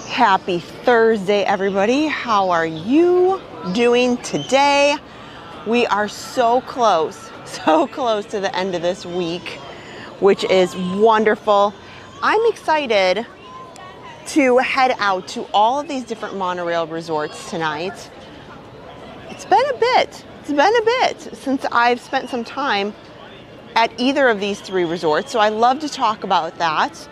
Happy Thursday, everybody. How are you doing today? We are so close to the end of this week, which is wonderful. I'm excited to head out to all of these different monorail resorts tonight. It's been a bit since I've spent some time at either of these three resorts, so I love to talk about that.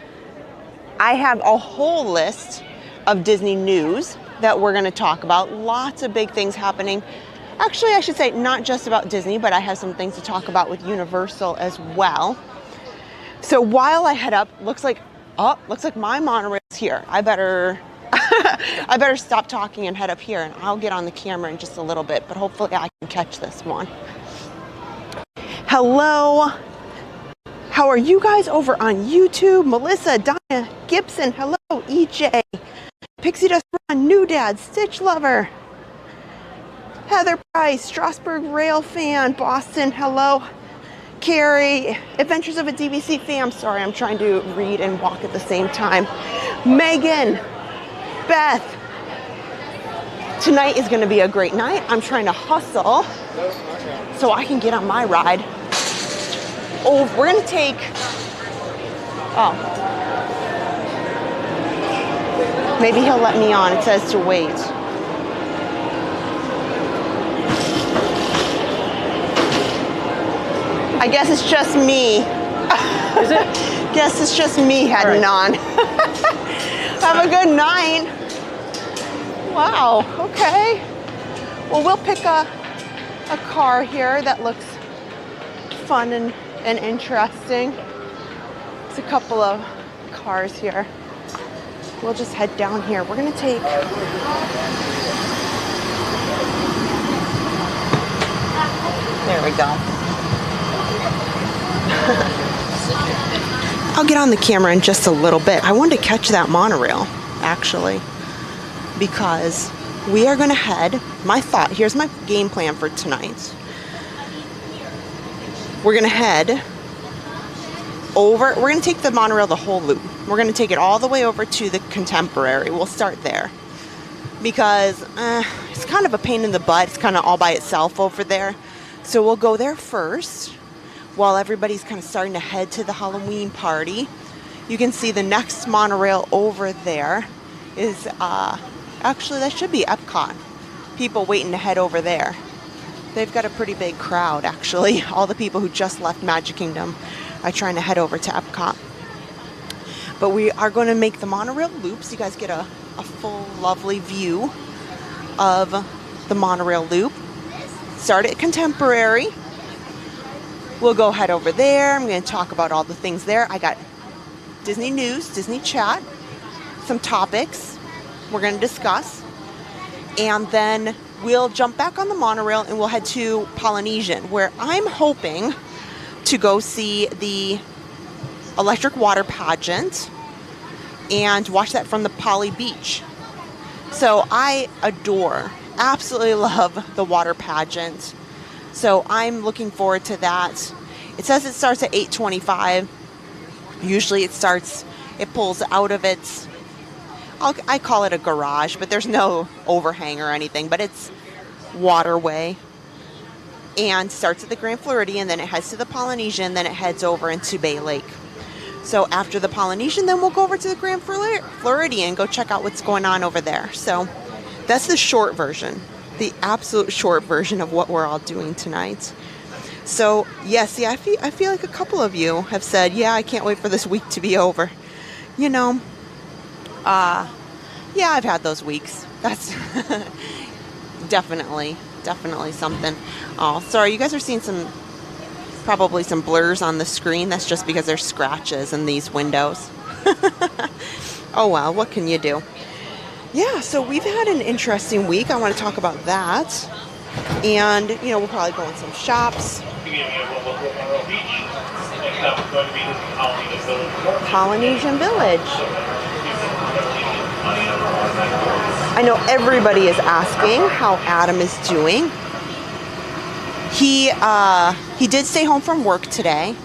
I have a whole list of Disney news that we're going to talk about. Lots of big things happening. Actually, I should say not just about Disney, but I have some things to talk about with Universal as well. So while I head up, looks like my monorail's here. I better stop talking and head up here, and I'll get on the camera in just a little bit, but hopefully I can catch this one. Hello. How are you guys over on YouTube? Melissa, Donna, Gibson, hello, EJ, Pixie Dust Run, New Dad, Stitch Lover, Heather Price, Strasburg Rail Fan, Boston, hello, Carrie, Adventures of a DVC Fam, sorry, I'm trying to read and walk at the same time, Megan, Beth. Tonight is going to be a great night. I'm trying to hustle so I can get on my ride. Oh, we're going to take, maybe he'll let me on. It says to wait. I guess it's just me. Is it? Guess it's just me heading on. Have a good night. Wow, okay. Well, we'll pick a car here that looks fun and interesting. There's a couple of cars here. We'll just head down here. We're gonna take there we go. I'll get on the camera in just a little bit. I wanted to catch that monorail actually, because we are gonna head, here's my game plan for tonight. We're gonna head over, we're gonna take the monorail the whole loop. We're gonna take it all the way over to the Contemporary. We'll start there because it's kind of a pain in the butt. It's kind of all by itself over there. So we'll go there first while everybody's kind of starting to head to the Halloween party. You can see the next monorail over there is, actually that should be Epcot. People waiting to head over there. They've got a pretty big crowd, actually. All the people who just left Magic Kingdom are trying to head over to Epcot. But we are going to make the monorail loop so you guys get a full, lovely view of the monorail loop. Start at Contemporary. We'll go head over there. I'm going to talk about all the things there. I got Disney news, Disney chat, some topics we're going to discuss. And then we'll jump back on the monorail and we'll head to Polynesian, where I'm hoping to go see the electric water pageant and watch that from the Poly Beach. So I absolutely love the water pageant. So I'm looking forward to that. It says it starts at 8:25. Usually it pulls out of its, I call it a garage, but there's no overhang or anything, but it's waterway, and starts at the Grand Floridian, then it heads to the Polynesian, then it heads over into Bay Lake. So after the Polynesian, then we'll go over to the Grand Floridian, go check out what's going on over there. So that's the short version, the absolute short version of what we're all doing tonight. So yeah, see, I feel like a couple of you have said, yeah, I can't wait for this week to be over. You know, yeah, I've had those weeks. That's definitely something. Oh, sorry, you guys are seeing probably some blurs on the screen. That's just because there's scratches in these windows. Oh well, what can you do? yeah, so we've had an interesting week. I want to talk about that. And, you know, we'll probably go in some shops. Polynesian Village. I know everybody is asking how Adam is doing. He did stay home from work today,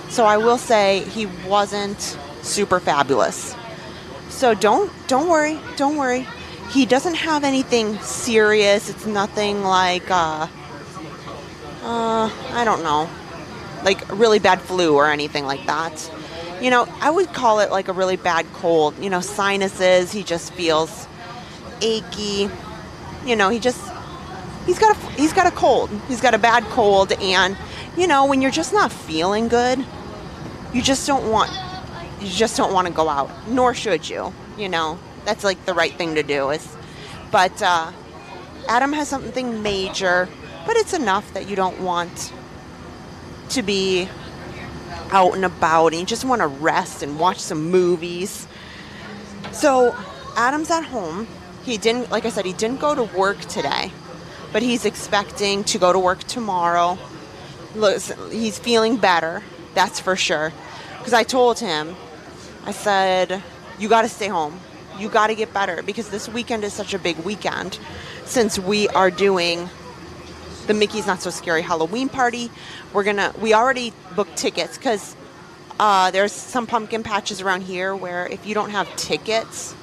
so I will say he wasn't super fabulous. So don't worry. He doesn't have anything serious. It's nothing like I don't know, like a really bad flu or anything like that. You know, I would call it like a really bad cold. You know, sinuses. He just feels achy. You know, he's got a cold. He's got a bad cold, and you know, when you're just not feeling good, you just don't want to go out, nor should you. You know, that's like the right thing to do but Adam has something major, but it's enough that you don't want to be out and about and you just want to rest and watch some movies. So Adam's at home. He didn't go to work today, but he's expecting to go to work tomorrow. Listen, he's feeling better, that's for sure. Because I told him, I said, you got to stay home. You got to get better, because this weekend is such a big weekend since we are doing the Mickey's Not So Scary Halloween party. We already booked tickets because there's some pumpkin patches around here where if you don't have tickets,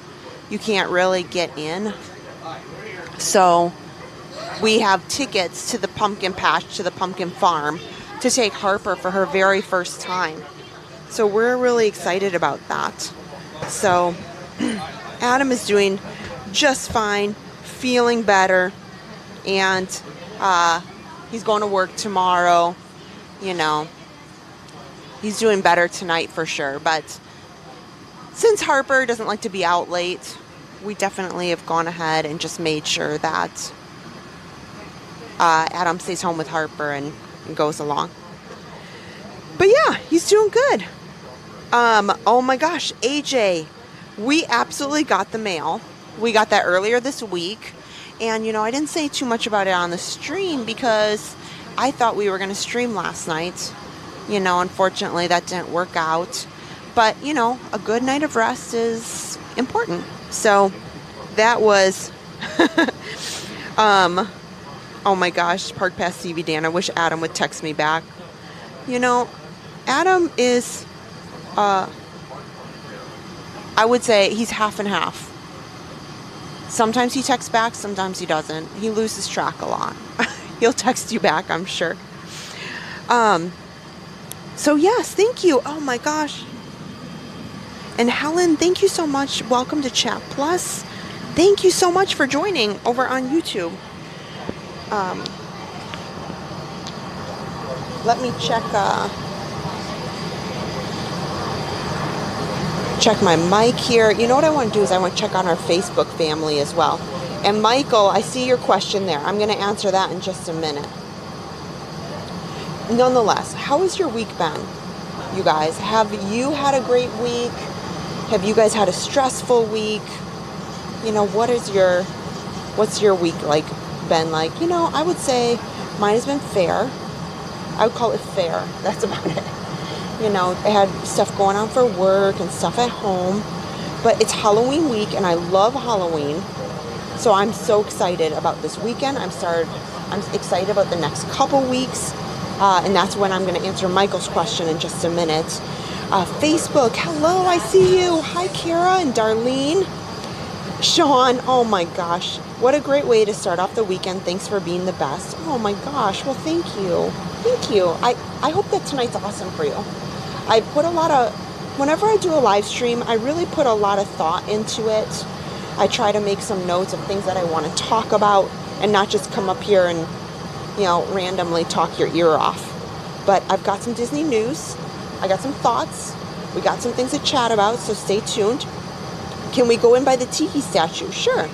you can't really get in. So we have tickets to the pumpkin patch, to the pumpkin farm, to take Harper for her very first time. So we're really excited about that. So Adam is doing just fine, feeling better, and he's going to work tomorrow. You know, he's doing better tonight for sure. But since Harper doesn't like to be out late, we definitely have gone ahead and just made sure that Adam stays home with Harper and goes along. But yeah, he's doing good. Oh my gosh, AJ, we absolutely got the mail. We got that earlier this week. And, you know, I didn't say too much about it on the stream because I thought we were going to stream last night. You know, unfortunately, that didn't work out. But, you know, a good night of rest is important. So that was, oh my gosh, Park Pass TV Dan. I wish Adam would text me back. You know, Adam is, I would say he's half and half. Sometimes he texts back, sometimes he doesn't. He loses track a lot. He'll text you back, I'm sure. So yes, thank you. Oh my gosh. And Helen, thank you so much. Welcome to Chat Plus. Thank you so much for joining over on YouTube. Let me check my mic here. You know what I want to do is I want to check on our Facebook family as well. And Michael, I see your question there. I'm going to answer that in just a minute. Nonetheless, how has your week been, you guys? Have you had a great week? Have you guys had a stressful week? You know, what's your week like been like? You know, I would say mine has been fair. I would call it fair. That's about it. You know, I had stuff going on for work and stuff at home. But it's Halloween week, and I love Halloween. So I'm so excited about this weekend. I'm excited about the next couple weeks. And that's when I'm going to answer Michael's question in just a minute. Facebook, hello, I see you. Hi, Kara and Darlene. Sean, oh my gosh. What a great way to start off the weekend. Thanks for being the best. Oh my gosh. Well, thank you. Thank you. I hope that tonight's awesome for you. I put whenever I do a live stream, I really put a lot of thought into it. I try to make some notes of things that I want to talk about and not just come up here and, you know, randomly talk your ear off. But I've got some Disney news. I got some thoughts. We got some things to chat about, so stay tuned. Can we go in by the Tiki statue? Sure.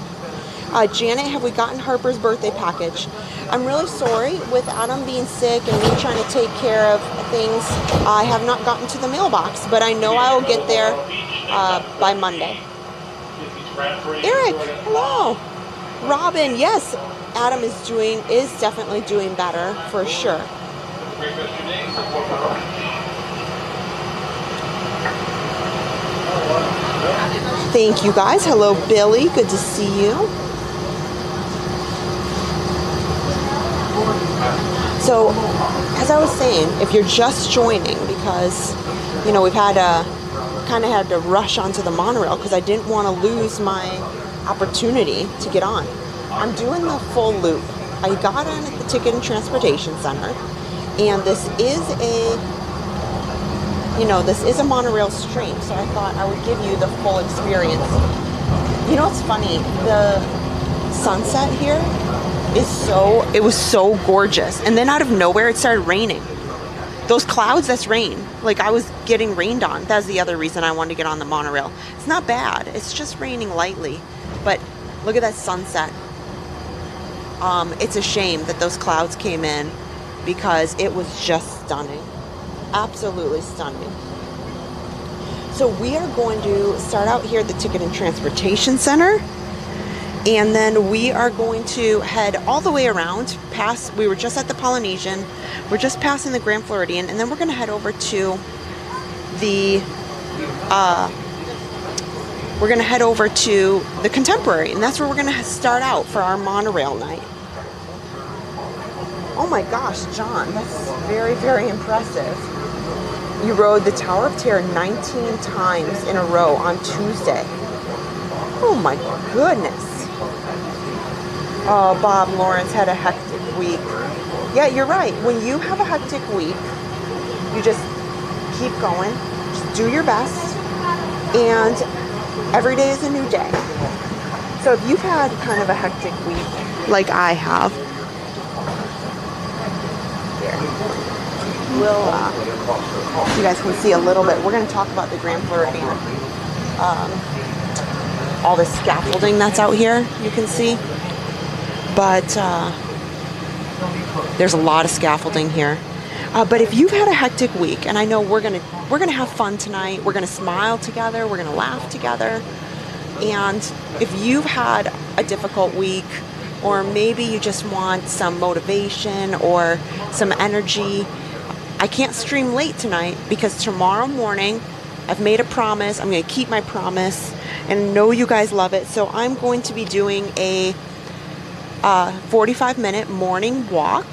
Janet, have we gotten Harper's birthday package? I'm really sorry with Adam being sick and me trying to take care of things. I have not gotten to the mailbox, but I know I will get there by Monday. Eric, hello. Robin, yes, Adam is definitely doing better for sure. Thank you guys. Hello, Billy. Good to see you. So, as I was saying, if you're just joining, because, you know, we've had kind of had to rush onto the monorail because I didn't want to lose my opportunity to get on. I'm doing the full loop. I got on at the Ticket and Transportation Center, and this is a monorail stream, so I thought I would give you the full experience. You know what's funny? The sunset here it was so gorgeous, and then out of nowhere it started raining. Those clouds, that's rain. Like, I was getting rained on. That's the other reason I wanted to get on the monorail. It's not bad. It's just raining lightly. But look at that sunset. It's a shame that those clouds came in because it was just stunning. Absolutely stunning. So we are going to start out here at the Ticket and Transportation Center. And then we are going to head all the way around we were just at the Polynesian, we're just passing the Grand Floridian, and then we're going to head over to the Contemporary, and that's where we're going to start out for our monorail night. Oh my gosh, John, that's very, very impressive. You rode the Tower of Terror 19 times in a row on Tuesday. Oh my goodness. Oh, Bob Lawrence had a hectic week. Yeah, you're right. When you have a hectic week, you just keep going. Just do your best. And every day is a new day. So if you've had kind of a hectic week, like I have, here, you guys can see a little bit. We're going to talk about the Grand Floridian. All the scaffolding that's out here, you can see. But there's a lot of scaffolding here. But if you've had a hectic week, and I know we're gonna have fun tonight, we're gonna smile together, we're gonna laugh together. And if you've had a difficult week, or maybe you just want some motivation or some energy, I can't stream late tonight because tomorrow morning I've made a promise. I'm gonna keep my promise, and I know you guys love it. So I'm going to be doing a 45-minute morning walk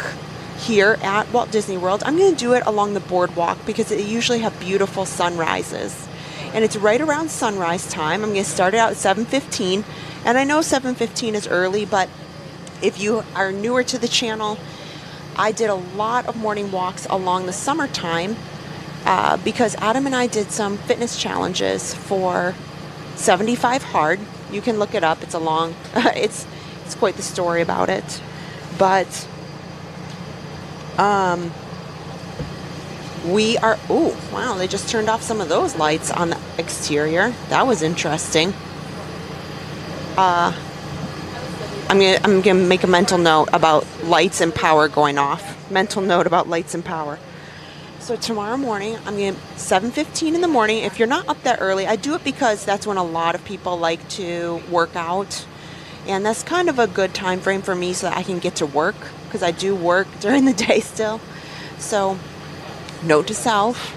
here at Walt Disney World. I'm going to do it along the boardwalk because they usually have beautiful sunrises. And it's right around sunrise time. I'm going to start it out at 7:15. And I know 7:15 is early, but if you are newer to the channel, I did a lot of morning walks along the summertime because Adam and I did some fitness challenges for 75 Hard. You can look it up. It's a long, it's quite the story about it. But we are, oh wow, they just turned off some of those lights on the exterior. That was interesting. I'm gonna make a mental note about lights and power going off. Mental note about lights and power. So tomorrow morning, I'm going to 7:15 in the morning. If you're not up that early, I do it because that's when a lot of people like to work out. And that's kind of a good time frame for me so that I can get to work, because I do work during the day still. So note to self,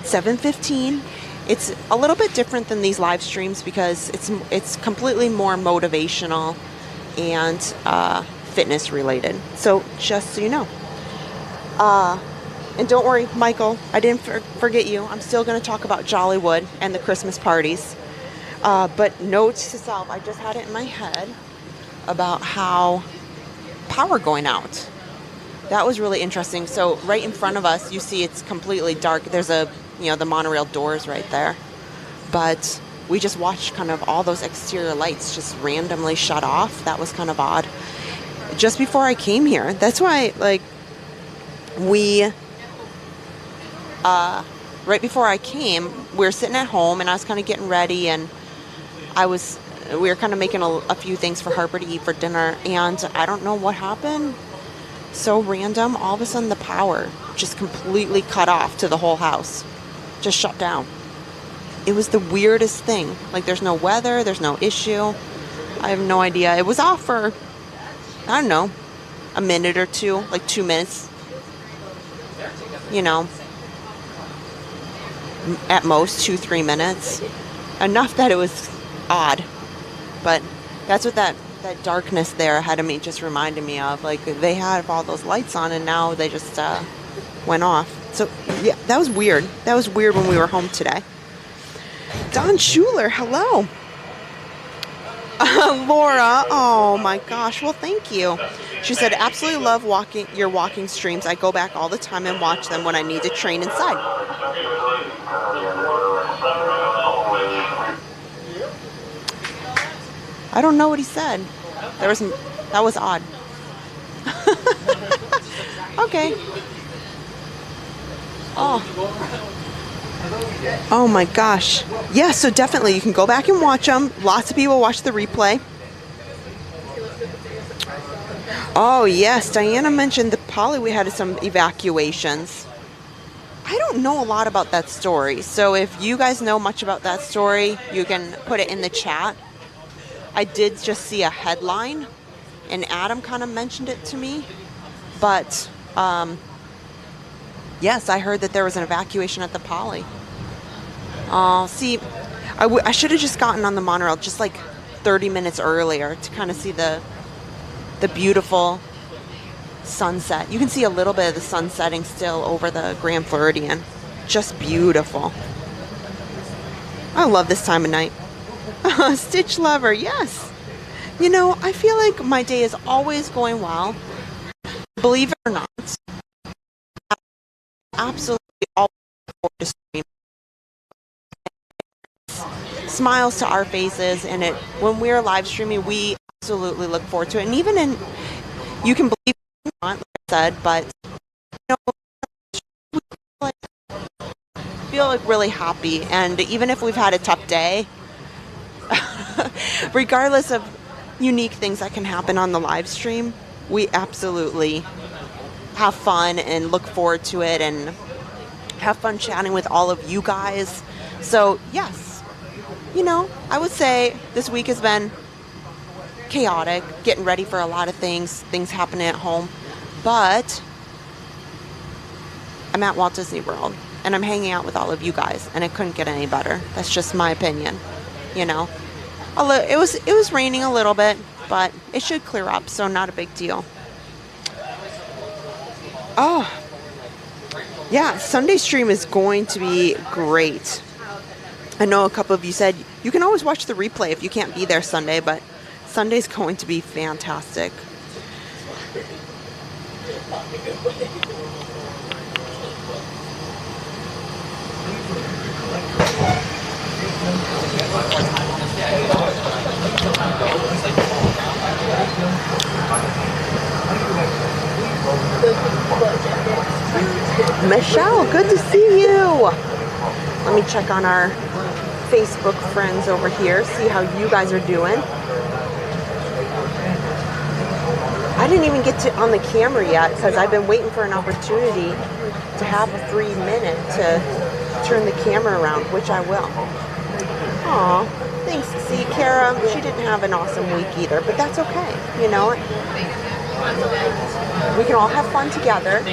7:15. It's a little bit different than these live streams because it's completely more motivational and fitness related. So just so you know. And don't worry, Michael, I didn't forget you. I'm still going to talk about Jollywood and the Christmas parties. But notes to self, I just had it in my head about how power going out. That was really interesting. So right in front of us, you see it's completely dark. There's the monorail doors right there. But we just watched kind of all those exterior lights just randomly shut off. That was kind of odd. Just before I came here. That's why, right before I came, we were sitting at home and I was kind of getting ready, and we were kind of making a few things for Harper to eat for dinner, and I don't know what happened. So random, all of a sudden the power just completely cut off to the whole house. Just shut down. it was the weirdest thing. Like, there's no weather, there's no issue. I have no idea. It was off for, I don't know, a minute or two, like 2 minutes. You know, at most 2-3 minutes. Enough that it was odd. But that's what that darkness there ahead of me just reminded me of. Like, they had all those lights on and now they just went off. So, yeah, that was weird. That was weird when we were home today. Don Schuler, hello. Laura, oh my gosh, well, thank you. She said, absolutely love your walking streams. I go back all the time and watch them when I need to train inside. I don't know what he said. That was odd. Okay. Oh my gosh. Yeah, so definitely you can go back and watch them. Lots of people watch the replay. Oh yes, Diana mentioned the Poly, we had some evacuations. I don't know a lot about that story, so if you guys know much about that story, you can put it in the chat. I did just see a headline, and Adam kind of mentioned it to me, but yes, I heard that there was an evacuation at the Poly. See, I should have just gotten on the monorail just like 30 minutes earlier to kind of see the beautiful sunset. You can see a little bit of the sun setting still over the Grand Floridian. Just beautiful. I love this time of night. Stitch lover, yes. You know, I feel like my day is always going well. Believe it or not, absolutely always look forward to streaming. Smiles to our faces, and when we're live streaming, we absolutely look forward to it. And even you can believe it or not, like I said, but you know, feel like really happy. And even if we've had a tough day, regardless of unique things that can happen on the live stream, we absolutely have fun and look forward to it and have fun chatting with all of you guys. So yes, you know, I would say this week has been chaotic, getting ready for a lot of things happening at home, but I'm at Walt Disney World and I'm hanging out with all of you guys, and it couldn't get any better. That's just my opinion, you know. It was raining a little bit, but it should clear up, so not a big deal. Oh, yeah, Sunday stream is going to be great. I know a couple of you said you can always watch the replay if you can't be there Sunday, but Sunday's going to be fantastic. Michelle, good to see you. Let me check on our Facebook friends over here, see how you guys are doing. I didn't even get on the camera yet because I've been waiting for an opportunity to have a free minute to turn the camera around, which I will. Aw, thanks. See, Kara, she didn't have an awesome week either, but that's okay. You know, we can all have fun together.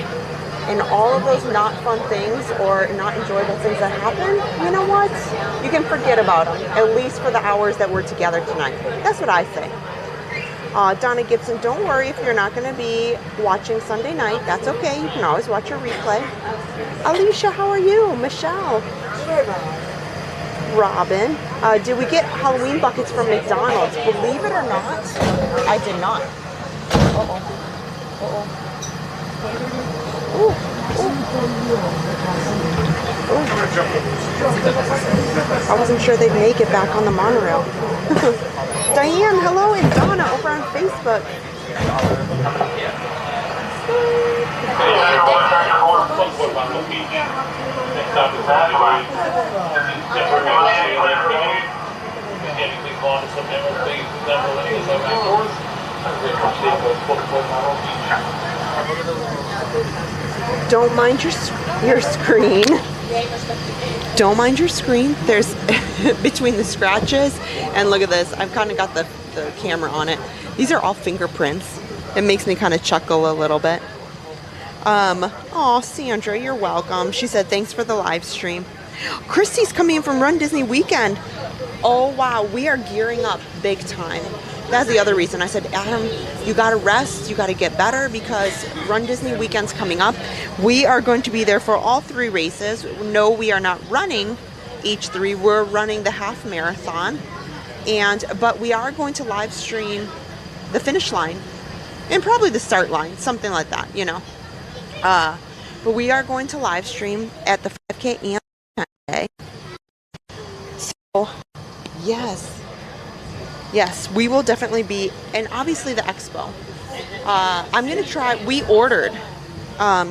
And all of those not fun things or not enjoyable things that happen, you know what? You can forget about them, at least for the hours that we're together tonight. That's what I say. Donna Gibson, don't worry if you're not going to be watching Sunday night. That's okay. You can always watch your replay. Alicia, how are you? Michelle. Robin, did we get Halloween buckets from McDonald's? Believe it or not, I did not. Ooh. I wasn't sure they'd make it back on the monorail. Diane, hello, and Donna over on Facebook. Don't mind your screen. Don't mind your screen. There's between the scratches and look at this. I've kind of got the camera on it. These are all fingerprints. It makes me kind of chuckle a little bit. Oh, Sandra, you're welcome. She said, thanks for the live stream. Christy's coming in from Run Disney Weekend. Oh, wow. We are gearing up big time. That's the other reason. I said, Adam, you got to rest. You got to get better because Run Disney Weekend's coming up. We are going to be there for all 3 races. No, we are not running each 3. We're running the half marathon. But we are going to live stream the finish line and probably the start line, something like that, you know. But we are going to live stream at the 5K and 10K. So, yes, we will definitely be, and obviously the expo. I'm going to try, we ordered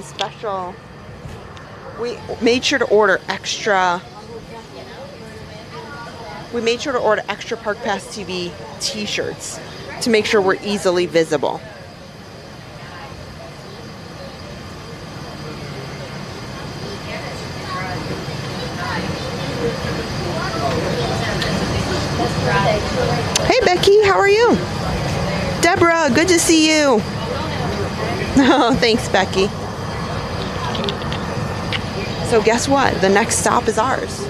special, we made sure to order extra, Park Pass TV t-shirts to make sure we're easily visible. Hey Becky, how are you? Deborah, good to see you. Oh, thanks Becky. So guess what? The next stop is ours.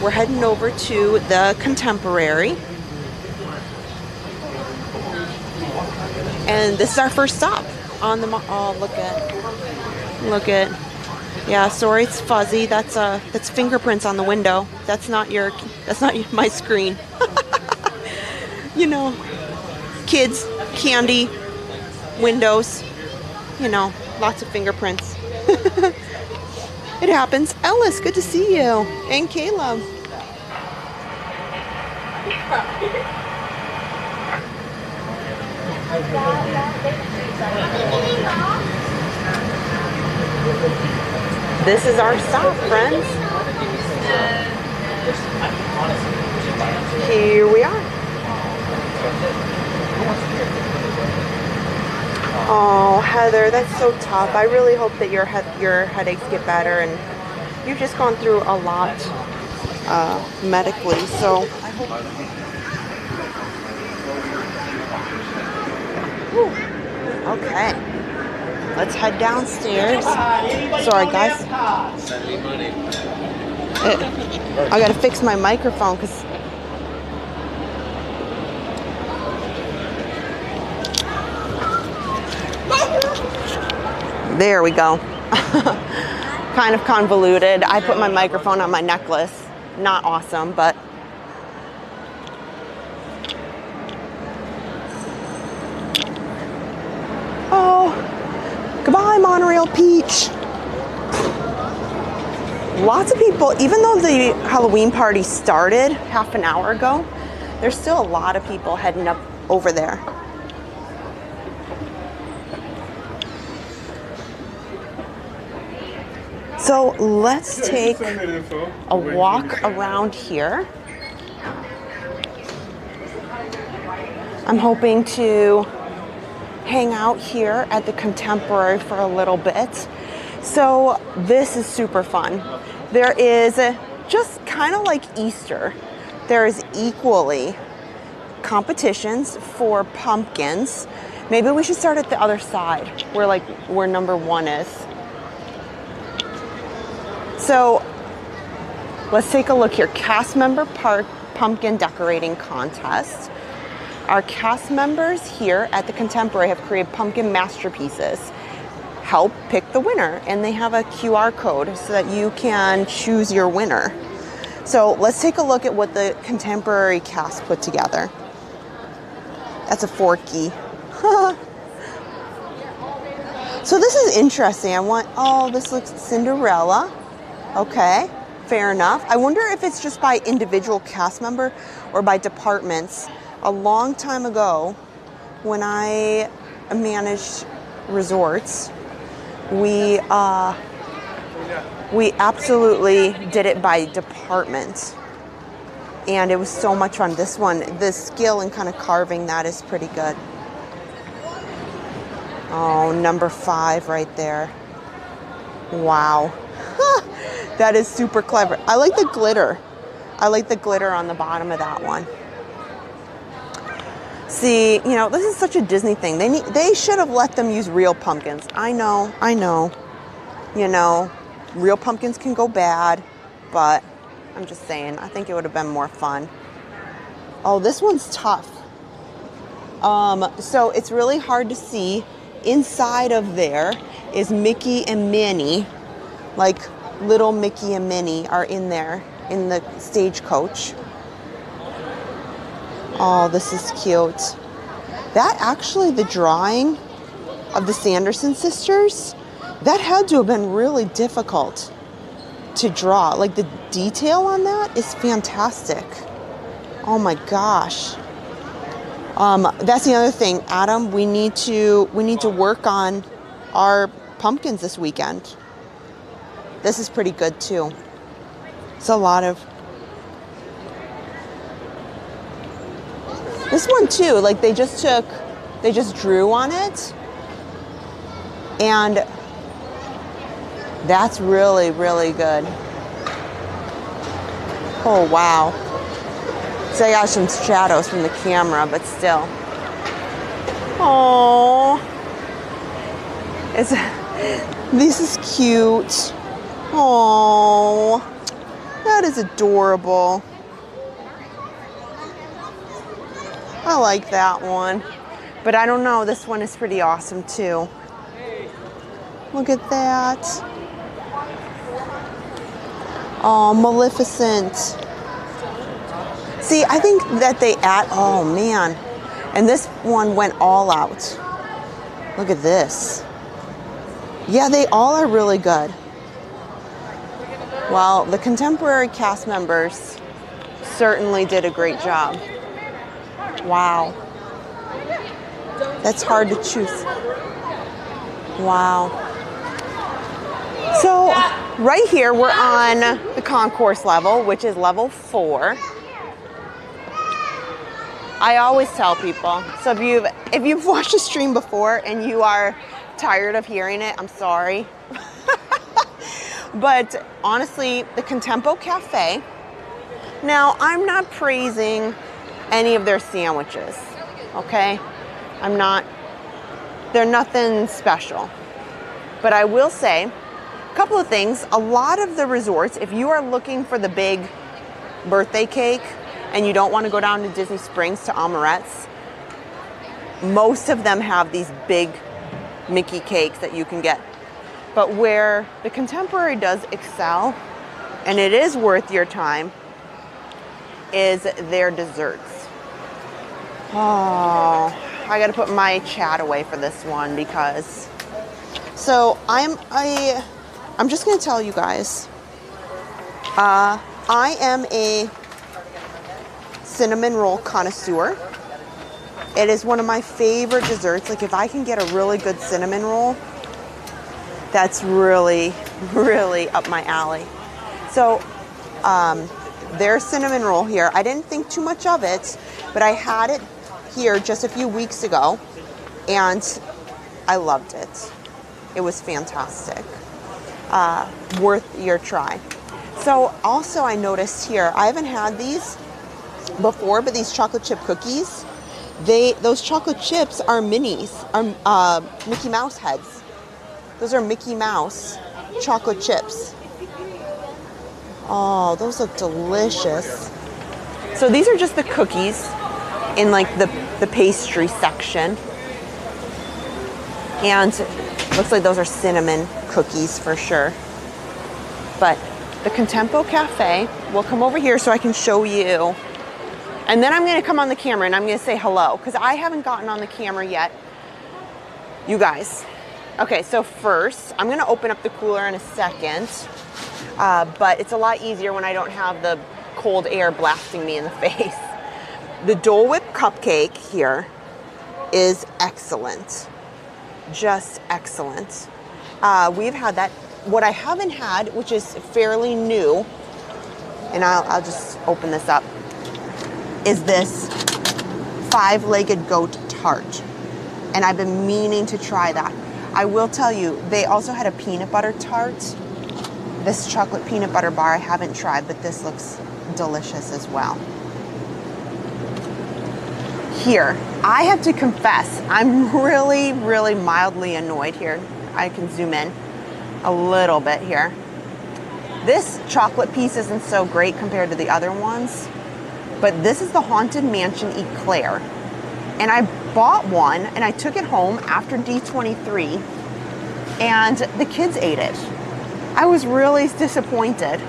We're heading over to the Contemporary. And this is our first stop on the oh, look at. Yeah, sorry it's fuzzy. That's fingerprints on the window. That's not my screen. You know, kids, candy, windows, you know, lots of fingerprints. It happens. Ellis, good to see you. And Caleb. This is our stop, friends. Here we are. Oh, Heather, that's so tough. I really hope that your headaches get better, and you've just gone through a lot medically. So I hope. Whew. Okay, let's head downstairs. Sorry, guys. I gotta fix my microphone because. There we go. Kind of convoluted. I put my microphone on my necklace. Not awesome, but oh, goodbye, Monorail Peach. Lots of people, even though the Halloween party started half an hour ago, there's still a lot of people heading up over there. So let's take a walk around here. I'm hoping to hang out here at the Contemporary for a little bit. So this is super fun. There is just kind of like Easter. There is equally competitions for pumpkins. Maybe we should start at the other side where number 1 is. So let's take a look here. Cast member pumpkin decorating contest. Our cast members here at the Contemporary have created pumpkin masterpieces. Help pick the winner, and they have a QR code so that you can choose your winner. So let's take a look at what the Contemporary cast put together. That's a Forky. So this is interesting. Oh, this looks Cinderella. Okay, fair enough. I wonder if it's just by individual cast member or by departments. A long time ago, when I managed resorts, we absolutely did it by department. And it was so much fun. This one, the skill in kind of carving that is pretty good. Oh, number 5 right there. Wow. That is super clever. I like the glitter. I like the glitter on the bottom of that one. See, you know, this is such a Disney thing. They should have let them use real pumpkins. I know. You know, real pumpkins can go bad, but I'm just saying, I think it would have been more fun. Oh, this one's tough. So it's really hard to see. Inside of there is Mickey and Minnie, like little Mickey and Minnie are in there in the stagecoach. Oh, this is cute. That actually, the drawing of the Sanderson sisters, that had to have been really difficult to draw. Like the detail on that is fantastic. Oh my gosh. That's the other thing, Adam. We need to work on our pumpkins this weekend. This is pretty good too. It's a lot of this one too. Like they just drew on it, and that's really, really good. Oh wow. So I got some shadows from the camera, but still. Oh, this is cute. Oh, that is adorable. I like that one, but I don't know. This one is pretty awesome too. Look at that. Oh, Maleficent. See, I think that they oh man. And this one went all out. Look at this. Yeah, they all are really good. Well, the contemporary cast members certainly did a great job. Wow. That's hard to choose. Wow. So, right here, we're on the concourse level, which is level 4. I always tell people, so if you've watched a stream before and you are tired of hearing it, I'm sorry. But honestly, the Contempo Cafe, now I'm not praising any of their sandwiches, okay? They're nothing special. But I will say a couple of things. A lot of the resorts, if you are looking for the big birthday cake, and you don't want to go down to Disney Springs to Amorette's, most of them have these big Mickey cakes that you can get. But where the Contemporary does excel, and it is worth your time, is their desserts. Oh, I got to put my chat away for this one because. So I'm just going to tell you guys. I am a cinnamon roll connoisseur. It is one of my favorite desserts. Like if I can get a really good cinnamon roll, that's really, really up my alley. So their cinnamon roll here, I didn't think too much of it, but I had it here just a few weeks ago and I loved it. It was fantastic. Worth your try. So also I noticed here, I haven't had these before, but these chocolate chip cookies, those chocolate chips are minis, are Mickey Mouse heads. Those are Mickey Mouse chocolate chips. Oh, those look delicious. So these are just the cookies in like the pastry section. And looks like those are cinnamon cookies for sure. But the Contempo Cafe, we'll come over here so I can show you. And then I'm going to come on the camera and I'm going to say hello because I haven't gotten on the camera yet. You guys. Okay, so first, I'm going to open up the cooler in a second. But it's a lot easier when I don't have the cold air blasting me in the face. The Dole Whip cupcake here is excellent. Just excellent. We've had that. What I haven't had, which is fairly new, and I'll just open this up, is this 5-legged goat tart. And I've been meaning to try that. I will tell you, they also had a peanut butter tart. This chocolate peanut butter bar I haven't tried, but this looks delicious as well. Here, I have to confess, I'm really, really mildly annoyed here. I can zoom in a little bit here. This chocolate piece isn't so great compared to the other ones, but this is the Haunted Mansion Eclair. And I bought one and I took it home after D23 and the kids ate it. I was really disappointed,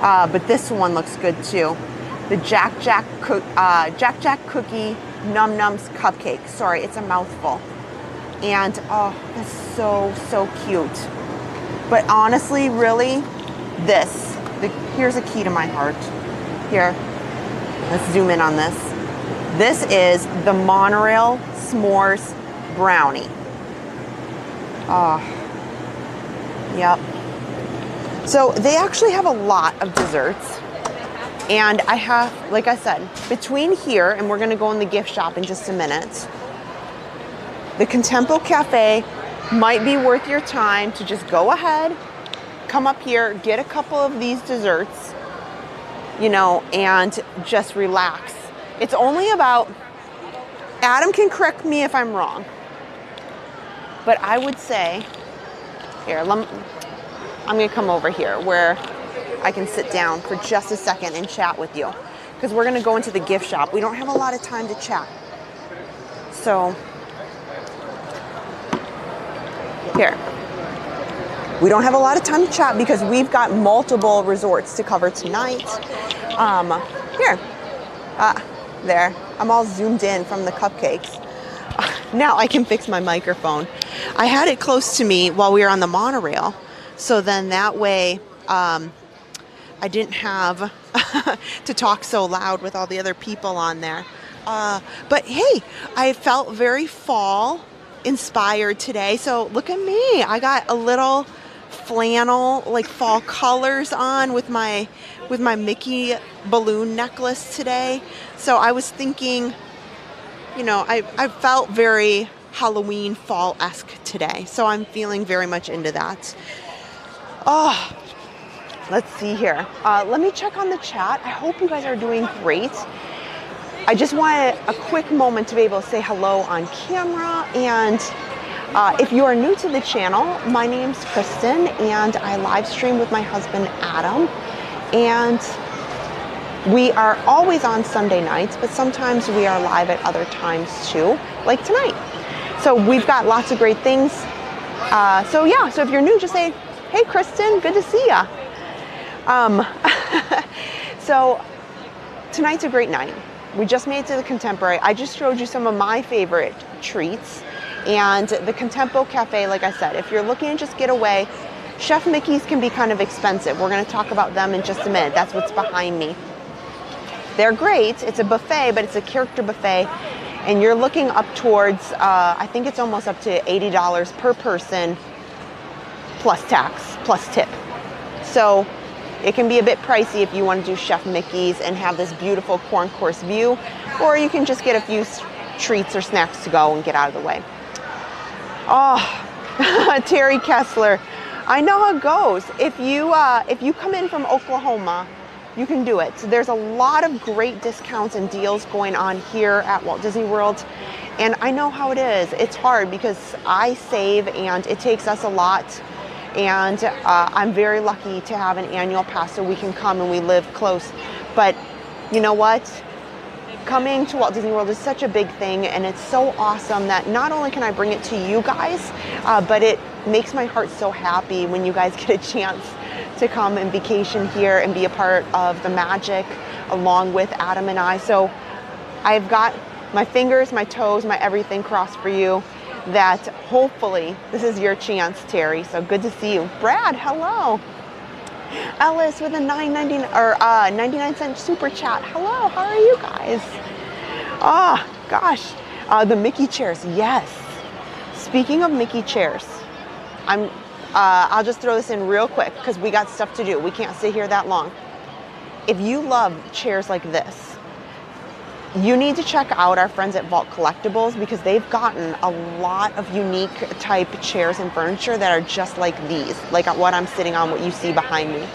but this one looks good too. The Jack Jack Cookie Num Nums Cupcake. Sorry, it's a mouthful. And oh, it's so, so cute. But honestly, really, here's a key to my heart. Here, let's zoom in on this. This is the Monorail S'mores Brownie. Oh, yep. So they actually have a lot of desserts. And I have, like I said, between here, and we're gonna go in the gift shop in just a minute, the Contempo Cafe might be worth your time to just go ahead, come up here, get a couple of these desserts, you know, and just relax. It's only about, Adam can correct me if I'm wrong, but I would say, here, I'm gonna come over here where I can sit down for just a second and chat with you, because we're gonna go into the gift shop. We don't have a lot of time to chat. So, here. We don't have a lot of time to chat because we've got multiple resorts to cover tonight. Here. There. I'm all zoomed in from the cupcakes. Now I can fix my microphone. I had it close to me while we were on the monorail, so then that way I didn't have to talk so loud with all the other people on there. But hey, I felt very fall inspired today. So look at me. I got a little flannel, like fall colors on with my Mickey balloon necklace today. So I was thinking, you know, I felt very Halloween fall-esque today. So I'm feeling very much into that. Oh, let's see here. Let me check on the chat. I hope you guys are doing great. I just wanted a quick moment to be able to say hello on camera. And if you are new to the channel, my name's Kristen and I live stream with my husband, Adam. And we are always on Sunday nights, but sometimes we are live at other times too, like tonight. So we've got lots of great things. So yeah, so if you're new, just say, hey Kristen, good to see ya. So tonight's a great night. We just made it to the Contemporary. I just showed you some of my favorite treats. And the Contempo Cafe, like I said, if you're looking to just get away, Chef Mickey's can be kind of expensive. We're gonna talk about them in just a minute. That's what's behind me. They're great. It's a buffet, but it's a character buffet. And you're looking up towards, I think it's almost up to $80 per person, plus tax, plus tip. So it can be a bit pricey if you want to do Chef Mickey's and have this beautiful concourse view, or you can just get a few treats or snacks to go and get out of the way. Oh, Terry Kessler, I know how it goes. If you come in from Oklahoma, you can do it. So there's a lot of great discounts and deals going on here at Walt Disney World. And I know how it is. It's hard because I save and it takes us a lot. And I'm very lucky to have an annual pass so we can come and we live close. But you know what? Coming to Walt Disney World is such a big thing, and it's so awesome that not only can I bring it to you guys, but it makes my heart so happy when you guys get a chance to come and vacation here and be a part of the magic along with Adam and I. So I've got my fingers, my toes, my everything crossed for you, that hopefully this is your chance, Terry. So good to see you. Brad, hello. Ellis with a $99 super chat. Hello, how are you guys? Oh gosh, the Mickey chairs, yes. Speaking of Mickey chairs, I'll just throw this in real quick because we got stuff to do. We can't sit here that long. If you love chairs like this, you need to check out our friends at Walt Collectibles because they've gotten a lot of unique type chairs and furniture that are just like these, like what I'm sitting on, what you see behind me.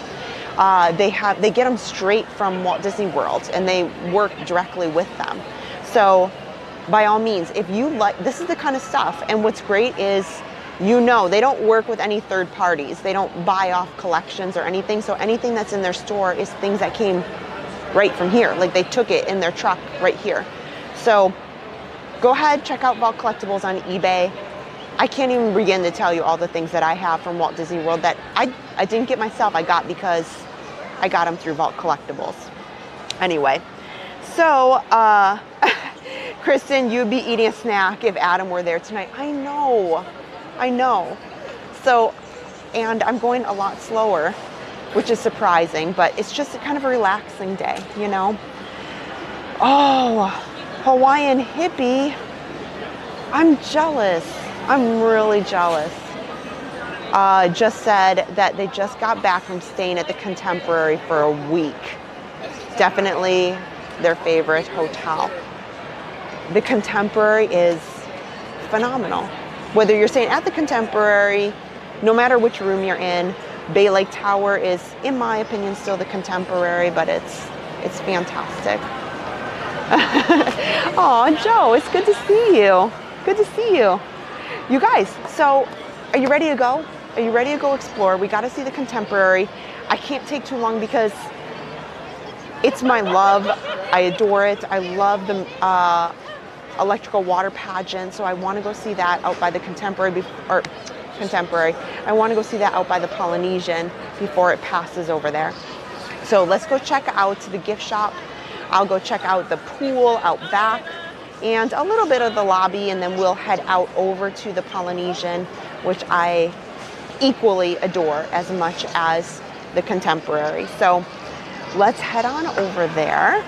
They get them straight from Walt Disney World, and they work directly with them. So by all means, if you like, this is the kind of stuff. And what's great is, you know, they don't work with any third parties. They don't buy off collections or anything. So anything that's in their store is things that came right from here. Like they took it in their truck right here. So go ahead, check out Walt Collectibles on eBay. I can't even begin to tell you all the things that I have from Walt Disney World that I didn't get myself. I got because I got them through Walt Collectibles. Anyway, so Kristen, you'd be eating a snack if Adam were there tonight. I know. So, and I'm going a lot slower, which is surprising, but it's just kind of a relaxing day, you know? Oh, Hawaiian hippie. I'm jealous. I'm really jealous. Just said that they just got back from staying at the Contemporary for a week. Definitely their favorite hotel. The Contemporary is phenomenal. Whether you're staying at the Contemporary, no matter which room you're in, Bay Lake Tower is, in my opinion, still the Contemporary, but it's fantastic. Oh, Joe, it's good to see you. Good to see you. You guys, so are you ready to go? Are you ready to go explore? We got to see the Contemporary. I can't take too long because it's my love. I adore it. I love the electrical water pageant, so I want to go see that out by the Contemporary. I want to go see that out by the Polynesian before it passes over there. So let's go check out the gift shop. I'll go check out the pool out back and a little bit of the lobby, and then we'll head out over to the Polynesian, which I equally adore as much as the Contemporary. So let's head on over there.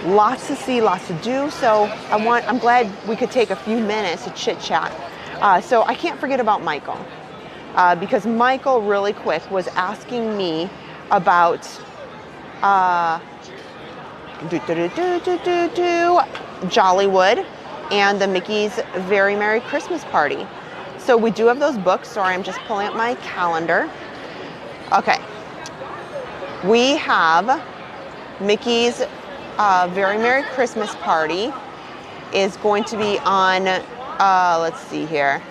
Lots to see, lots to do. So I'm glad we could take a few minutes to chit chat. So I can't forget about Michael, because Michael really quick was asking me about Jollywood and the Mickey's Very Merry Christmas Party. So we do have those books. Sorry, I'm just pulling up my calendar. Okay. We have Mickey's Very Merry Christmas Party is going to be on, let's see here.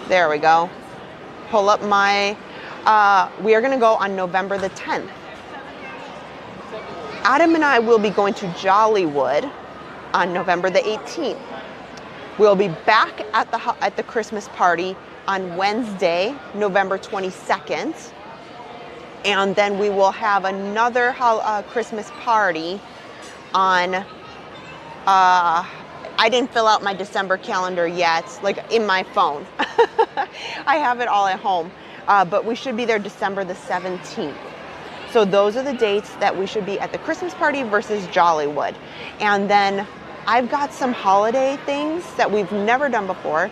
There we go. Pull up my, we are going to go on November the 10th. Adam and I will be going to Jollywood on November the 18th. We'll be back at the Christmas party on Wednesday, November 22nd. And then we will have another Christmas party on, I didn't fill out my December calendar yet, like in my phone. I have it all at home, but we should be there December the 17th. So those are the dates that we should be at the Christmas party versus Jollywood. And then I've got some holiday things that we've never done before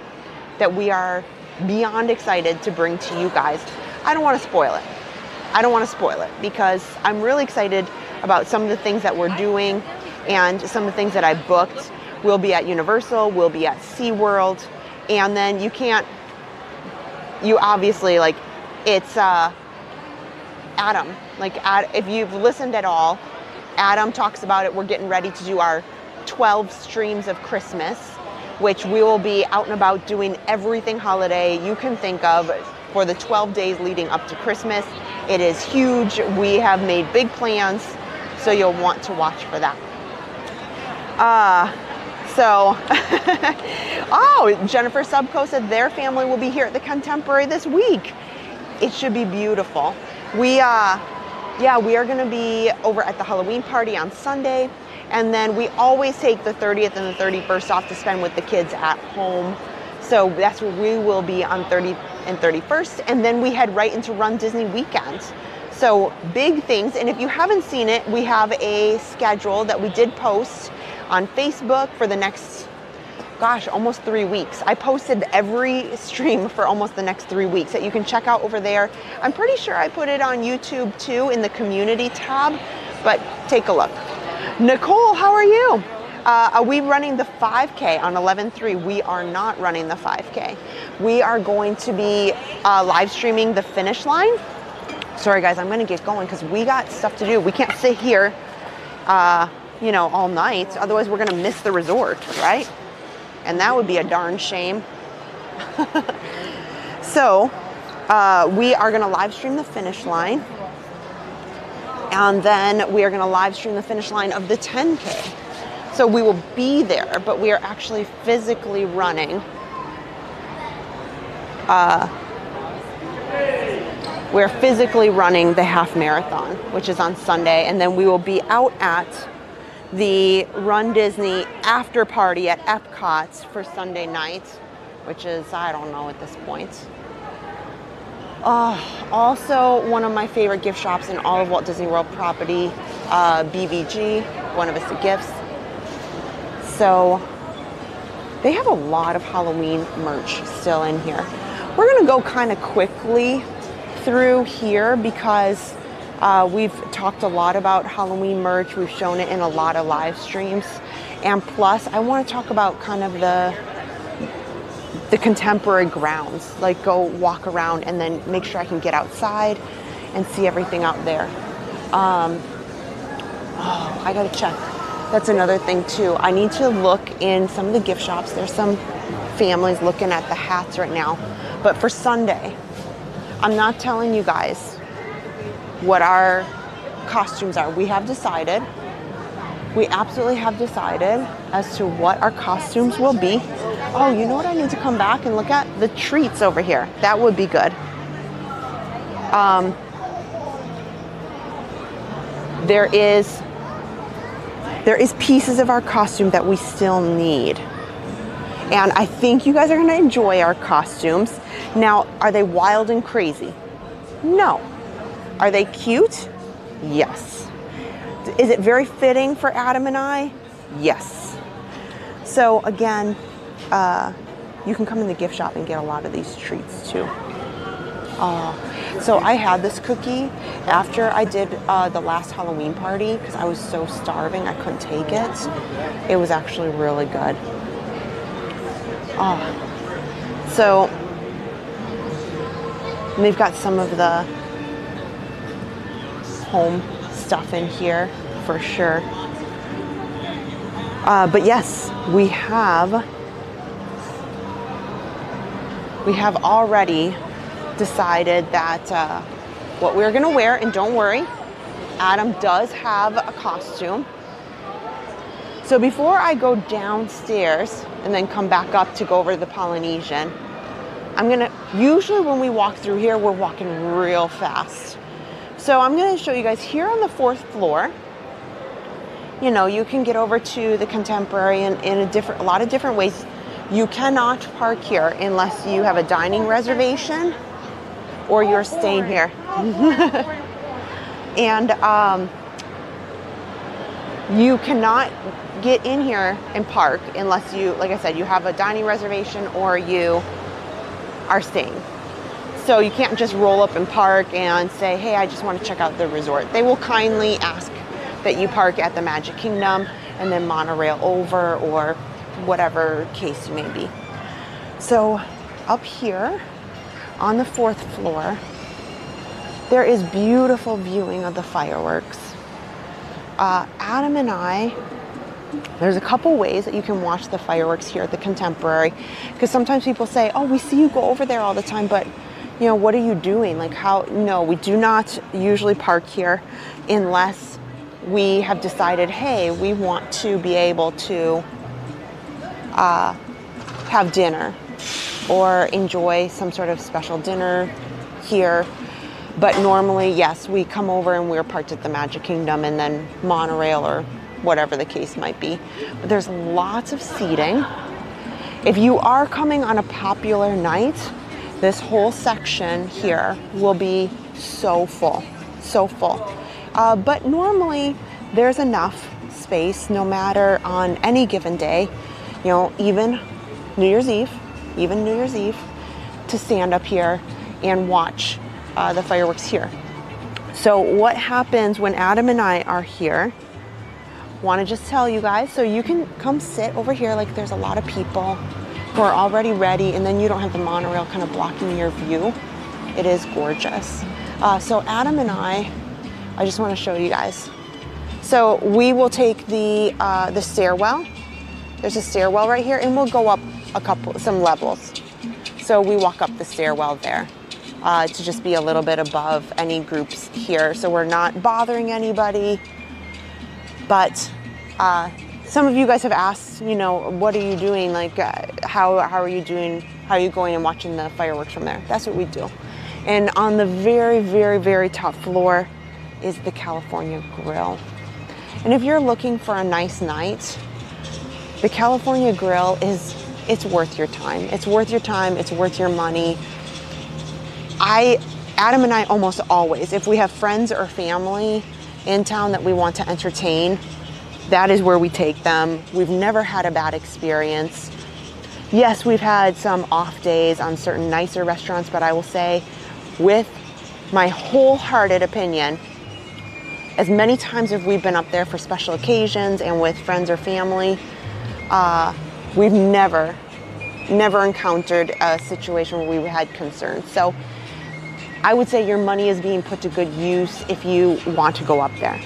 that we are beyond excited to bring to you guys. I don't want to spoil it. Because I'm really excited about some of the things that we're doing and some of the things that I booked. We'll be at Universal, we'll be at SeaWorld, and then you obviously, like, it's Adam. If you've listened at all, Adam talks about it. We're getting ready to do our 12 streams of Christmas, which we will be out and about doing everything holiday you can think of for the 12 days leading up to Christmas. It is huge. We have made big plans, so you'll want to watch for that. Oh, Jennifer Subco said their family will be here at the Contemporary this week. It should be beautiful. We are going to be over at the Halloween party on Sunday, and then we always take the 30th and the 31st off to spend with the kids at home. So that's where we will be on 30th and 31st, and then we head right into Run Disney weekend. So big things, and if you haven't seen it, we have a schedule that we did post on Facebook for the next, almost 3 weeks. I posted every stream for almost the next 3 weeks that you can check out over there. I'm pretty sure I put it on YouTube too in the community tab, but take a look. Nicole, how are you? Are we running the 5K on 11/3? We are not running the 5K. We are going to be live streaming the finish line. Sorry guys, I'm gonna get going because we got stuff to do. We can't sit here, you know, all night. Otherwise we're gonna miss the resort, right? And that would be a darn shame. So we are gonna live stream the finish line. And then we are gonna live stream the finish line of the 10K. So we will be there, but we are actually physically running. We're physically running the half marathon, which is on Sunday, and then we will be out at the Run Disney after party at Epcot for Sunday night, which is, I don't know at this point. Also, one of my favorite gift shops in all of Walt Disney World property, BVG, One of Us Gifts. So they have a lot of Halloween merch still in here. We're gonna go kind of quickly through here because we've talked a lot about Halloween merch. We've shown it in a lot of live streams. And plus, I want to talk about kind of the contemporary grounds, like go walk around and then make sure I can get outside and see everything out there. Oh, I gotta check. That's another thing too. I need to look in some of the gift shops. There's some families looking at the hats right now. But for Sunday, I'm not telling you guys what our costumes are. We have decided. We absolutely have decided as to what our costumes will be. Oh, you know what I need to come back and look at? The treats over here. That would be good. There is pieces of our costume that we still need. And I think you guys are gonna enjoy our costumes. Now, are they wild and crazy? No. Are they cute? Yes. Is it very fitting for Adam and I? Yes. So again, you can come in the gift shop and get a lot of these treats too. So I had this cookie after I did the last Halloween party because I was so starving I couldn't take it. It was actually really good. So we've got some of the home stuff in here for sure. But yes, we have already decided that what we're gonna wear, and don't worry, Adam does have a costume. So before I go downstairs and then come back up to go over to the Polynesian, usually when we walk through here, we're walking real fast. So I'm gonna show you guys here on the 4th floor. You know, you can get over to the Contemporary in a lot of different ways. You cannot park here unless you have a dining reservation or you're staying here. And you cannot get in here and park unless you, like I said, you have a dining reservation or you are staying. So you can't just roll up and park and say, hey, I just want to check out the resort. They will kindly ask that you park at the Magic Kingdom and then monorail over or whatever case you may be. So up here on the 4th floor, there is beautiful viewing of the fireworks. Adam and I, there's a couple ways that you can watch the fireworks here at the Contemporary, because sometimes people say, oh, we see you go over there all the time, but you know, what are you doing? Like how, no, we do not usually park here unless we have decided, hey, we want to be able to have dinner or enjoy some sort of special dinner here. But normally, yes, we come over and we're parked at the Magic Kingdom and then monorail or whatever the case might be. But there's lots of seating. If you are coming on a popular night, this whole section here will be so full, so full. But normally there's enough space no matter on any given day, you know, even New Year's Eve, to stand up here and watch the fireworks here. So what happens when Adam and I are here, want to just tell you guys, so you can come sit over here. Like, there's a lot of people who are already ready, and then you don't have the monorail kind of blocking your view. It is gorgeous. So Adam and I just want to show you guys. So we will take the stairwell. There's a stairwell right here, and we'll go up some levels. So we walk up the stairwell there to just be a little bit above any groups here. So we're not bothering anybody. But some of you guys have asked, you know, what are you doing? Like, how are you doing? How are you going and watching the fireworks from there? That's what we do. And on the very, very, very top floor is the California Grill. And if you're looking for a nice night, the California Grill it's worth your time. It's worth your time. It's worth your money. Adam and I almost always, if we have friends or family in town that we want to entertain, that is where we take them. We've never had a bad experience. Yes, we've had some off days on certain nicer restaurants, but I will say, with my wholehearted opinion, as many times as we've been up there for special occasions and with friends or family, we've never encountered a situation where we had concerns. So I would say your money is being put to good use if you want to go up there.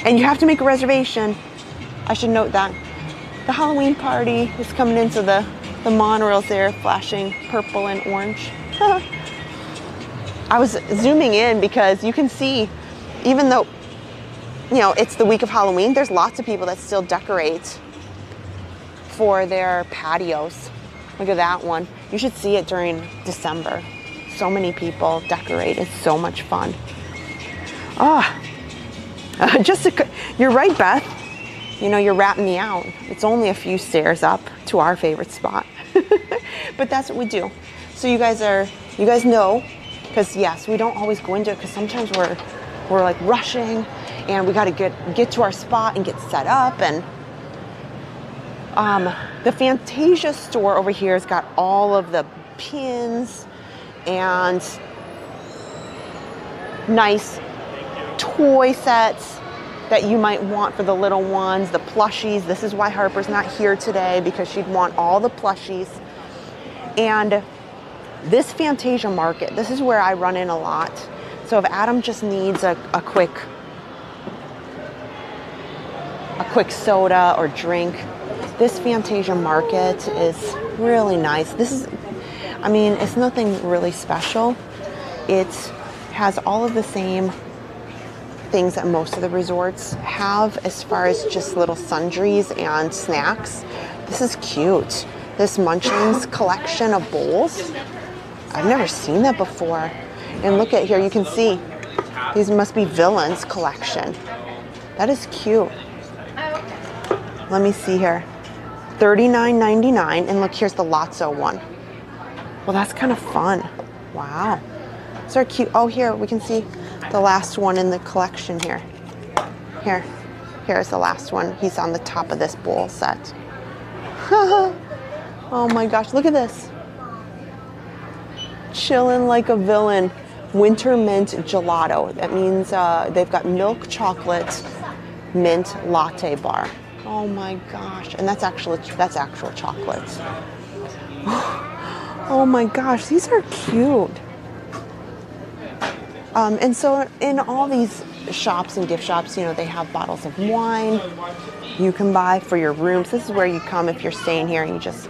And you have to make a reservation. I should note that. The Halloween party is coming in, so the monorail's there flashing purple and orange. I was zooming in because you can see, even though, you know, it's the week of Halloween, there's lots of people that still decorate for their patios. Look at that one. You should see it during December. So many people decorate. It's so much fun. You're right, Beth. You know, you're ratting me out. It's only a few stairs up to our favorite spot. But that's what we do. So you guys know, because yes, we don't always go into it because sometimes we're like rushing and we got to get to our spot and get set up. And the Fantasia store over here has got all of the pins and nice toy sets that you might want for the little ones, the plushies. This is why Harper's not here today, because she'd want all the plushies. And this Fantasia market, this is where I run in a lot. So if Adam just needs a quick soda or drink, this Fantasia market is really nice. It's nothing really special. It has all of the same things that most of the resorts have as far as just little sundries and snacks. This is cute. This Munchkins collection of bowls. I've never seen that before. And look at here, you can see these must be Villains collection. That is cute. Let me see here. $39.99, and look, here's the Lotso one. Well, that's kind of fun. Wow. So cute. Oh, here we can see the last one in the collection here. Here's the last one. He's on the top of this bowl set. Oh my gosh, look at this. Chillin' like a villain. Winter mint gelato. That means they've got milk chocolate mint latte bar. Oh my gosh. And that's actual chocolate. Oh my gosh, these are cute. And so in all these shops and gift shops, you know, they have bottles of wine you can buy for your rooms. This is where you come if you're staying here and you just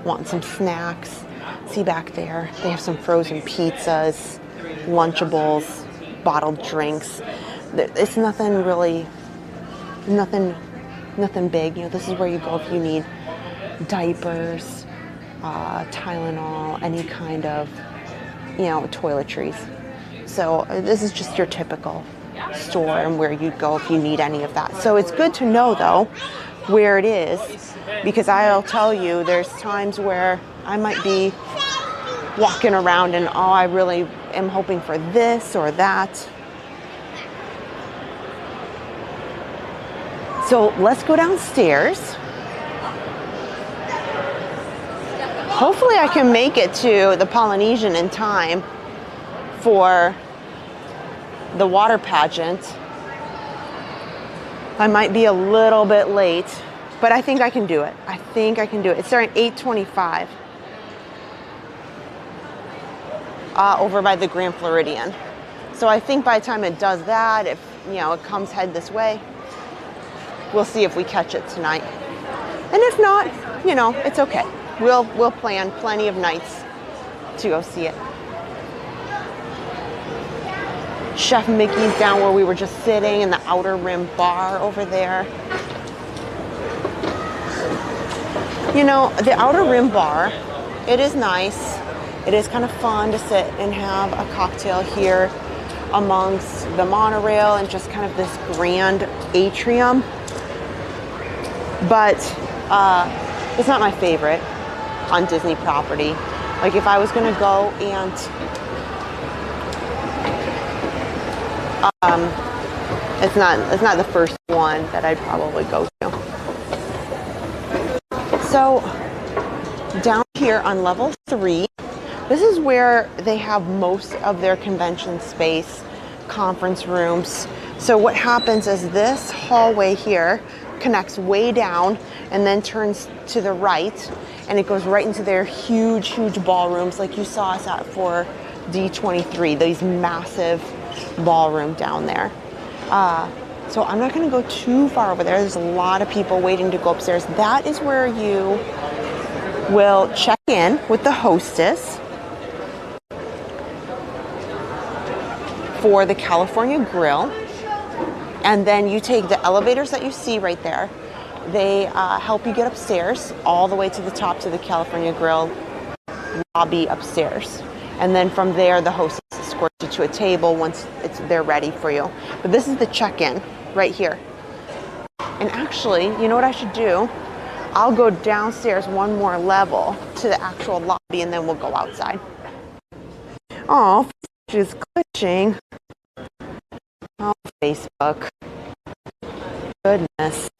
want some snacks. See back there, they have some frozen pizzas, Lunchables, bottled drinks. It's nothing really, nothing big. You know, this is where you go if you need diapers, Tylenol, any kind of, you know, toiletries. So this is just your typical store and where you'd go if you need any of that. So it's good to know, though, where it is, because I'll tell you, there's times where I might be walking around and, oh, I really am hoping for this or that. So let's go downstairs. Hopefully I can make it to the Polynesian in time for the water pageant. I might be a little bit late, but I think I can do it. I think I can do it. It's starting at 8:25 over by the Grand Floridian. So I think by the time it does that, if you know it comes head this way, we'll see if we catch it tonight. And if not, you know, it's okay. We'll plan plenty of nights to go see it. Chef Mickey's down where we were just sitting in the Outer Rim bar over there. You know, the Outer Rim bar, it is nice. It is kind of fun to sit and have a cocktail here amongst the monorail and just kind of this grand atrium. But it's not my favorite on Disney property. Like if I was gonna go and it's not the first one that I'd probably go to. So down here on level 3, this is where they have most of their convention space, conference rooms. So what happens is this hallway here connects way down and then turns to the right, and it goes right into their huge ballrooms like you saw us at for D23, these massive ballroom down there. So I'm not going to go too far over there. There's a lot of people waiting to go upstairs. That is where you will check in with the hostess for the California Grill. And then you take the elevators that you see right there. They help you get upstairs all the way to the top to the California Grill lobby upstairs. And then from there, the hostess escorts you to a table once they're ready for you. But this is the check-in right here. And actually, you know what I should do? I'll go downstairs one more level to the actual lobby and then we'll go outside. Oh, she's glitching. Oh, Facebook. Goodness.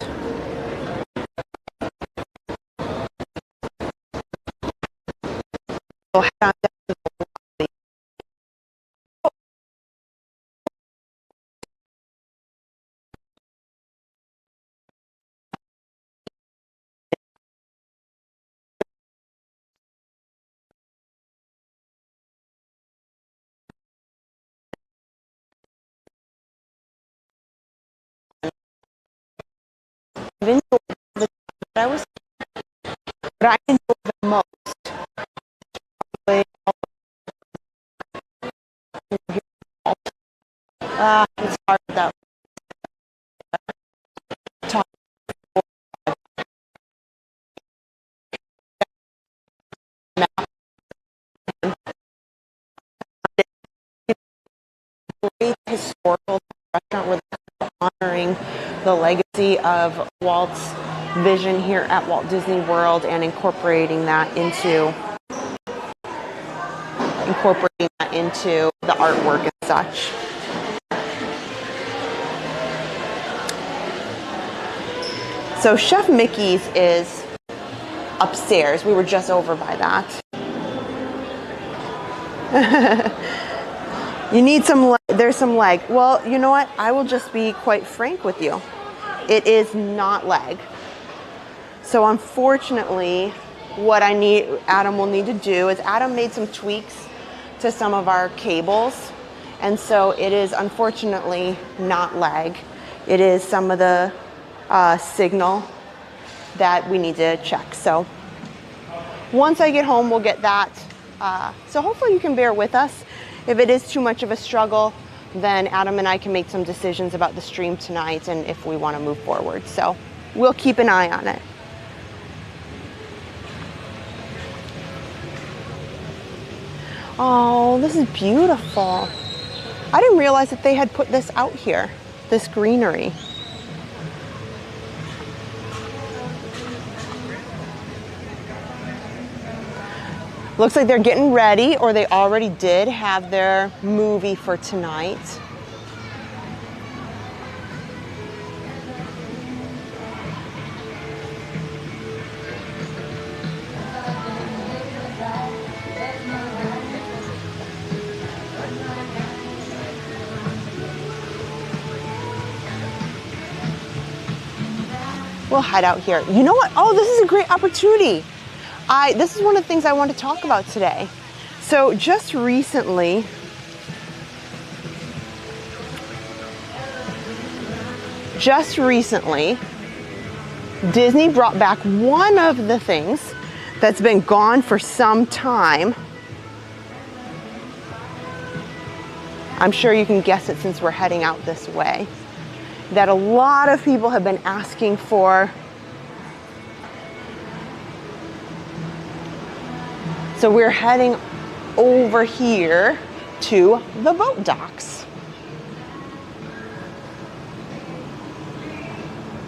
We'll head on down to the lobby. I've enjoyed the time that I was here, but I enjoyed the most. It's hard that talk. Great historical restaurant where they're honoring the legacy of Walt's vision here at Walt Disney World and incorporating that into the artwork and such. So Chef Mickey's is upstairs. We were just over by that. You need some, there's some leg. Well, you know what? I will just be quite frank with you. It is not leg. So unfortunately, what Adam will need to do is Adam made some tweaks to some of our cables. And so it is unfortunately not leg. It is some of the signal that we need to check. So once I get home, we'll get that. So hopefully you can bear with us. If it is too much of a struggle, then Adam and I can make some decisions about the stream tonight and if we want to move forward. So we'll keep an eye on it. Oh, this is beautiful. I didn't realize that they had put this out here, this greenery. Looks like they're getting ready, or they already did have their movie for tonight. we'll head out here. You know what? Oh, this is a great opportunity. This is one of the things I want to talk about today. So just recently, Disney brought back one of the things that's been gone for some time. I'm sure you can guess it since we're heading out this way, that a lot of people have been asking for. So we're heading over here to the boat docks.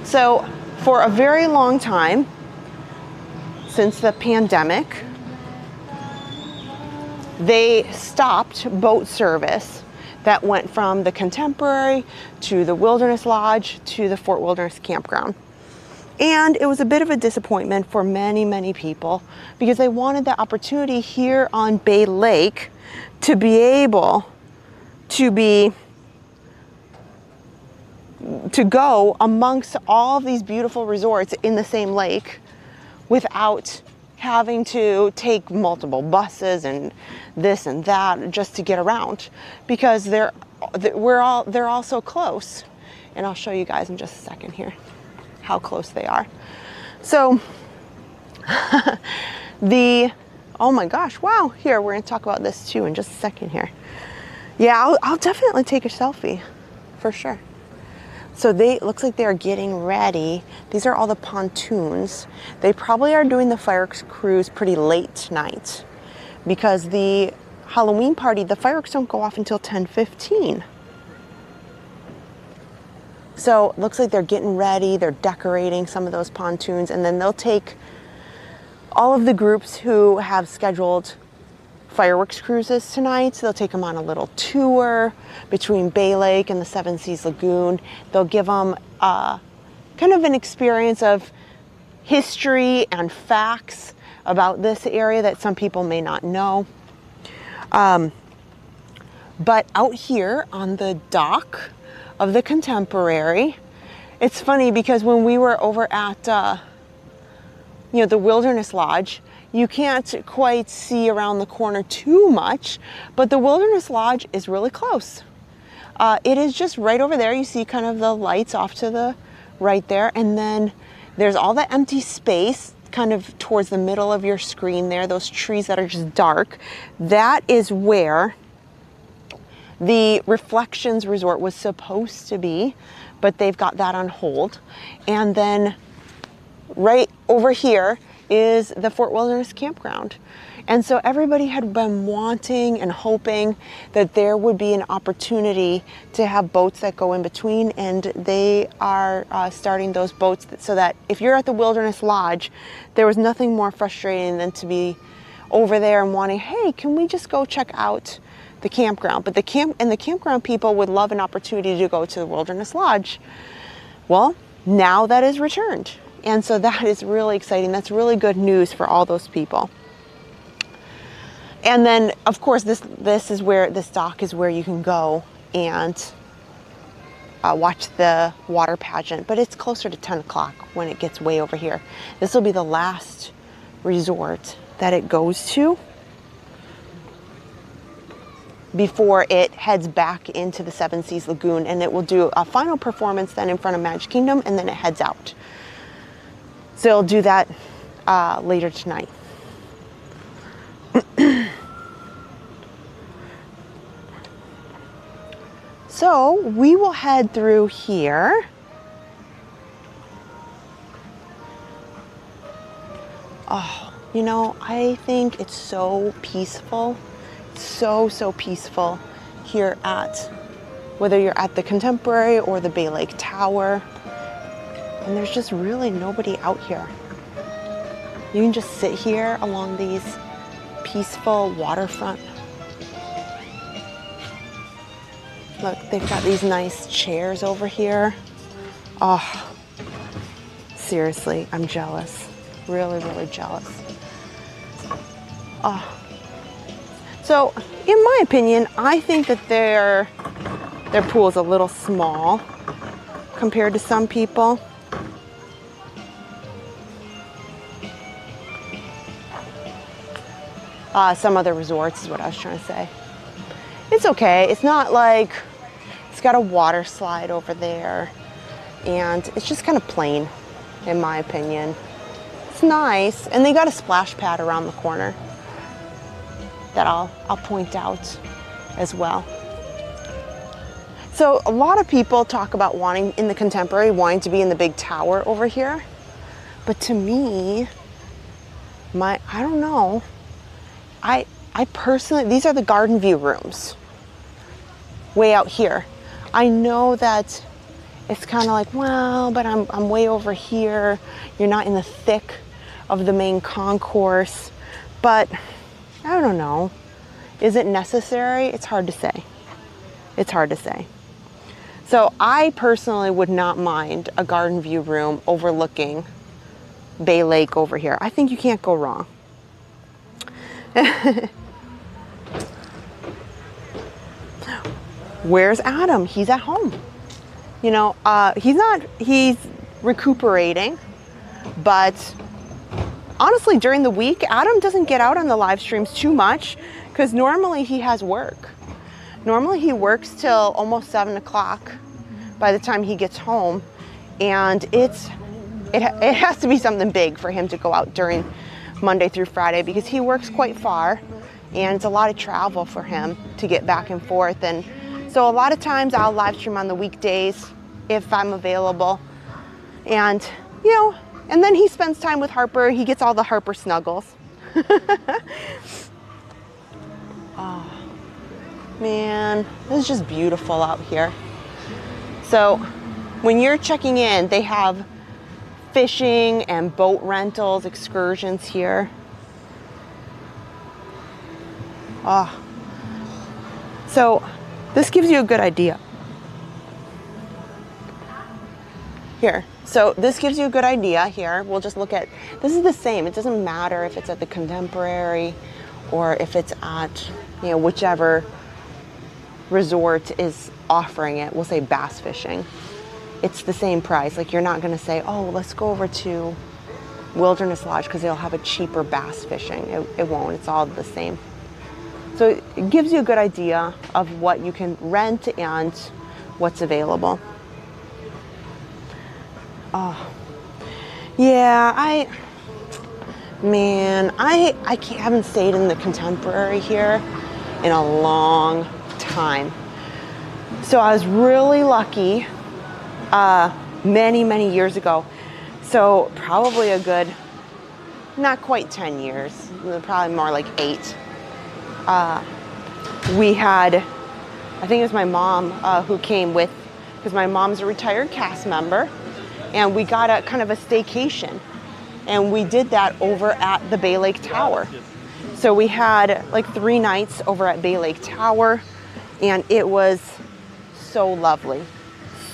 So for a very long time, since the pandemic, they stopped boat service that went from the Contemporary to the Wilderness Lodge to the Fort Wilderness Campground. And it was a bit of a disappointment for many, many people because they wanted the opportunity here on Bay Lake to be able to go amongst all of these beautiful resorts in the same lake without having to take multiple buses and this and that just to get around, because they're all so close. And I'll show you guys in just a second here how close they are. So oh my gosh, wow, here, we're gonna talk about this too in just a second here. Yeah, I'll definitely take a selfie for sure. So looks like they're getting ready. These are all the pontoons. They probably are doing the fireworks cruise pretty late tonight because the Halloween party, the fireworks don't go off until 10:15. So it looks like they're getting ready. They're decorating some of those pontoons, and then they'll take all of the groups who have scheduled fireworks cruises tonight. So they'll take them on a little tour between Bay Lake and the Seven Seas Lagoon. They'll give them kind of an experience of history and facts about this area that some people may not know. But out here on the dock of the Contemporary, it's funny because when we were over at the Wilderness Lodge, you can't quite see around the corner too much, but the Wilderness Lodge is really close. It is just right over there. You see kind of the lights off to the right there, and then there's all the empty space kind of towards the middle of your screen there, those trees that are just dark. That is where the Reflections Resort was supposed to be, but they've got that on hold. And then right over here is the Fort Wilderness Campground. And so everybody had been wanting and hoping that there would be an opportunity to have boats that go in between, and they are starting those boats so that if you're at the Wilderness Lodge, there was nothing more frustrating than to be over there and wanting, hey, can we just go check out the campground? But the campground people would love an opportunity to go to the Wilderness Lodge. Well, now that is returned. And so that is really exciting. That's really good news for all those people. And then, of course, this dock is where you can go and watch the water pageant. But it's closer to 10 o'clock when it gets way over here. This will be the last resort that it goes to before it heads back into the Seven Seas Lagoon. And it will do a final performance then in front of Magic Kingdom, and then it heads out. So they'll do that later tonight. So we will head through here. Oh, I think it's so peaceful. So peaceful here whether you're at the Contemporary or the Bay Lake Tower. And there's just really nobody out here. You can just sit here along these peaceful waterfront. Look, they've got these nice chairs over here. Oh, seriously, I'm jealous. Really, really jealous. Oh. So, in my opinion, I think that their pool is a little small compared to some people. some other resorts is what I was trying to say. It's okay. It's not like, it's got a water slide over there, and it's just kind of plain, in my opinion. It's nice, and they got a splash pad around the corner that I'll point out as well. So a lot of people talk about wanting, in the contemporary, wanting to be in the big tower over here. But to me, I don't know. I personally, these are the garden view rooms way out here. I know that it's kind of like, well, but I'm way over here. You're not in the thick of the main concourse. But I don't know. Is it necessary? It's hard to say. It's hard to say. So I personally would not mind a garden view room overlooking Bay Lake over here. I think you can't go wrong. Where's Adam? He's at home. You know, he's recuperating, but honestly, during the week, Adam doesn't get out on the live streams too much because normally he has work. Normally he works till almost 7 o'clock by the time he gets home, and it has to be something big for him to go out during Monday through Friday because he works quite far, and it's a lot of travel for him to get back and forth. And so a lot of times I'll live stream on the weekdays if I'm available, and you know, and then he spends time with Harper. He gets all the Harper snuggles. Oh man, this is just beautiful out here. So when you're checking in, they have fishing and boat rentals, excursions here. Oh, so this gives you a good idea. Here, so this gives you a good idea here. We'll just look at, this is the same. It doesn't matter if it's at the Contemporary or if it's at, you know, whichever resort is offering it. We'll say bass fishing. It's the same price. Like, you're not going to say, oh, let's go over to Wilderness Lodge because they'll have a cheaper bass fishing. It won't. It's all the same. So it gives you a good idea of what you can rent and what's available. Oh, yeah, I haven't stayed in the Contemporary here in a long time. So I was really lucky many years ago. So probably a good, not quite 10 years, probably more like 8. We had, I think it was my mom who came with, because my mom's a retired cast member, and we got a kind of a staycation, and we did that over at the Bay Lake Tower. So we had like 3 nights over at Bay Lake Tower, and it was so lovely,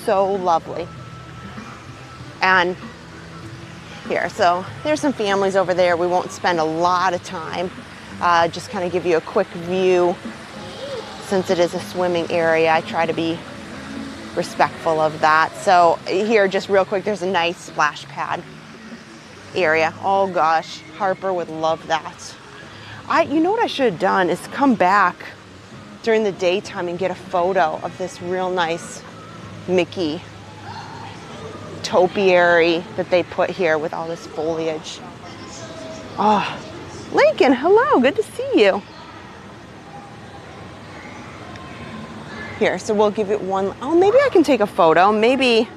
so lovely. And here, so there's some families over there. We won't spend a lot of time, just kind of give you a quick view. Since it is a swimming area, I try to be respectful of that. So here, just real quick, there's a nice splash pad area. Oh gosh, Harper would love that. You know what I should have done is come back during the daytime and get a photo of this real nice Mickey topiary that they put here with all this foliage. Oh, Lincoln, hello, good to see you. Here, so we'll give it one. Oh, maybe I can take a photo. Maybe,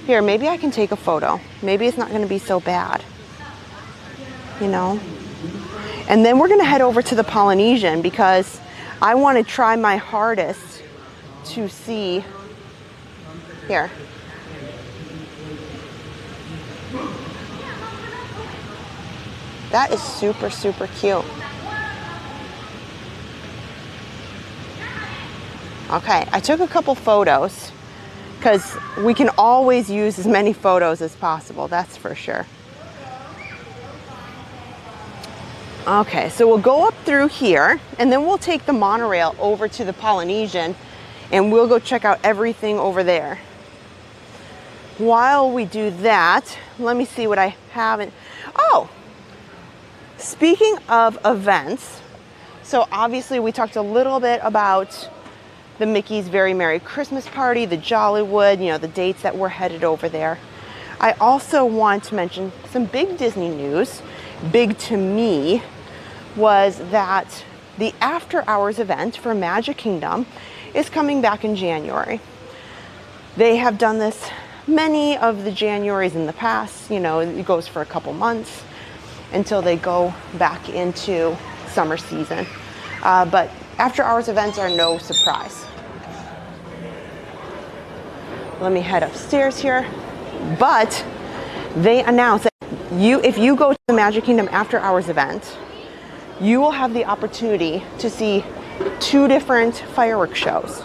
here, maybe I can take a photo. Maybe it's not going to be so bad, you know? And then we're going to head over to the Polynesian because I want to try my hardest to see, here. That is super, super cute. Okay, I took a couple photos because we can always use as many photos as possible, that's for sure. Okay, so we'll go up through here and then we'll take the monorail over to the Polynesian and we'll go check out everything over there. While we do that, let me see what I haven't. Oh, Speaking of events, so obviously we talked a little bit about the Mickey's Very Merry Christmas Party, the Jollywood, you know, the dates that we're headed over there. I also want to mention some big Disney news. Big to me was that the after hours event for Magic Kingdom is coming back in January. They have done this many of the Januaries in the past. You know, it goes for a couple months until they go back into summer season. But after hours events are no surprise. Let me head upstairs here. But they announced that if you go to the Magic Kingdom after hours event, you will have the opportunity to see 2 different fireworks shows.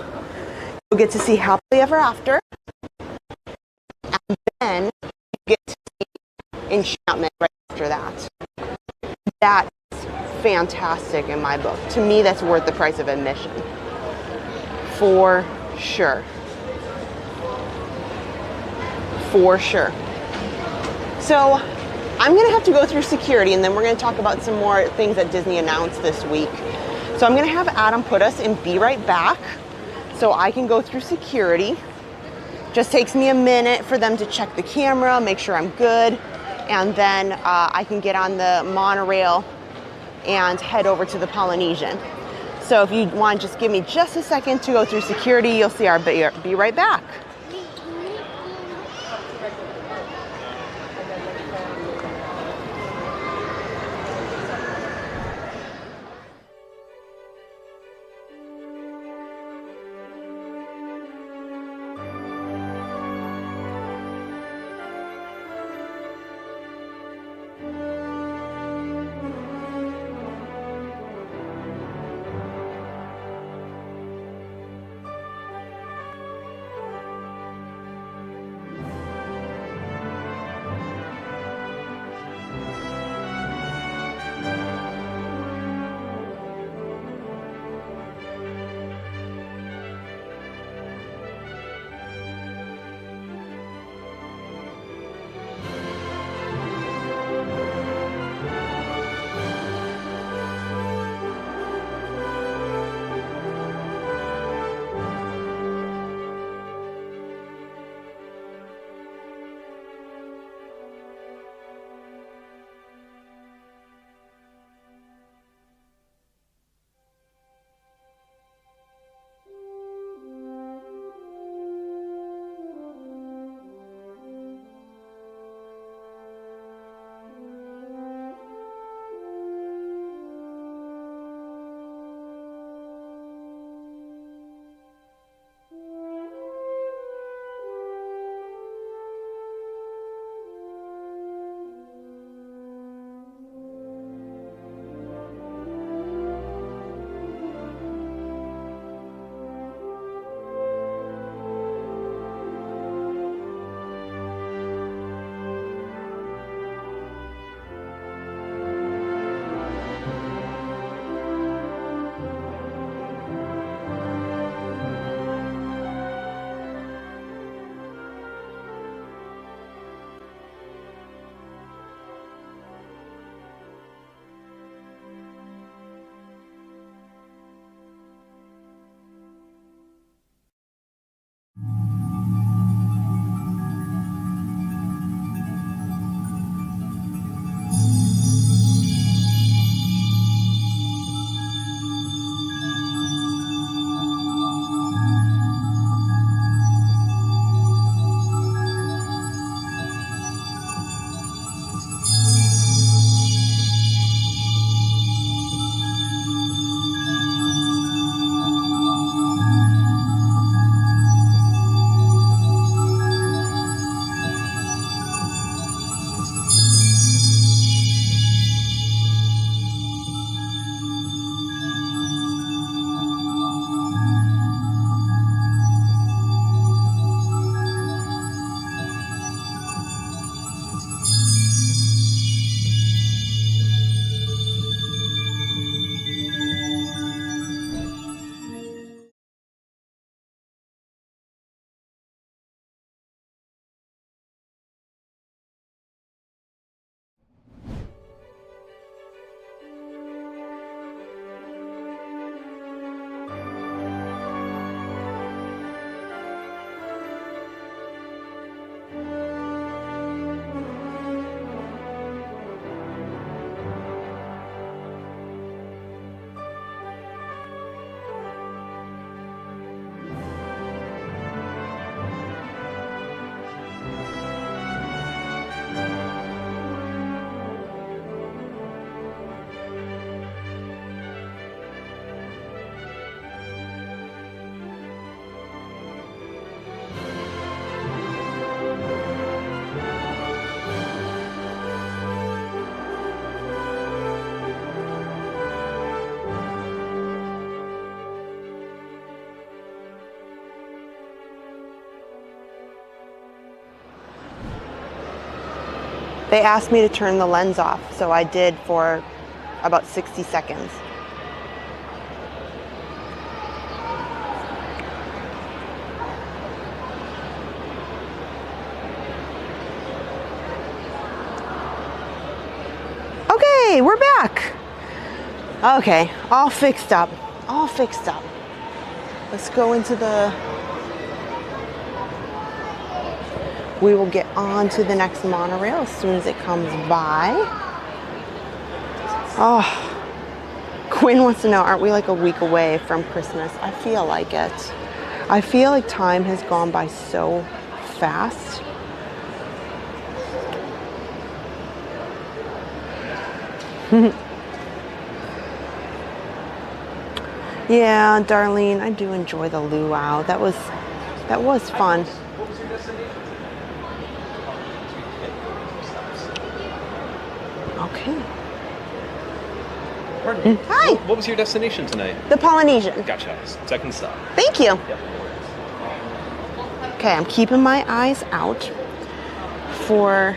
You'll get to see Happily Ever After, and then you get to see Enchantment right after that. That is fantastic in my book. To me, that's worth the price of admission. For sure. For sure. So I'm going to have to go through security, and then we're going to talk about some more things that Disney announced this week. So I'm going to have Adam put us in Be Right Back so I can go through security. Just takes me a minute for them to check the camera, make sure I'm good, and then I can get on the monorail and head over to the Polynesian. So if you want, just give me just a second to go through security. You'll see our Be Right Back. They asked me to turn the lens off, so I did for about 60 seconds. Okay, we're back. Okay, all fixed up. All fixed up. Let's go into the... We will get on to the next monorail as soon as it comes by. Oh, Quinn wants to know, aren't we like a week away from Christmas? I feel like it. I feel like time has gone by so fast. Yeah, Darlene, I do enjoy the luau. That was fun. Okay. Pardon me. Hi. What was your destination tonight? The Polynesian. Gotcha. Second stop. Thank you. Yep. Okay, I'm keeping my eyes out for...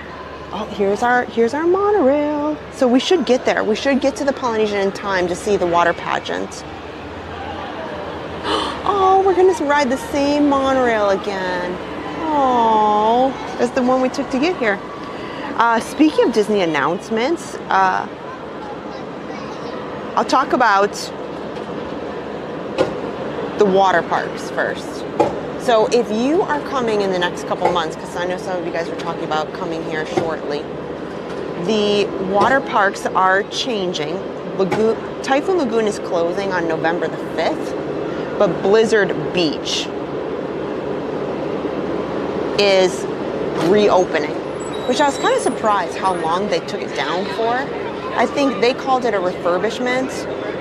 Oh, here's our monorail. So we should get there. We should get to the Polynesian in time to see the water pageant. Oh, we're gonna ride the same monorail again. Oh, that's the one we took to get here. Speaking of Disney announcements, I'll talk about the water parks first. So if you are coming in the next couple months, because I know some of you guys are talking about coming here shortly, the water parks are changing. Typhoon Lagoon is closing on November the 5th, but Blizzard Beach is reopening, which I was kind of surprised how long they took it down for. I think they called it a refurbishment,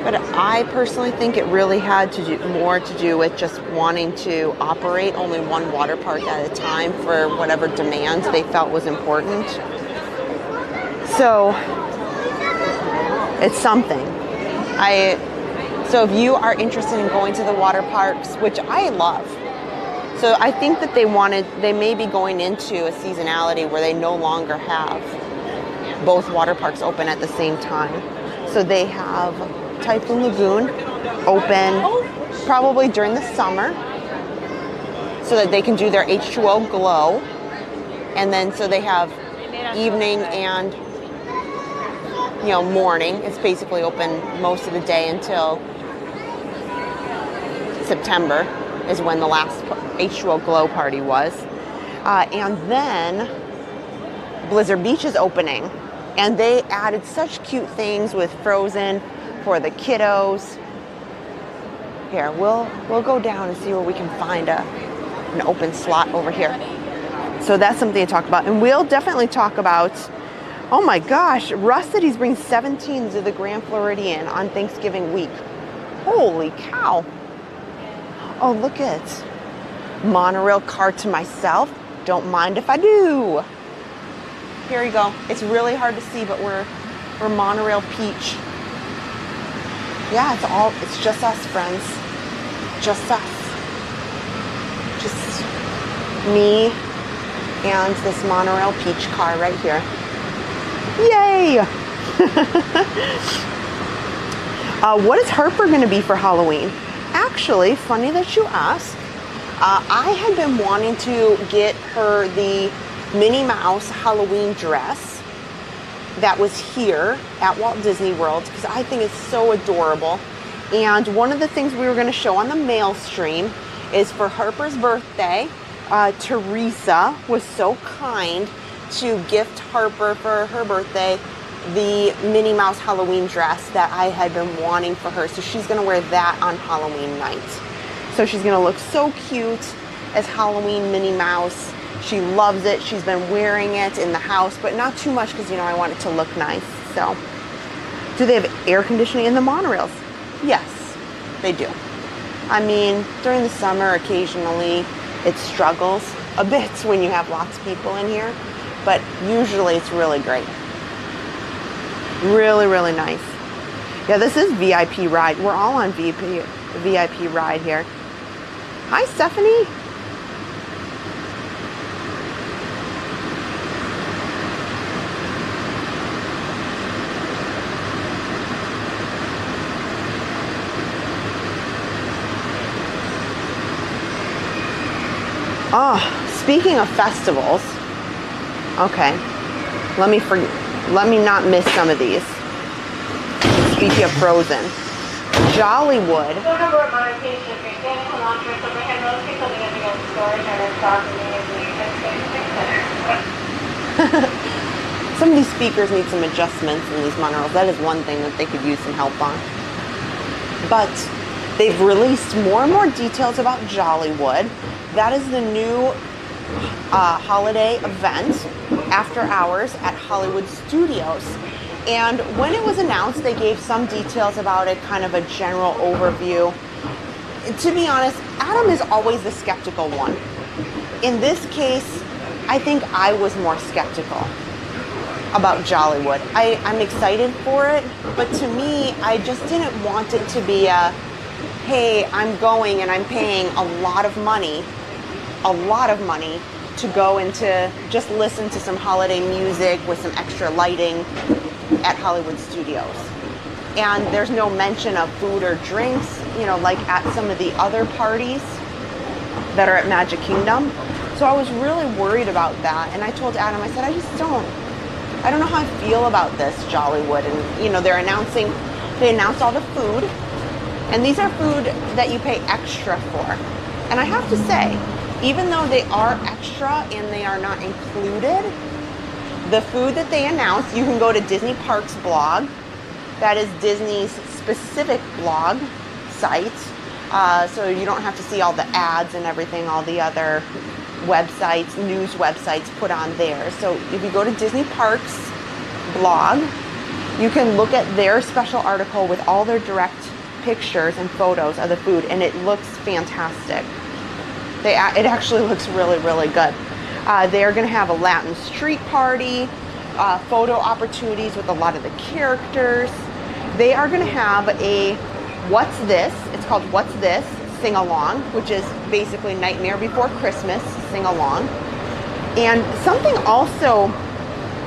but I personally think it really had to do more to do with just wanting to operate only one water park at a time for whatever demand they felt was important. So it's something. So if you are interested in going to the water parks, which I love, so I think that they may be going into a seasonality where they no longer have both water parks open at the same time. So they have Typhoon Lagoon open probably during the summer so that they can do their H2O glow. And then so they have evening and morning. It's basically open most of the day until September is when the last H2O glow party was. And then Blizzard Beach is opening. And they added such cute things with Frozen for the kiddos. Here, we'll go down and see where we can find an open slot over here. So that's something to talk about. And we'll definitely talk about, oh my gosh, Russ said he's bringing 17 to the Grand Floridian on Thanksgiving week. Holy cow. Oh, look at monorail car to myself. Don't mind if I do. Here you go. It's really hard to see, but we're Monorail Peach. Yeah, it's just us, friends. Just us. Just me and this Monorail Peach car right here. Yay! What is Harper going to be for Halloween? Actually, funny that you ask. I had been wanting to get her the Minnie Mouse Halloween dress that was here at Walt Disney World because I think it's so adorable. And one of the things we were going to show on the mail stream is for Harper's birthday. Teresa was so kind to gift Harper for her birthday the Minnie Mouse Halloween dress that I had been wanting for her. So she's going to wear that on Halloween night. So she's going to look so cute as Halloween Minnie Mouse. She loves it. She's been wearing it in the house, but not too much because, I want it to look nice. So, do they have air conditioning in the monorails? Yes, they do. I mean, during the summer, occasionally it struggles a bit when you have lots of people in here, but usually it's really great. Really, really nice. Yeah, this is VIP ride. We're all on VIP ride here. Hi, Stephanie. Oh, speaking of festivals, okay, let me not miss some of these. Speaking of Frozen, Jollywood. Some of these speakers need some adjustments in these monorails. That is one thing that they could use some help on. But they've released more and more details about Jollywood. That is the new holiday event after hours at Hollywood Studios. And when it was announced, they gave some details about it, kind of a general overview. To be honest, Adam is always the skeptical one. In this case, I think I was more skeptical about Jollywood. I'm excited for it, but to me, I just didn't want it to be a, hey, I'm going and I'm paying a lot of money to go into just listen to some holiday music with some extra lighting at Hollywood Studios. And there's no mention of food or drinks, you know, like at some of the other parties that are at Magic Kingdom. So I was really worried about that. And I told Adam, I said, I don't know how I feel about this Jollywood. And, you know, they announced all the food. And these are food that you pay extra for. And I have to say, even though they are extra and they are not included, the food that they announced, you can go to Disney Parks blog. That is Disney's specific blog site. So you don't have to see all the ads and everything, all the other websites, news websites put on there. So if you go to Disney Parks blog, you can look at their special article with all their direct pictures and photos of the food, and it looks fantastic. It actually looks really, really good. They are going to have a Latin street party, photo opportunities with a lot of the characters. They are going to have a What's This? It's called What's This? Sing Along, which is basically Nightmare Before Christmas sing along. And something also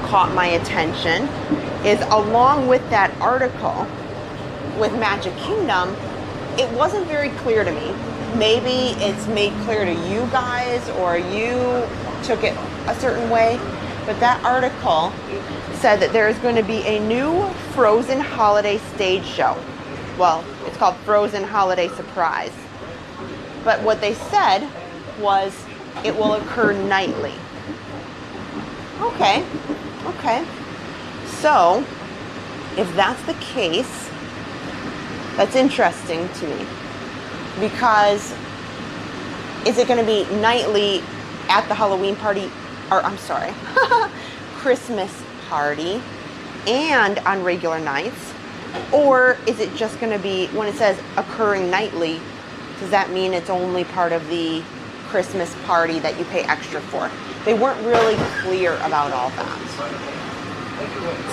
caught my attention is along with that article with Magic Kingdom, it wasn't very clear to me. Maybe it's made clear to you guys or you took it a certain way, but that article said that there is going to be a new Frozen holiday stage show. Well, it's called Frozen Holiday Surprise. But what they said was it will occur nightly. Okay. So, if that's the case, that's interesting to me. Because is it going to be nightly at the Halloween party, or I'm sorry, Christmas party and on regular nights? Or is it just going to be, when it says occurring nightly, does that mean it's only part of the Christmas party that you pay extra for? They weren't really clear about all that.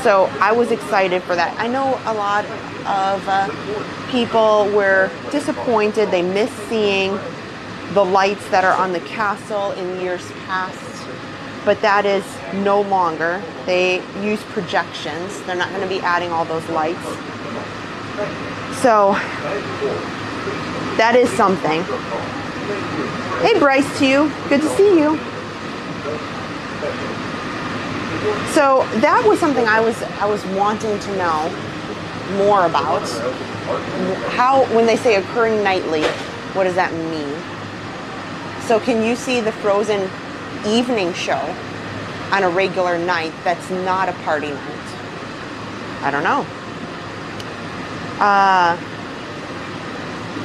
So I was excited for that. I know a lot of people were disappointed. They missed seeing the lights that are on the castle in years past, but that is no longer. They use projections. They're not going to be adding all those lights. So that is something. Hey Bryce, to you. Good to see you. So that was something I was wanting to know more about. How, when they say occurring nightly, what does that mean? So can you see the Frozen evening show on a regular night that's not a party night? I don't know.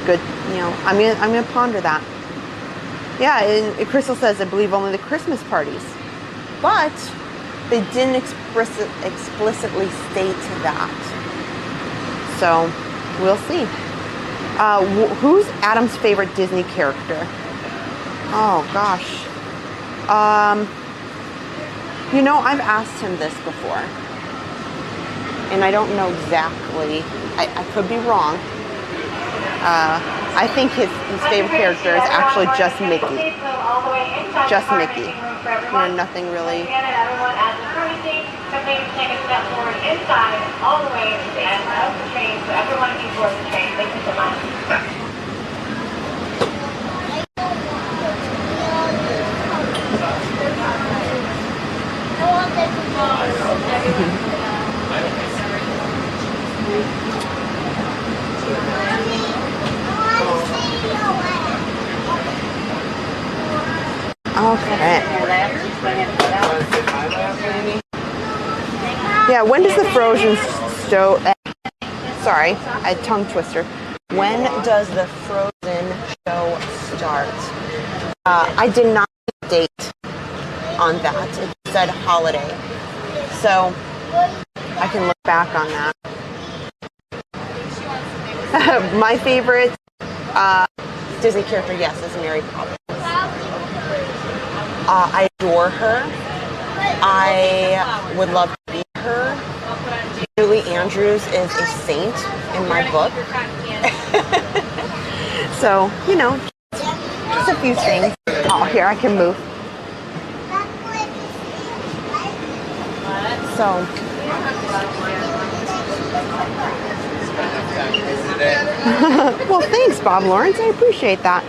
Good, you know, I'm gonna ponder that. Yeah, and Crystal says, I believe only the Christmas parties. But they didn't explicitly state that. So, we'll see. Who's Adam's favorite Disney character? Oh, gosh. You know, I've asked him this before. And I don't know exactly. I could be wrong. I think his favorite character is actually just Mickey. Just Mickey. You know, nothing really. Yeah, when does the Frozen show? Sorry, I tongue twister. When does the Frozen show start? I did not get a date on that. It said holiday. So I can look back on that. My favorite Disney character, yes, is Mary Poppins. I adore her. I would love to be her. Julie Andrews is a saint in my book. So, you know, just a few things. Oh, here, I can move. So, well, thanks, Bob Lawrence. I appreciate that.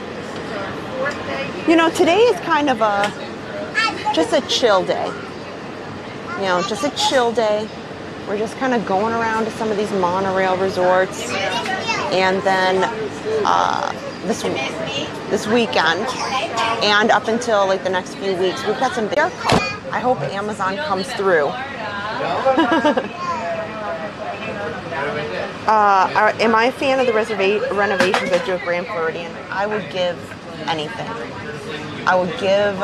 You know, today is kind of just a chill day. You know, just a chill day. We're just kind of going around to some of these monorail resorts, and then this weekend and up until like the next few weeks, we've got some big haircuts. I hope Amazon comes through. Am I a fan of the renovations that do at Grand Floridian? I would give anything. I would give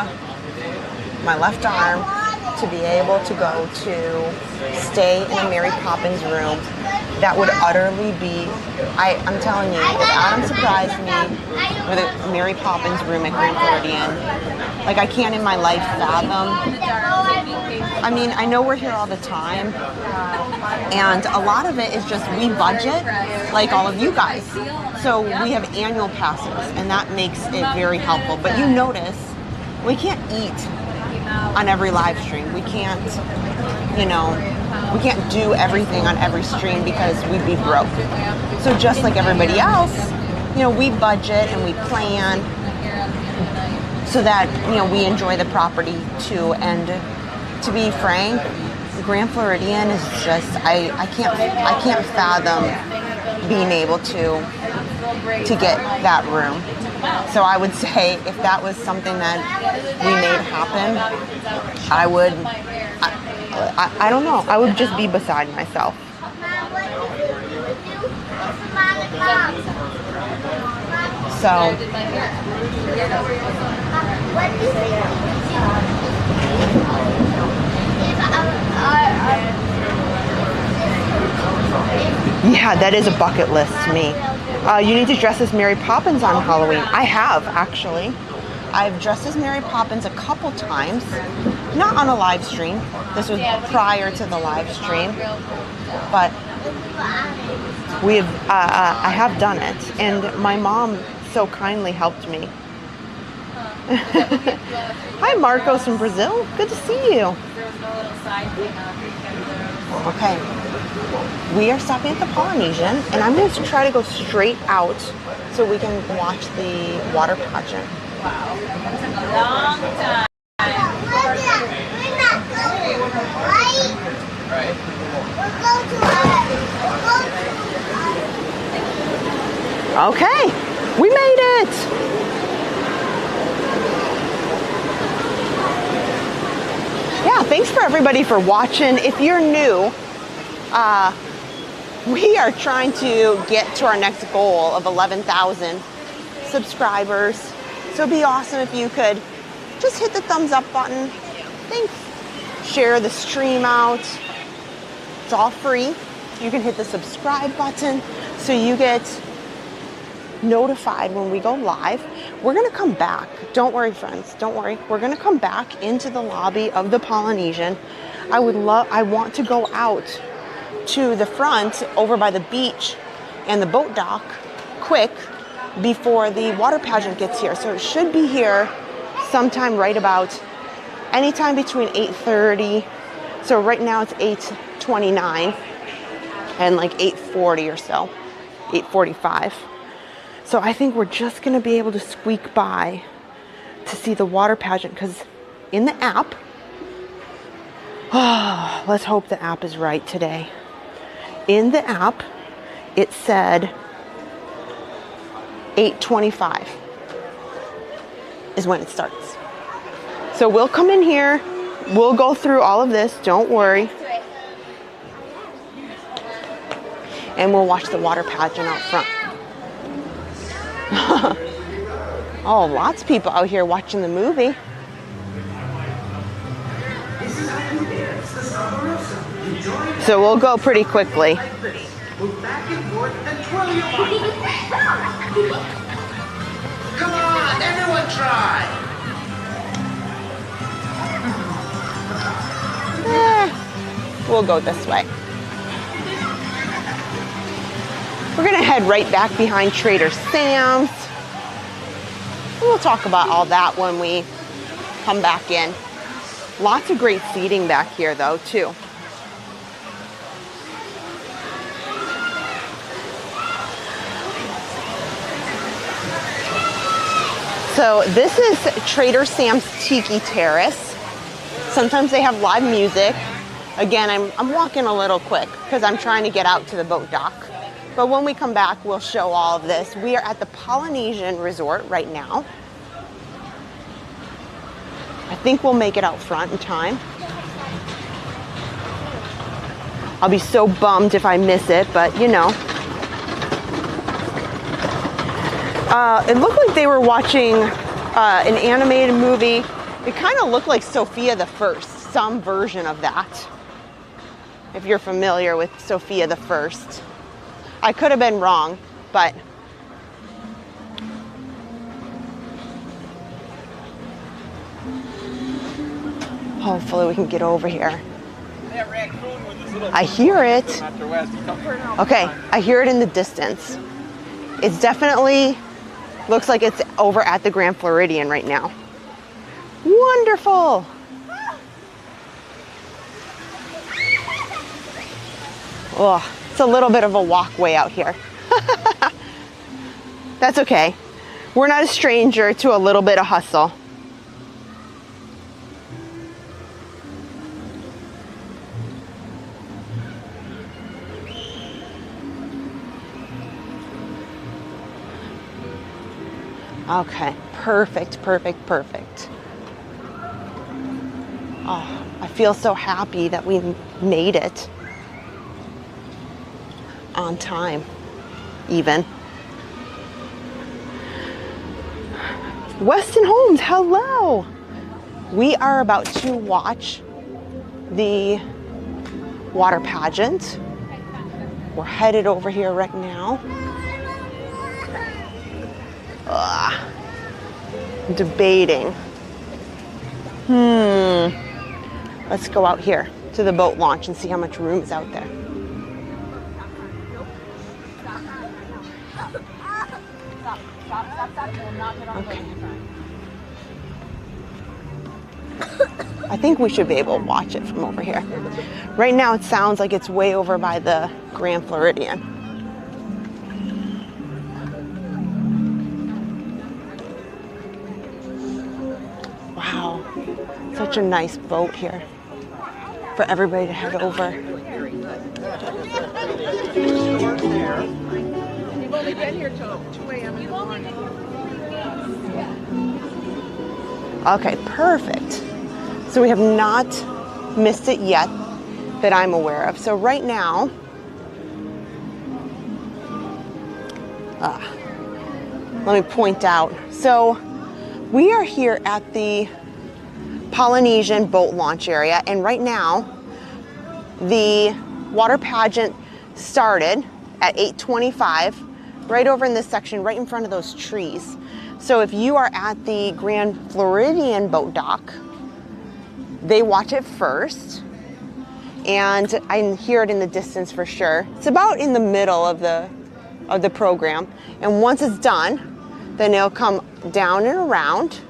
my left arm to be able to go to stay in a Mary Poppins room. That would utterly be, I'm telling you, if Adam surprised me with a Mary Poppins room at Grand Floridian, like I can't in my life fathom. I mean, I know we're here all the time, and a lot of it is just we budget, like all of you guys. So we have annual passes, and that makes it very helpful. But you notice, we can't eat on every live stream. We can't, you know, we can't do everything on every stream because we'd be broke. So just like everybody else, you know, we budget and we plan so that, you know, we enjoy the property too. And to be frank, Grand Floridian is just, I can't fathom being able to get that room. So I would say if that was something that we made happen, I don't know, I would just be beside myself. So yeah, that is a bucket list to me. You need to dress as Mary Poppins on Halloween. I have, actually. I've dressed as Mary Poppins a couple times. Not on a live stream. This was prior to the live stream. But I have done it. And my mom so kindly helped me. Hi, Marcos from Brazil. Good to see you. Okay. We are stopping at the Polynesian, and I'm going to try to go straight out so we can watch the water pageant. Wow. Long time. Okay, we made it. Yeah, thanks for everybody for watching. If you're new, we are trying to get to our next goal of 11,000 subscribers. So it'd be awesome if you could just hit the thumbs up button. Thanks. Share the stream out. It's all free. You can hit the subscribe button so you get notified when we go live. We're gonna come back. Don't worry, friends. Don't worry. We're gonna come back into the lobby of the Polynesian. I want to go out to the front over by the beach and the boat dock quick before the water pageant gets here. So it should be here sometime right about anytime between 8:30. So right now it's 8:29 and like 8:40 or so, 8:45. So I think we're just gonna be able to squeak by to see the water pageant, because in the app, let's hope the app is right today. In the app, it said 8:25 is when it starts. So we'll come in here, we'll go through all of this, don't worry. And we'll watch the water pageant out front. Oh, lots of people out here watching the movie. So we'll go pretty quickly. Move back and forth and twirl your body. Come on, everyone try. We'll go this way. We're gonna head right back behind Trader Sam's. We'll talk about all that when we come back in. Lots of great seating back here though, too. So this is Trader Sam's Tiki Terrace. Sometimes they have live music. Again, I'm walking a little quick because I'm trying to get out to the boat dock. But when we come back, we'll show all of this. We are at the Polynesian Resort right now. I think we'll make it out front in time. I'll be so bummed if I miss it, but you know. It looked like they were watching an animated movie. It kind of looked like Sophia the First, some version of that. If you're familiar with Sophia the First. I could have been wrong, but hopefully we can get over here. I hear it. Okay, I hear it in the distance. It's definitely looks like it's over at the Grand Floridian right now. Wonderful. Oh, it's a little bit of a walkway out here. That's okay. We're not a stranger to a little bit of hustle. Okay, perfect, perfect, perfect. Oh, I feel so happy that we made it. On time, even. Weston Homes, hello. We are about to watch the water pageant. We're headed over here right now. I'm debating. Let's go out here to the boat launch and see how much room is out there. Okay. I think we should be able to watch it from over here. Right now it sounds like it's way over by the Grand Floridian. Wow, such a nice boat here for everybody to head over. You've only been here till 2 a.m. in the morning. Okay, perfect. So we have not missed it yet that I'm aware of. So right now, let me point out. So we are here at the Polynesian boat launch area, and right now the water pageant started at 8:25 right over in this section right in front of those trees. So if you are at the Grand Floridian boat dock, they watch it first, and I can hear it in the distance for sure. It's about in the middle of the program, and once it's done, then it'll come down and around,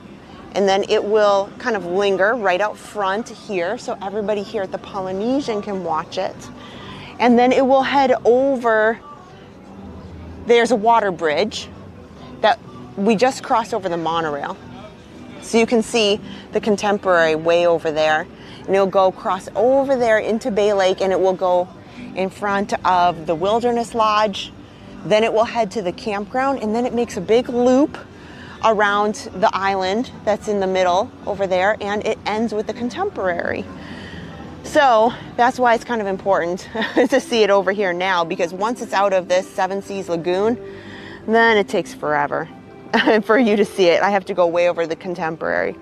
and then it will kind of linger right out front here, so everybody here at the Polynesian can watch it. And then it will head over. There's a water bridge that we just crossed over the monorail. So you can see the Contemporary way over there, and it'll go across over there into Bay Lake, and it will go in front of the Wilderness Lodge. Then it will head to the campground, and then it makes a big loop around the island that's in the middle over there, and it ends with the Contemporary. So that's why it's kind of important to see it over here now, because once it's out of this Seven Seas Lagoon, then it takes forever for you to see it. I have to go way over the Contemporary.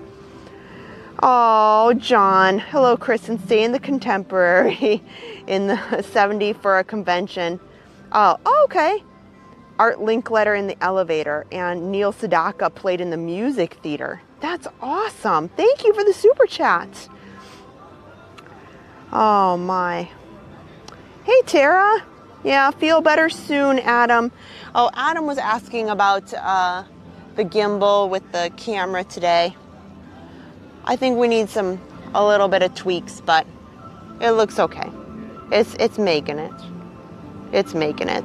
Oh, John. Hello, Kristen. Stay in the Contemporary in the 70 for a convention. Oh, okay. Art Linkletter in the elevator, and Neil Sedaka played in the music theater. That's awesome. Thank you for the super chat. Oh, my. Hey, Tara. Yeah, feel better soon, Adam. Oh, Adam was asking about the gimbal with the camera today. I think we need a little bit of tweaks, but it looks okay. It's making it. It's making it.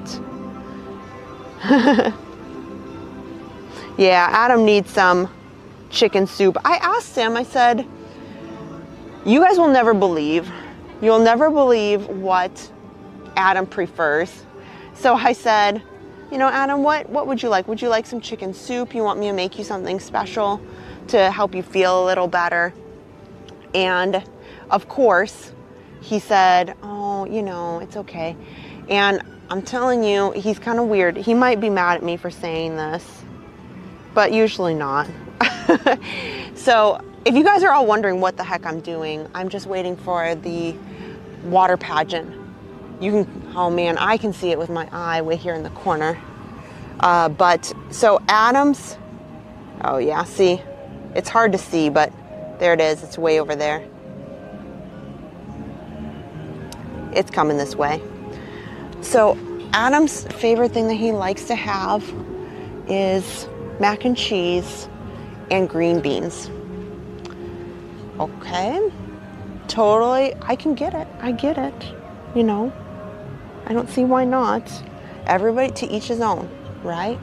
Yeah, Adam needs some chicken soup. I asked him, I said, you guys will never believe. You'll never believe what Adam prefers. So I said, you know, Adam, what would you like? Would you like some chicken soup? You want me to make you something special to help you feel a little better? And of course, he said, oh, you know, it's okay. And I'm telling you, he's kind of weird. He might be mad at me for saying this, but usually not. So if you guys are all wondering what the heck I'm doing, I'm just waiting for the water pageant. You can, oh man, I can see it with my eye way here in the corner. But so Adam's, oh yeah, see, it's hard to see, but there it is. It's way over there. It's coming this way. So Adam's favorite thing that he likes to have is mac and cheese and green beans. Okay, totally, I can get it. I get it, you know. I don't see why not. Everybody, to each his own, right?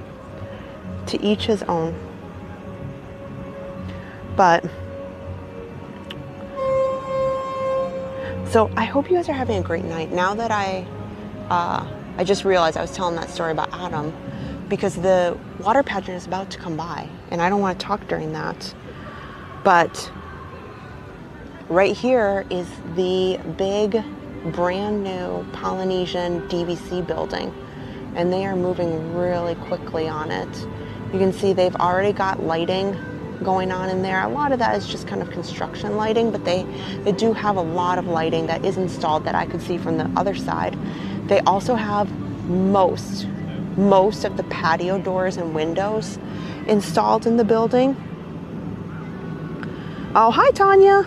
To each his own. But, so I hope you guys are having a great night. Now that I just realized I was telling that story about Adam, because the water pageant is about to come by, and I don't want to talk during that. But right here is the big, brand new Polynesian DVC building, and they are moving really quickly on it. You can see they've already got lighting going on in there. A lot of that is just kind of construction lighting, but they do have a lot of lighting that is installed that I could see from the other side. They also have most of the patio doors and windows installed in the building. Oh, hi, Tanya.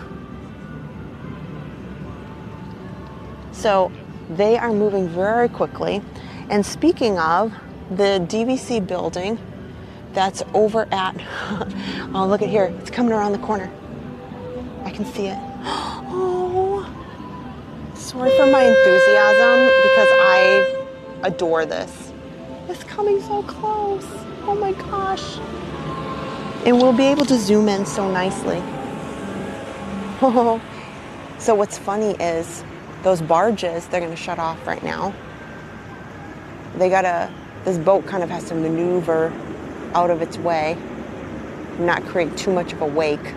So they are moving very quickly. And speaking of the DVC building that's over at, oh, look at here. It's coming around the corner. I can see it. Oh, sorry for my enthusiasm because I adore this. It's coming so close. Oh my gosh. And we'll be able to zoom in so nicely. So what's funny is those barges, they're going to shut off right now. This boat kind of has to maneuver out of its way, not create too much of a wake.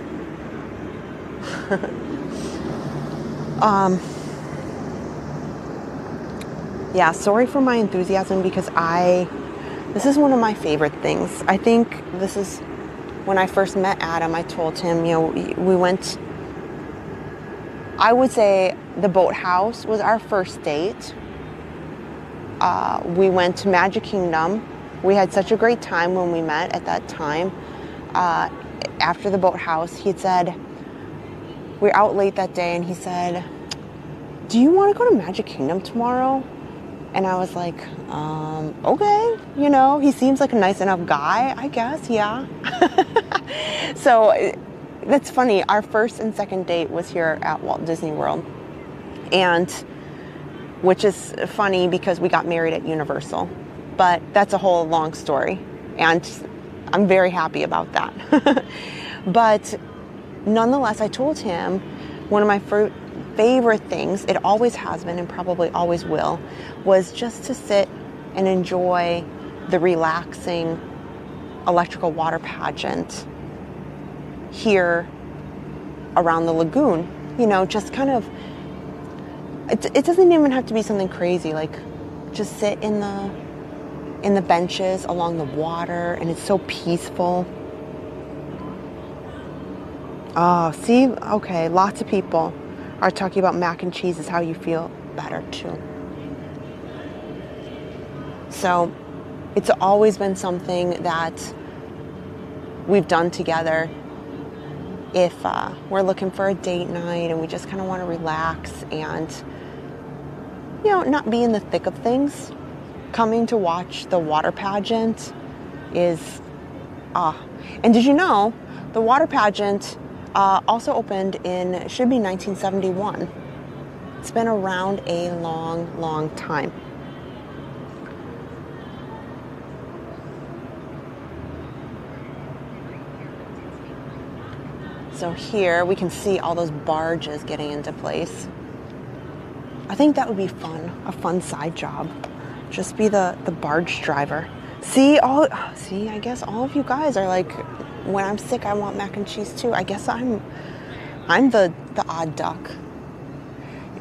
Yeah, sorry for my enthusiasm because this is one of my favorite things. I think this is, when I first met Adam, I told him, you know, we went, I would say the boathouse was our first date. We went to Magic Kingdom. We had such a great time when we met at that time. After the boathouse, he had said, we were out late that day, and he said, do you want to go to Magic Kingdom tomorrow? And I was like, okay, you know, he seems like a nice enough guy, I guess, yeah. So that's funny. Our first and second date was here at Walt Disney World. And which is funny because we got married at Universal. But that's a whole long story. And I'm very happy about that. But nonetheless, I told him one of my favorite things, it always has been and probably always will, was just to sit and enjoy the relaxing electrical water pageant here around the lagoon. You know, just kind of It doesn't even have to be something crazy. Like, just sit in the benches along the water, and it's so peaceful. Oh, see? Okay, lots of people are talking about mac and cheese is how you feel better too. So it's always been something that we've done together if we're looking for a date night and we just kind of want to relax and, you know, not be in the thick of things. Coming to watch the water pageant is, and did you know the water pageant also opened in, should be 1971. It's been around a long, long time. So here we can see all those barges getting into place. I think that would be fun, a fun side job. Just be the barge driver. See, I guess all of you guys are like, when I'm sick, I want mac and cheese too. I guess I'm the odd duck.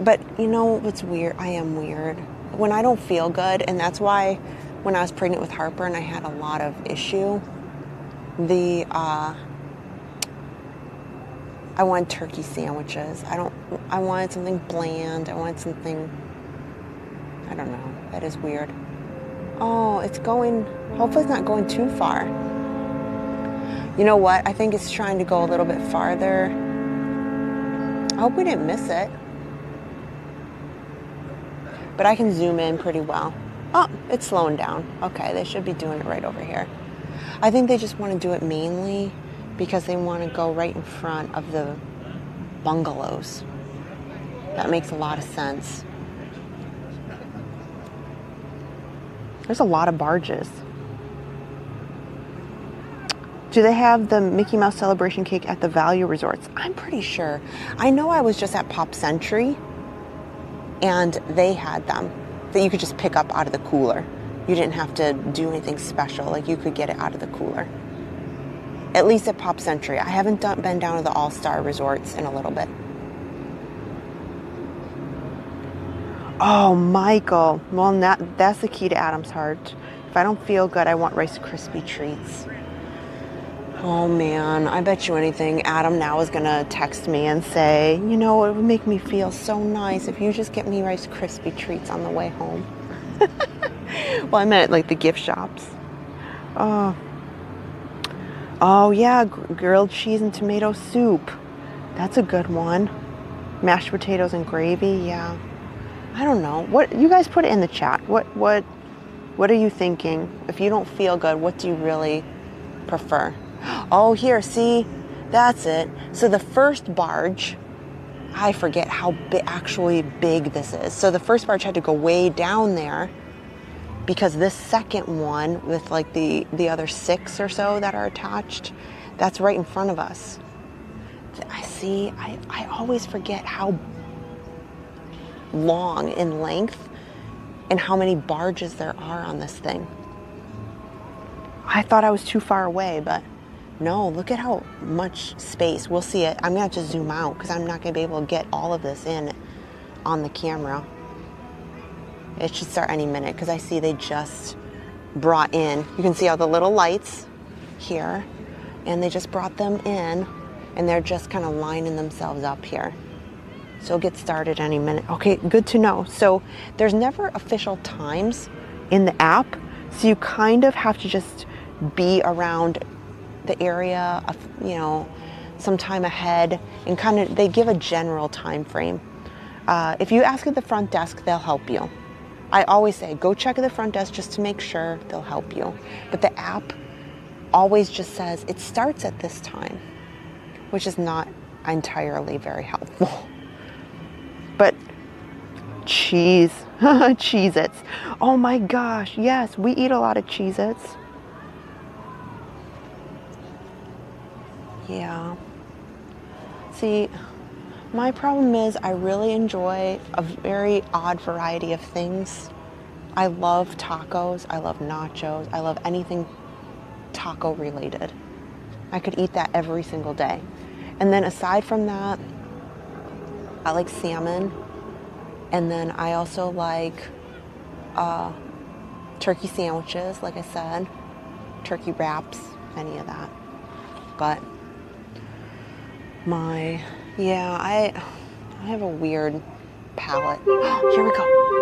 But you know what's weird? I am weird. When I don't feel good, and that's why when I was pregnant with Harper and I had a lot of issue, I wanted turkey sandwiches. I wanted something bland. I wanted something, I don't know. That is weird. Oh, it's going, hopefully it's not going too far. You know what? I think it's trying to go a little bit farther. I hope we didn't miss it. But I can zoom in pretty well. Oh, it's slowing down. Okay, they should be doing it right over here. I think they just want to do it mainly because they want to go right in front of the bungalows. That makes a lot of sense. There's a lot of barges. Do they have the Mickey Mouse celebration cake at the value resorts? I'm pretty sure. I know I was just at Pop Century and they had them that you could just pick up out of the cooler. You didn't have to do anything special. Like, you could get it out of the cooler. At least at Pop Century. I haven't been down to the All-Star resorts in a little bit. Oh, Michael. Well, that's the key to Adam's heart. If I don't feel good, I want Rice Krispie treats. Oh, man. I bet you anything Adam now is going to text me and say, you know, it would make me feel so nice if you just get me Rice Krispie treats on the way home. Well, I meant like the gift shops. Oh, yeah, grilled cheese and tomato soup. That's a good one. Mashed potatoes and gravy, yeah. I don't know. What you guys put it in the chat. What are you thinking? If you don't feel good, what do you really prefer? Oh, here, see? That's it. So the first barge, I forget how actually big this is. So the first barge had to go way down there because this second one with like the other 6 or so that are attached, that's right in front of us. I always forget how long in length and how many barges there are on this thing. I thought I was too far away, but no, look at how much space. We'll see it. I'm gonna have to zoom out because I'm not gonna be able to get all of this in on the camera. It should start any minute because I see they just brought in, you can see all the little lights here, and they just brought them in and they're just kind of lining themselves up here. So it'll get started any minute. Okay, good to know. So there's never official times in the app, so you kind of have to just be around the area, you know, some time ahead, and kind of, they give a general time frame. If you ask at the front desk, they'll help you. I always say, go check at the front desk just to make sure, they'll help you. But the app always just says, it starts at this time, which is not entirely very helpful. But cheese, Cheez-Its. Oh my gosh, yes, we eat a lot of Cheez-Its. Yeah. See, my problem is I really enjoy a very odd variety of things. I love tacos, I love nachos, I love anything taco related. I could eat that every single day. And then aside from that, I like salmon And then I also like turkey sandwiches, like I said, turkey wraps, any of that. But I have a weird palate. Here we go.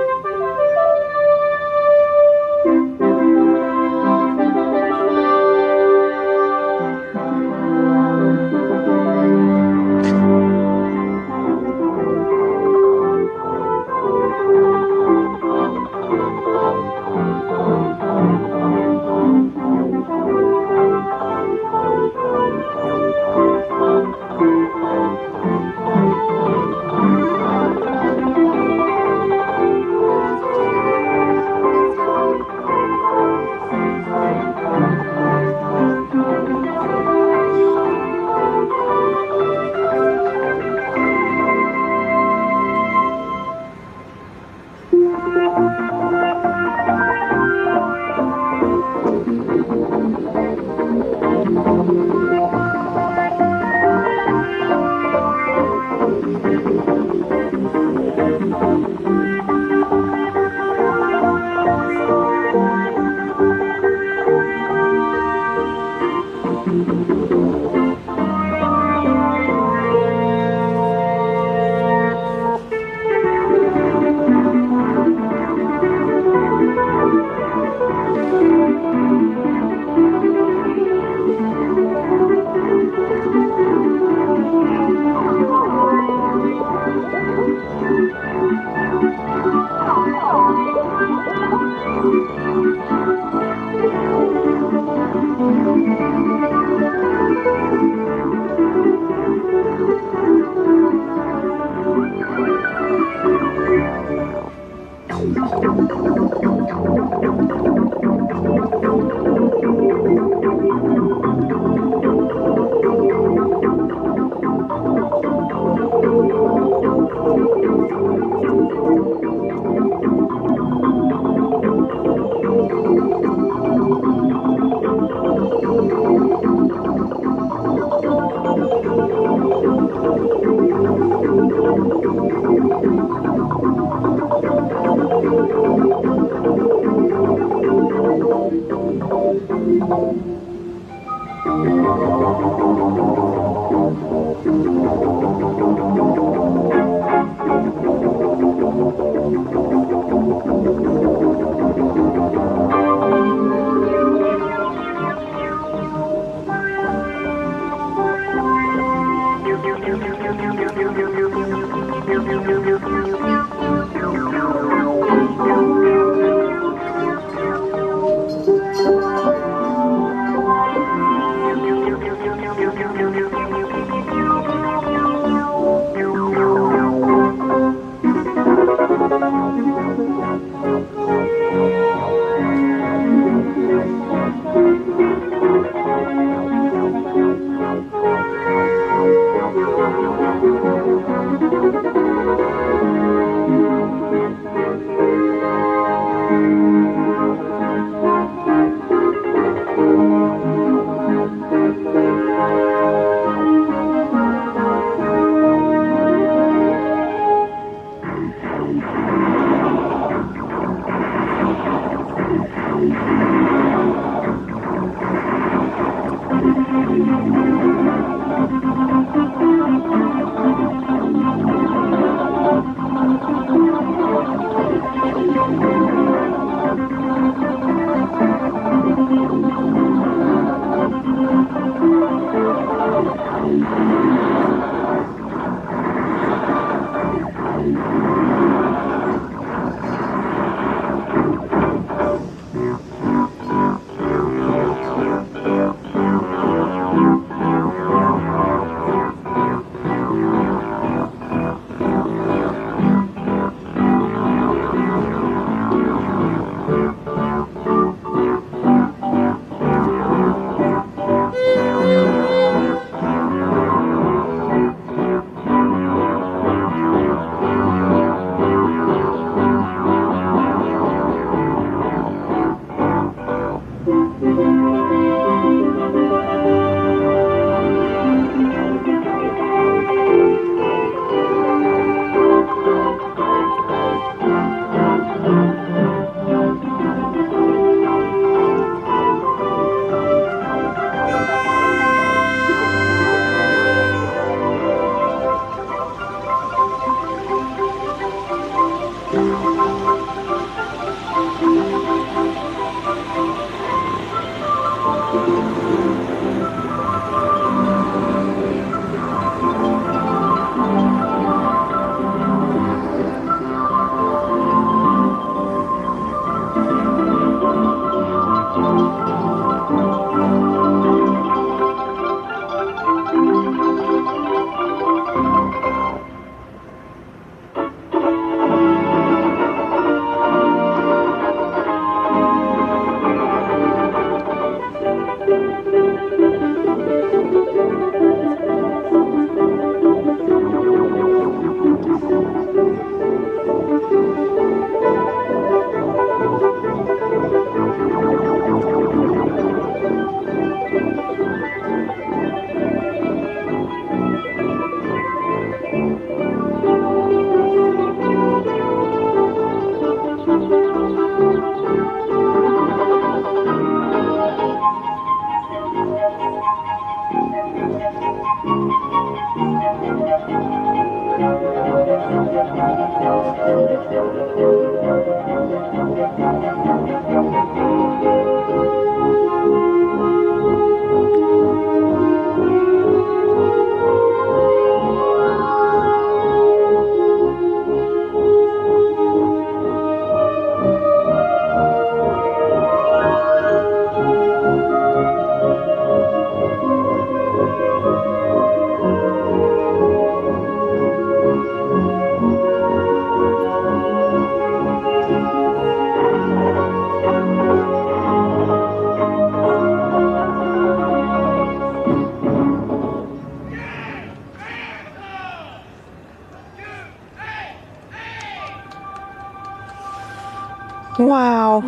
Wow.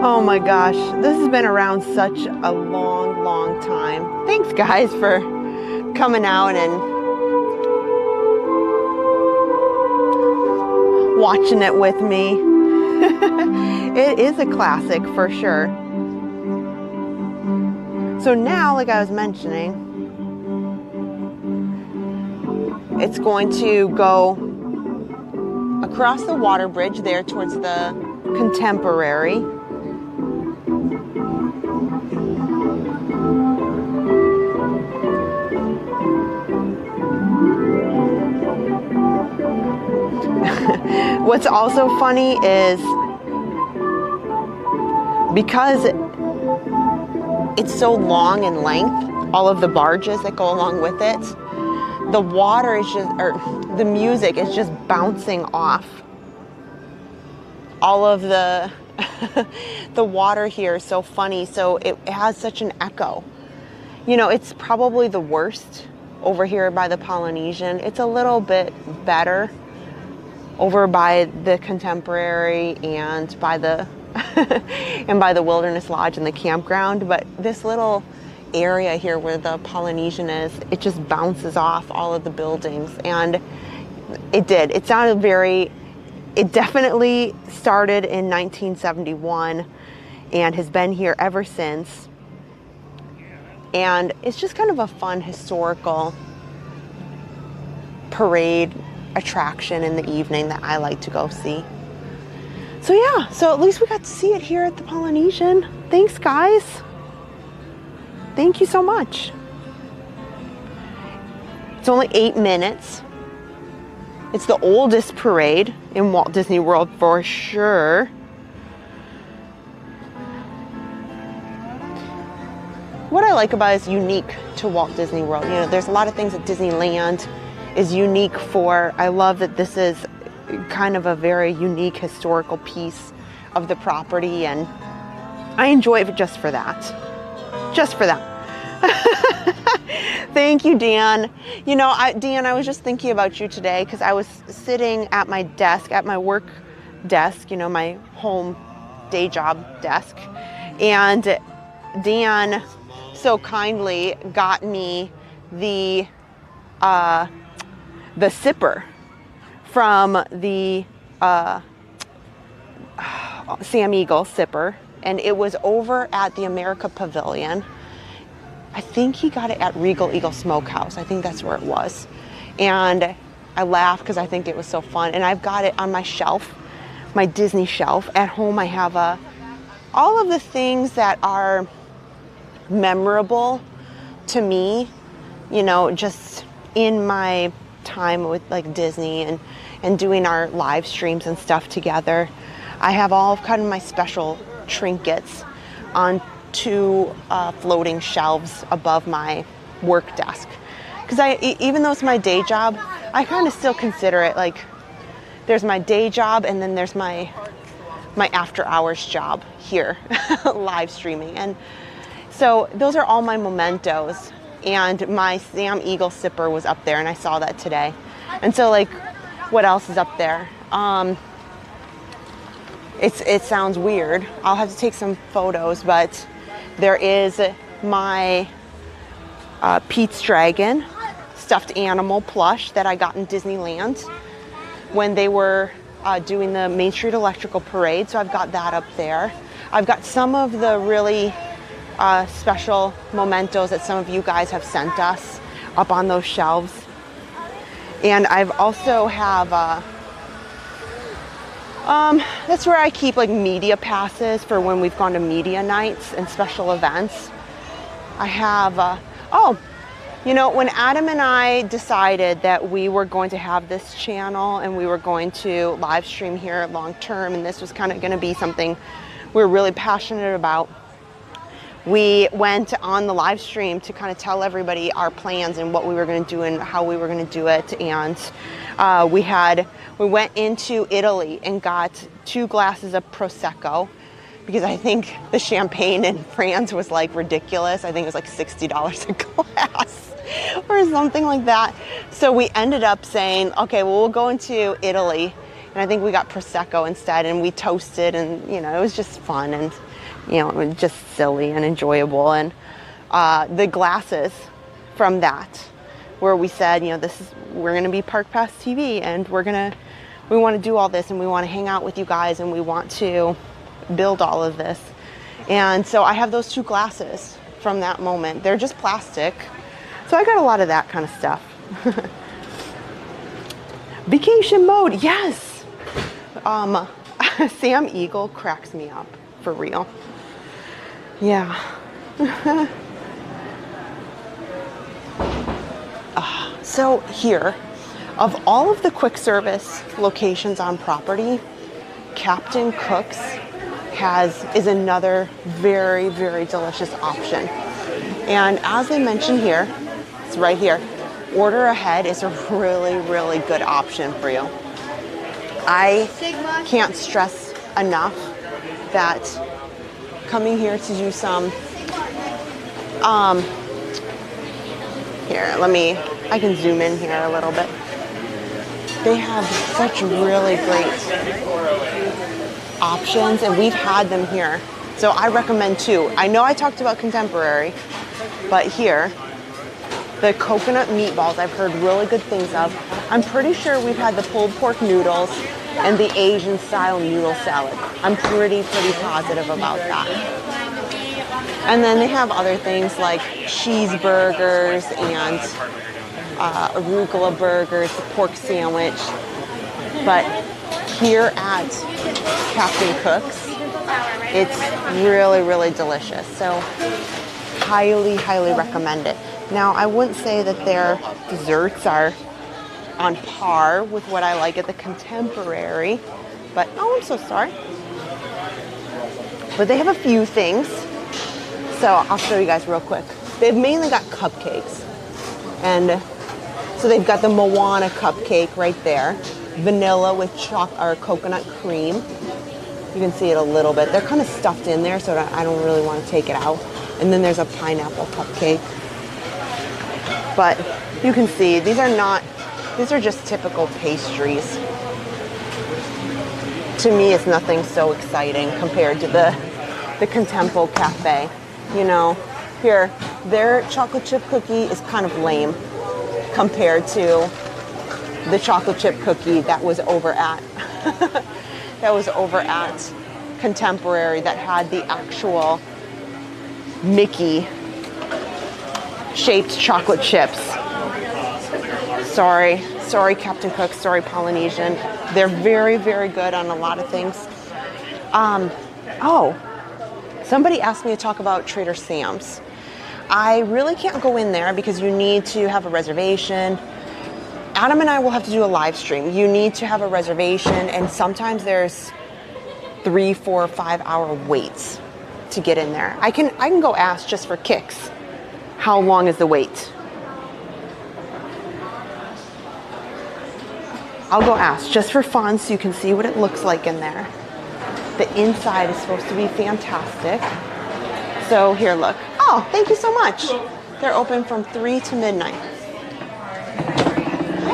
Oh my gosh. This has been around such a long, long time. Thanks guys for coming out and watching it with me. It is a classic for sure. So now, like I was mentioning, it's going to go across the water bridge there towards the Contemporary. What's also funny is because it's so long in length, all of the barges that go along with it, the water is just, or the music is just bouncing off all of the the water here is so funny, so it has such an echo. You know, it's probably the worst over here by the Polynesian. It's a little bit better over by the Contemporary and by the and by the Wilderness Lodge and the campground, but this little area here where the Polynesian is, it just bounces off all of the buildings. And it sounded very, it definitely started in 1971 and has been here ever since. And it's just kind of a fun historical parade attraction in the evening that I like to go see. So yeah, so at least we got to see it here at the Polynesian. Thanks guys. Thank you so much. It's only 8 minutes. It's the oldest parade in Walt Disney World for sure. What I like about it is unique to Walt Disney World. You know, there's a lot of things that Disneyland is unique for. I love that this is kind of a very unique historical piece of the property, and I enjoy it just for that. Just for that. Thank you, Dan. You know, Dan, I was just thinking about you today because I was sitting at my desk, at my work desk, you know, my home day job desk, and Dan so kindly got me the sipper from the Sam Eagle sipper, and it was over at the America Pavilion. I think he got it at Regal Eagle Smokehouse. I think that's where it was. And I laughed because I think it was so fun. And I've got it on my shelf, my Disney shelf. At home I have all of the things that are memorable to me, you know, just in my time with like Disney and doing our live streams and stuff together. I have all of kind of my special trinkets on two floating shelves above my work desk, because even though it's my day job, I kind of still consider it like there's my day job and then there's my after hours job here live streaming. And so those are all my mementos, and my Sam Eagle sipper was up there and I saw that today. And so like, what else is up there? It sounds weird. I'll have to take some photos, but there is my Pete's Dragon stuffed animal plush that I got in Disneyland when they were doing the Main Street Electrical Parade. So I've got that up there. I've got some of the really special mementos that some of you guys have sent us up on those shelves. And I've also have That's where I keep like media passes for when we've gone to media nights and special events. I have, oh, you know, when Adam and I decided that we were going to have this channel and we were going to live stream here long term, and this was kind of going to be something we were really passionate about, we went on the live stream to kind of tell everybody our plans and what we were going to do and how we were going to do it. And we went into Italy and got 2 glasses of Prosecco, because I think the champagne in France was like ridiculous. I think it was like $60 a glass or something like that. So we ended up saying, okay, well, we'll go into Italy. And I think we got Prosecco instead, and we toasted, and, you know, it was just fun, and, you know, it was just silly and enjoyable. And the glasses from that, where we said, you know, we're going to be Park Pass TV, and we want to do all this, and we want to hang out with you guys, and we want to build all of this. And so I have those 2 glasses from that moment. They're just plastic. So I got a lot of that kind of stuff. Vacation mode, yes. Sam Eagle cracks me up, for real. Yeah. So here, of all of the quick service locations on property, Captain Cook's is another very, very delicious option. And as they mentioned here, it's right here, order ahead is a really, really good option for you. I can't stress enough that coming here to do some, here, I can zoom in here a little bit. They have such really great options, and we've had them here. So I recommend 2. I know I talked about contemporary, but here, the coconut meatballs I've heard really good things of. I'm pretty sure we've had the pulled pork noodles and the Asian style noodle salad. I'm pretty positive about that. And then they have other things like cheeseburgers and arugula burgers, the pork sandwich. But here at Captain Cook's, it's really, really delicious. So highly, highly recommend it. Now, I wouldn't say that their desserts are on par with what I like at the Contemporary, but, oh, I'm so sorry. But they have a few things. So I'll show you guys real quick. They've mainly got cupcakes. And so they've got the Moana cupcake right there. Vanilla with coconut cream. You can see it a little bit. They're kind of stuffed in there, so I don't really want to take it out. And then there's a pineapple cupcake. But you can see these are just typical pastries. To me, it's nothing so exciting compared to the Contempo Cafe. You know, here, their chocolate chip cookie is kind of lame compared to the chocolate chip cookie that was over at Contemporary, that had the actual Mickey shaped chocolate chips. Sorry Captain Cook, sorry Polynesian. They're very, very good on a lot of things. Somebody asked me to talk about Trader Sam's. I really can't go in there because you need to have a reservation. Adam and I will have to do a live stream. You need to have a reservation, and sometimes there's 3, 4, 5 hour waits to get in there. I can go ask just for kicks. How long is the wait? I'll go ask just for fun so you can see what it looks like in there. The inside is supposed to be fantastic. So here, look. Oh, thank you so much. They're open from 3 to midnight.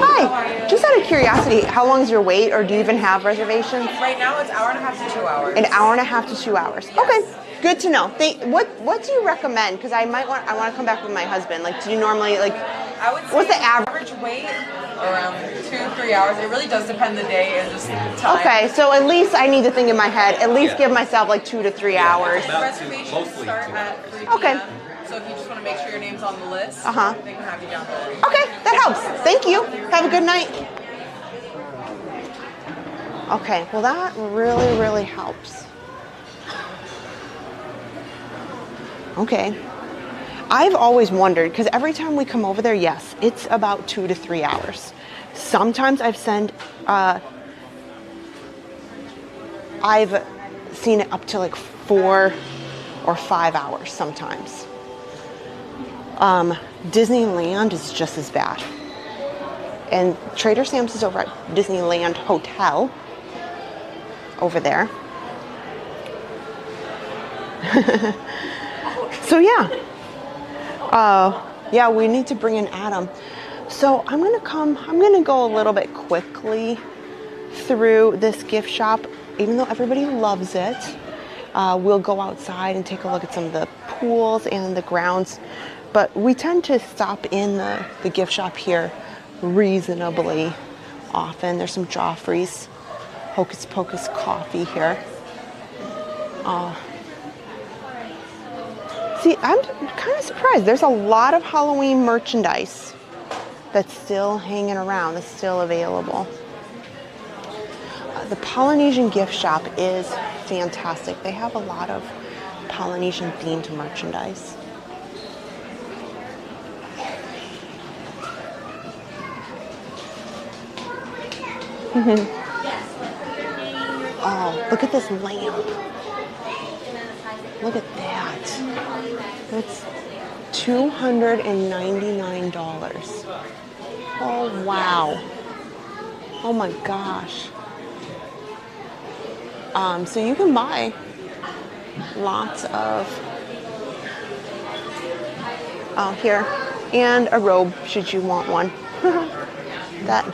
Hi. Just out of curiosity, how long is your wait, or do you even have reservations? Right now it's 1.5 to 2 hours. An hour and a half to 2 hours. Yes. Okay. Good to know. What do you recommend? Because I want to come back with my husband. Like, do you normally I would say what's the average wait? Around 2-3 hours. It really does depend the day and just time. Okay, so at least I need to think in my head. At least give myself like 2 to 3 hours. Reservations start at 3 p.m. Okay. So if you just want to make sure your name's on the list, they can have you down there. Okay, that helps. Thank you. Have a good night. Okay, well that really, really helps. Okay. I've always wondered, because every time we come over there, yes, it's about 2 to 3 hours. Sometimes I've seen it up to like 4 or 5 hours sometimes. Disneyland is just as bad. And Trader Sam's is over at Disneyland Hotel over there. So yeah. Yeah, we need to bring in Adam. So I'm gonna go a little bit quickly through this gift shop, even though everybody loves it. We'll go outside and take a look at some of the pools and the grounds, but we tend to stop in the gift shop here reasonably often. There's some Joffrey's Hocus Pocus coffee here. See, I'm kind of surprised. There's a lot of Halloween merchandise that's still hanging around, that's still available. The Polynesian gift shop is fantastic. They have a lot of Polynesian themed merchandise. Oh, look at this lamp. Look at that. That's $299. Oh, wow. Oh my gosh. So you can buy lots of, here, and a robe should you want one. That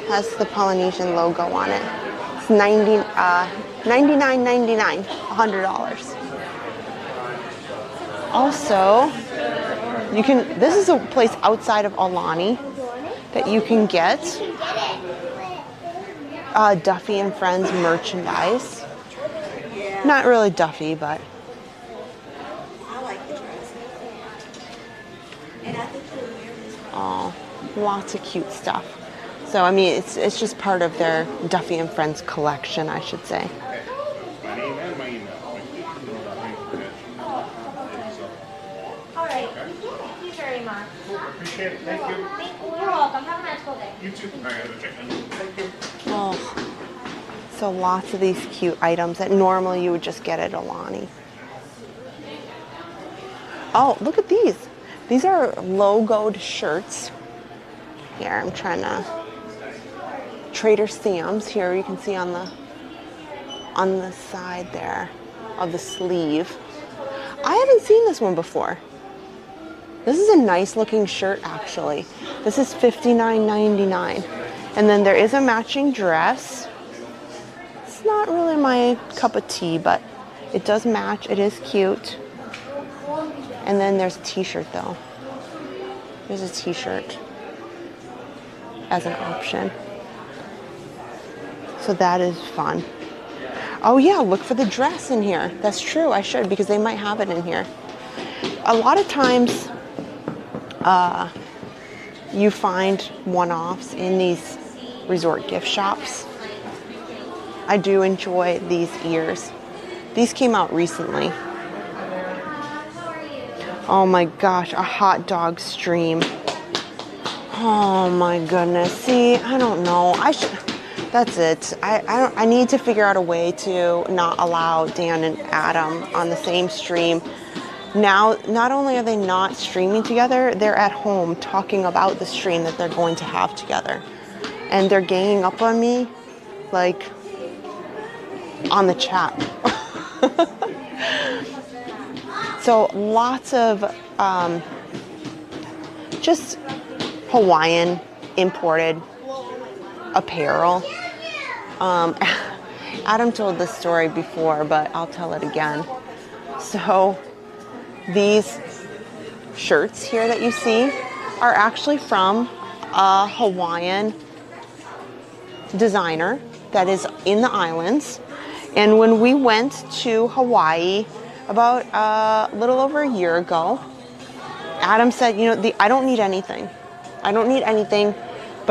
has the Polynesian logo on it. It's $99.99, $100. Also, this is a place outside of Aulani that you can get Duffy and Friends merchandise. Not really Duffy, but oh, lots of cute stuff. So I mean, it's just part of their Duffy and Friends collection, I should say. My name and my email. All right. Thank you very much. Appreciate it. Thank you. You're welcome. Have a nice day. You too. All right, thank you. Oh, so lots of these cute items that normally you would just get at Aulani. Oh, look at these. These are logoed shirts. Here, I'm trying to. Trader Sam's. Here you can see on the side there of the sleeve. I haven't seen this one before. This is a nice looking shirt, actually. This is $59.99. And then there is a matching dress. It's not really my cup of tea, but it does match. It is cute. And then there's a t-shirt though. There's a t-shirt as an option. So that is fun. Oh yeah, look for the dress in here. That's true, I should, because they might have it in here. A lot of times, you find one-offs in these resort gift shops. I do enjoy these ears. These came out recently. Oh my gosh, a hot dog stream. Oh my goodness. See, I don't know. That's it. I need to figure out a way to not allow Dan and Adam on the same stream. Now, not only are they not streaming together, they're at home talking about the stream that they're going to have together. And they're ganging up on me, like, on the chat. So lots of just Hawaiian imported apparel. Adam told this story before, but I'll tell it again. So these shirts here that you see are actually from a Hawaiian designer that is in the islands. And when we went to Hawaii about a little over a year ago, Adam said, you know, I don't need anything. I don't need anything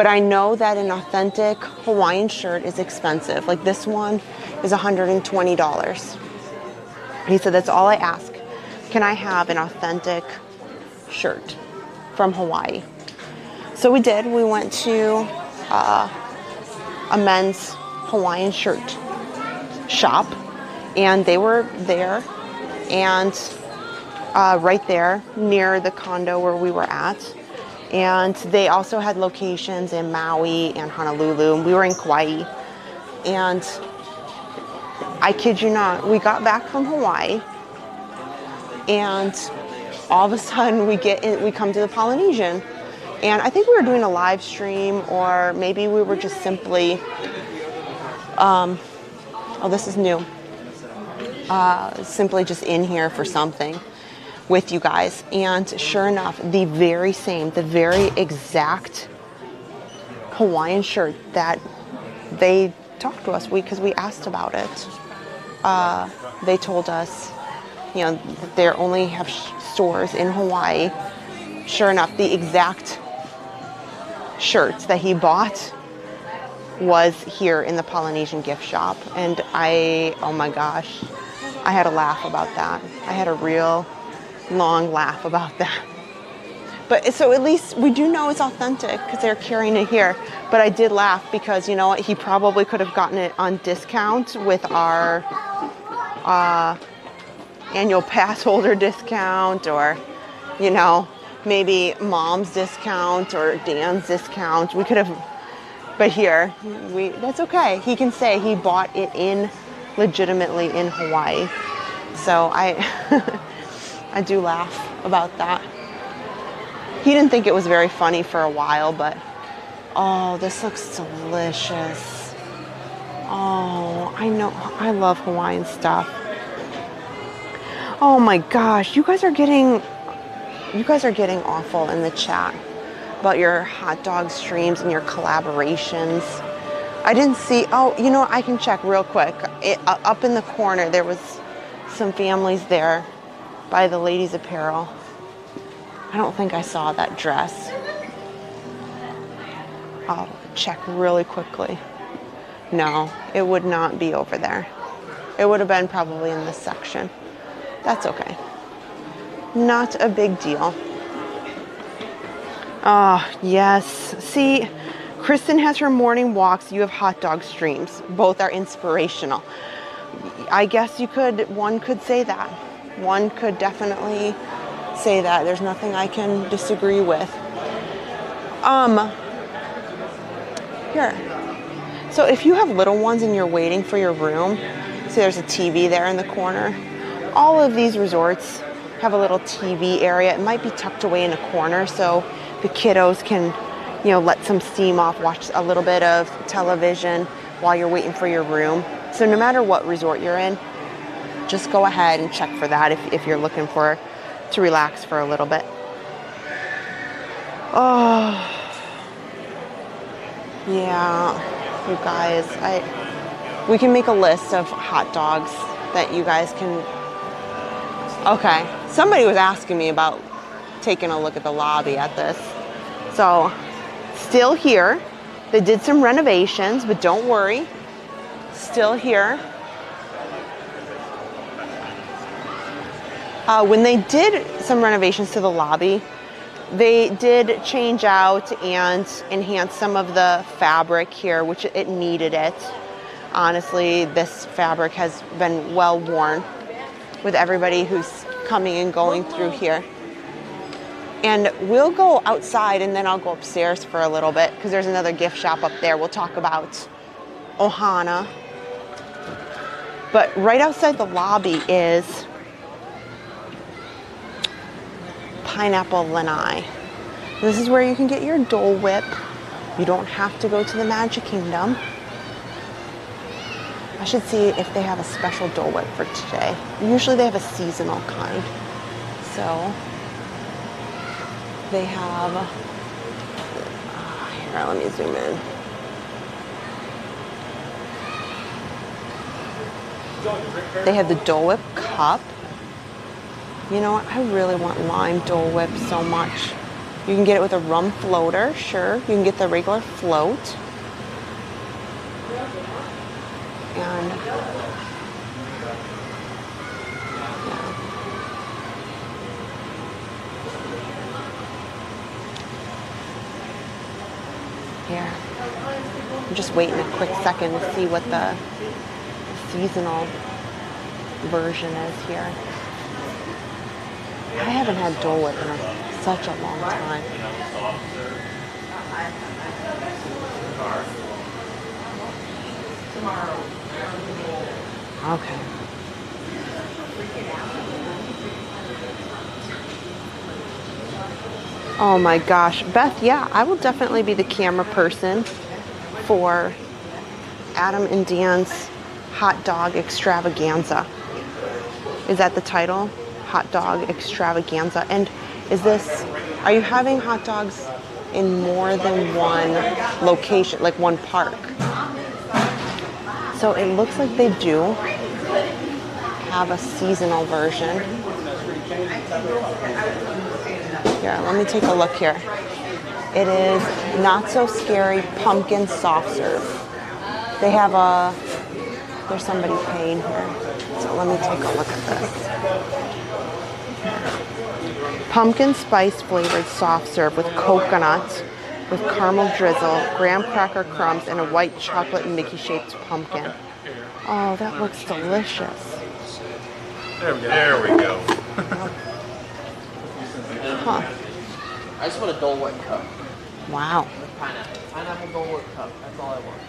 But I know that an authentic Hawaiian shirt is expensive. Like this one is $120. He said, that's all I ask. Can I have an authentic shirt from Hawaii? So we did. We went to a men's Hawaiian shirt shop, and they were there, and right there near the condo where we were at. And they also had locations in Maui and Honolulu. We were in Kauai. And I kid you not, we got back from Hawaii, and all of a sudden we come to the Polynesian. And I think we were doing a live stream, or maybe we were just simply, oh, this is new. Simply just in here for something with you guys. And sure enough, the very exact Hawaiian shirt that they talked to us because we asked about it. They told us, you know, they only have stores in Hawaii. Sure enough, the exact shirts that he bought was here in the Polynesian gift shop. And oh my gosh, I had a laugh about that. I had a real long laugh about that. But so at least we do know it's authentic because they're carrying it here. But I did laugh because, you know what, he probably could have gotten it on discount with our annual pass holder discount, or, you know, maybe mom's discount or Dan's discount. We could have, but here, that's okay. He can say he bought it legitimately in Hawaii. So I do laugh about that. He didn't think it was very funny for a while, but oh, this looks delicious. Oh, I know, I love Hawaiian stuff. Oh my gosh, you guys are getting awful in the chat about your hot dog streams and your collaborations. I didn't see, oh, you know what, I can check real quick. Up in the corner, there was some families there by the ladies' apparel. I don't think I saw that dress. I'll check really quickly. No, it would not be over there. It would have been probably in this section. That's okay. Not a big deal. Oh, yes. See, Kristen has her morning walks. You have hot dog streams. Both are inspirational. I guess one could say that. One could definitely say that. There's nothing I can disagree with. Here. So if you have little ones and you're waiting for your room, see there's a TV there in the corner. All of these resorts have a little TV area. It might be tucked away in a corner so the kiddos can, you know, let some steam off, watch a little bit of television while you're waiting for your room. So no matter what resort you're in, just go ahead and check for that if you're looking to relax for a little bit. Oh, yeah, you guys, we can make a list of hot dogs that you guys can. Okay, somebody was asking me about taking a look at the lobby at this. So, still here. They did some renovations, but don't worry, still here. When they did some renovations to the lobby, they did change out and enhance some of the fabric here, which it needed it. Honestly, this fabric has been well worn with everybody who's coming and going through here. And we'll go outside and then I'll go upstairs for a little bit because there's another gift shop up there. We'll talk about Ohana. But right outside the lobby is Pineapple Lanai. This is where you can get your Dole Whip. You don't have to go to the Magic Kingdom. I should see if they have a special Dole Whip for today. Usually they have a seasonal kind. So they have, here, let me zoom in. They have the Dole Whip cup. You know what, I really want lime Dole Whip so much. You can get it with a rum floater, sure. You can get the regular float. And yeah. Here. I'm just waiting a quick second to see what the seasonal version is here. I haven't had Dole Whip in such a long time. Okay. Oh my gosh. Beth, yeah, I will definitely be the camera person for Adam and Dan's hot dog extravaganza. Is that the title? Hot dog extravaganza. And is this, are you having hot dogs in more than one location, like one park? So it looks like they do have a seasonal version. Here, let me take a look here. It is Not So Scary Pumpkin Soft Serve. They have a, there's somebody paying here. So let me take a look at this. Pumpkin spice flavored soft serve with coconut, with caramel drizzle, graham cracker crumbs, and a white chocolate Mickey shaped pumpkin. Oh, that looks delicious. There we go. There we go. Huh. I just want a Dole Whip cup. Wow. Pineapple Dole Whip cup. That's all I want.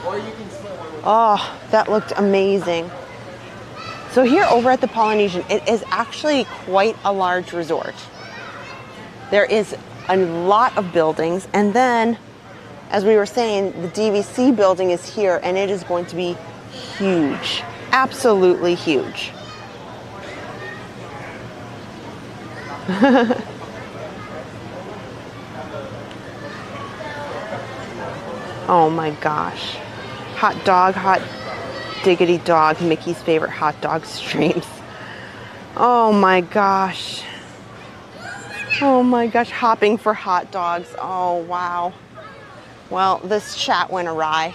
Or you can split one with. Oh, that looked amazing. So here over at the Polynesian, it is actually quite a large resort. There is a lot of buildings, and then, as we were saying, the DVC building is here, and it is going to be huge. Absolutely huge. Oh my gosh. Hot dog, hot diggity dog, Mickey's favorite hot dog streams. Oh my gosh. Oh my gosh, hopping for hot dogs. Oh wow. Well, this chat went awry.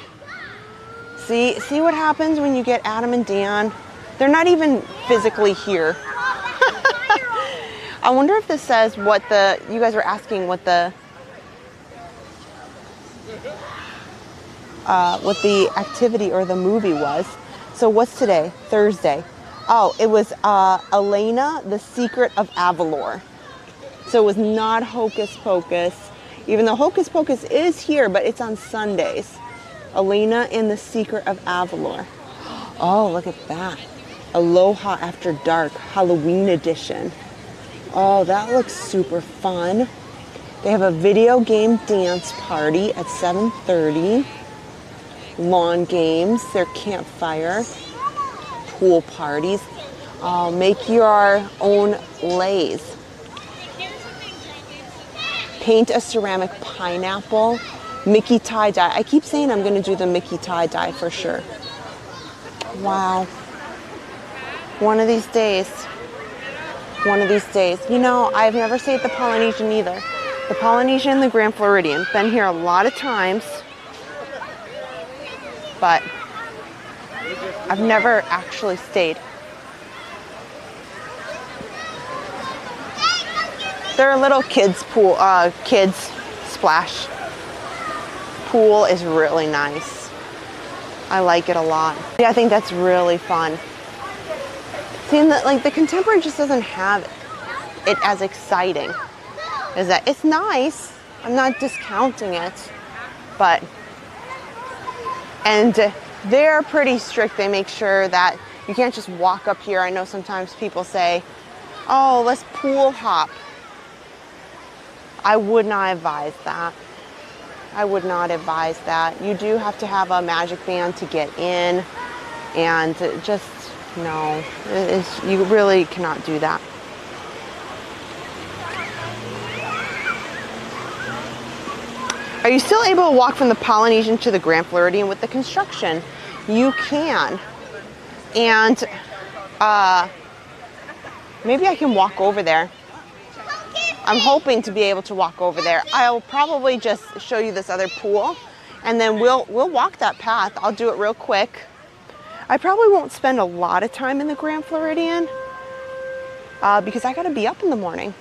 See what happens when you get Adam and Dan? They're not even physically here. I wonder if this says what the, you guys were asking what the activity or the movie was. So what's today? Thursday. Oh, it was Elena, the Secret of Avalor. So it was not Hocus Pocus, even though Hocus Pocus is here, but it's on Sundays. Elena and the Secret of Avalor. Oh, look at that. Aloha After Dark, Halloween edition. Oh, that looks super fun. They have a video game dance party at 7:30. Lawn games, their campfire, pool parties. Make your own leis. Paint a ceramic pineapple. Mickey tie-dye. I keep saying I'm going to do the Mickey tie-dye for sure. Wow. One of these days. One of these days. You know, I've never stayed at the Polynesian either. The Polynesian and the Grand Floridian. Been here a lot of times. But I've never actually stayed. They're a little kids pool, kids splash. Pool is really nice. I like it a lot. Yeah, I think that's really fun. Seeing that, like, the contemporary just doesn't have it as exciting as that. It's nice. I'm not discounting it, but, and they're pretty strict. They make sure that you can't just walk up here. I know sometimes people say, oh, let's pool hop. I would not advise that. I would not advise that. You do have to have a magic band to get in, and just, no, you really cannot do that. Are you still able to walk from the Polynesian to the Grand Floridian with the construction? You can. And maybe I can walk over there. I'm hoping to be able to walk over there. I'll probably just show you this other pool, and then we'll walk that path. I'll do it real quick. I probably won't spend a lot of time in the Grand Floridian because I got to be up in the morning.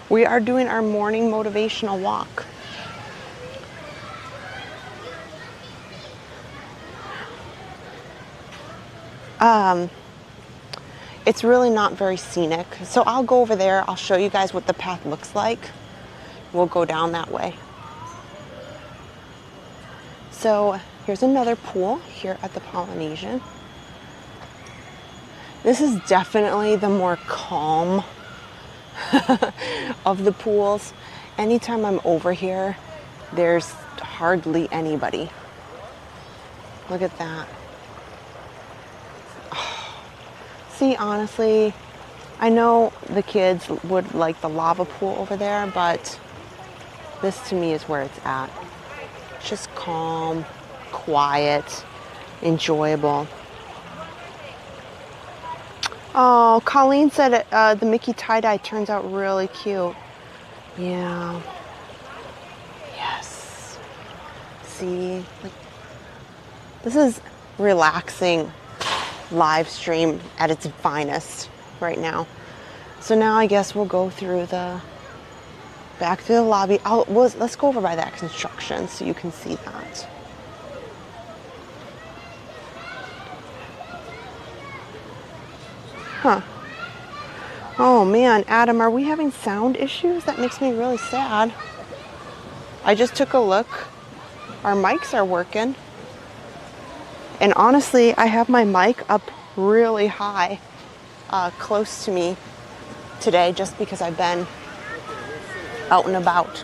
We are doing our morning motivational walk. It's really not very scenic. So I'll go over there. I'll show you guys what the path looks like. We'll go down that way. So here's another pool here at the Polynesian. This is definitely the more calm of the pools. Anytime I'm over here, there's hardly anybody. Look at that. See, honestly, I know the kids would like the lava pool over there, but this to me is where it's at. It's just calm, quiet, enjoyable. Oh, Colleen said the Mickey tie-dye turns out really cute. Yeah. Yes. See, like, this is relaxing live stream at its finest right now. So now I guess we'll go through back to the lobby. Let's go over by that construction so you can see that. Huh. Oh man, Adam, are we having sound issues? That makes me really sad. I just took a look. Our mics are working. And honestly, I have my mic up really high, close to me today, just because I've been out and about.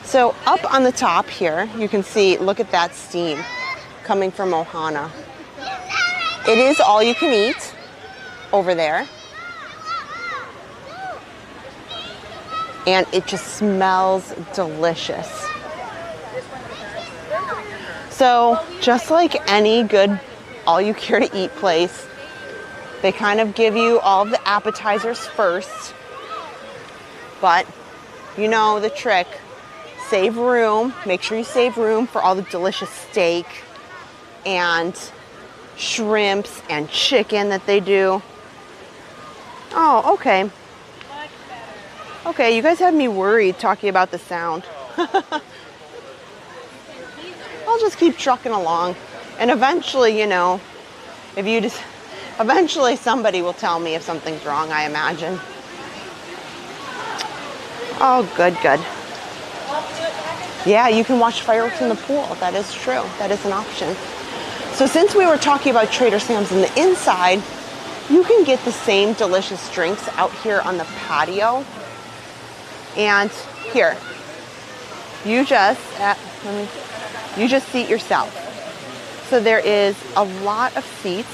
So up on the top here, you can see, look at that steam coming from Ohana. It is all you can eat over there. And it just smells delicious. So just like any good all-you-care-to-eat place, they kind of give you all of the appetizers first. But you know the trick. Save room. Make sure you save room for all the delicious steak and shrimps and chicken that they do. Oh, okay. Okay, you guys have me worried talking about the sound. I'll just keep trucking along. And eventually, you know, eventually somebody will tell me if something's wrong, I imagine. Oh, good. Yeah, you can watch fireworks in the pool. That is true. That is an option. So since we were talking about Trader Sam's in the inside, you can get the same delicious drinks out here on the patio. And here, you just seat yourself. So there is a lot of seats.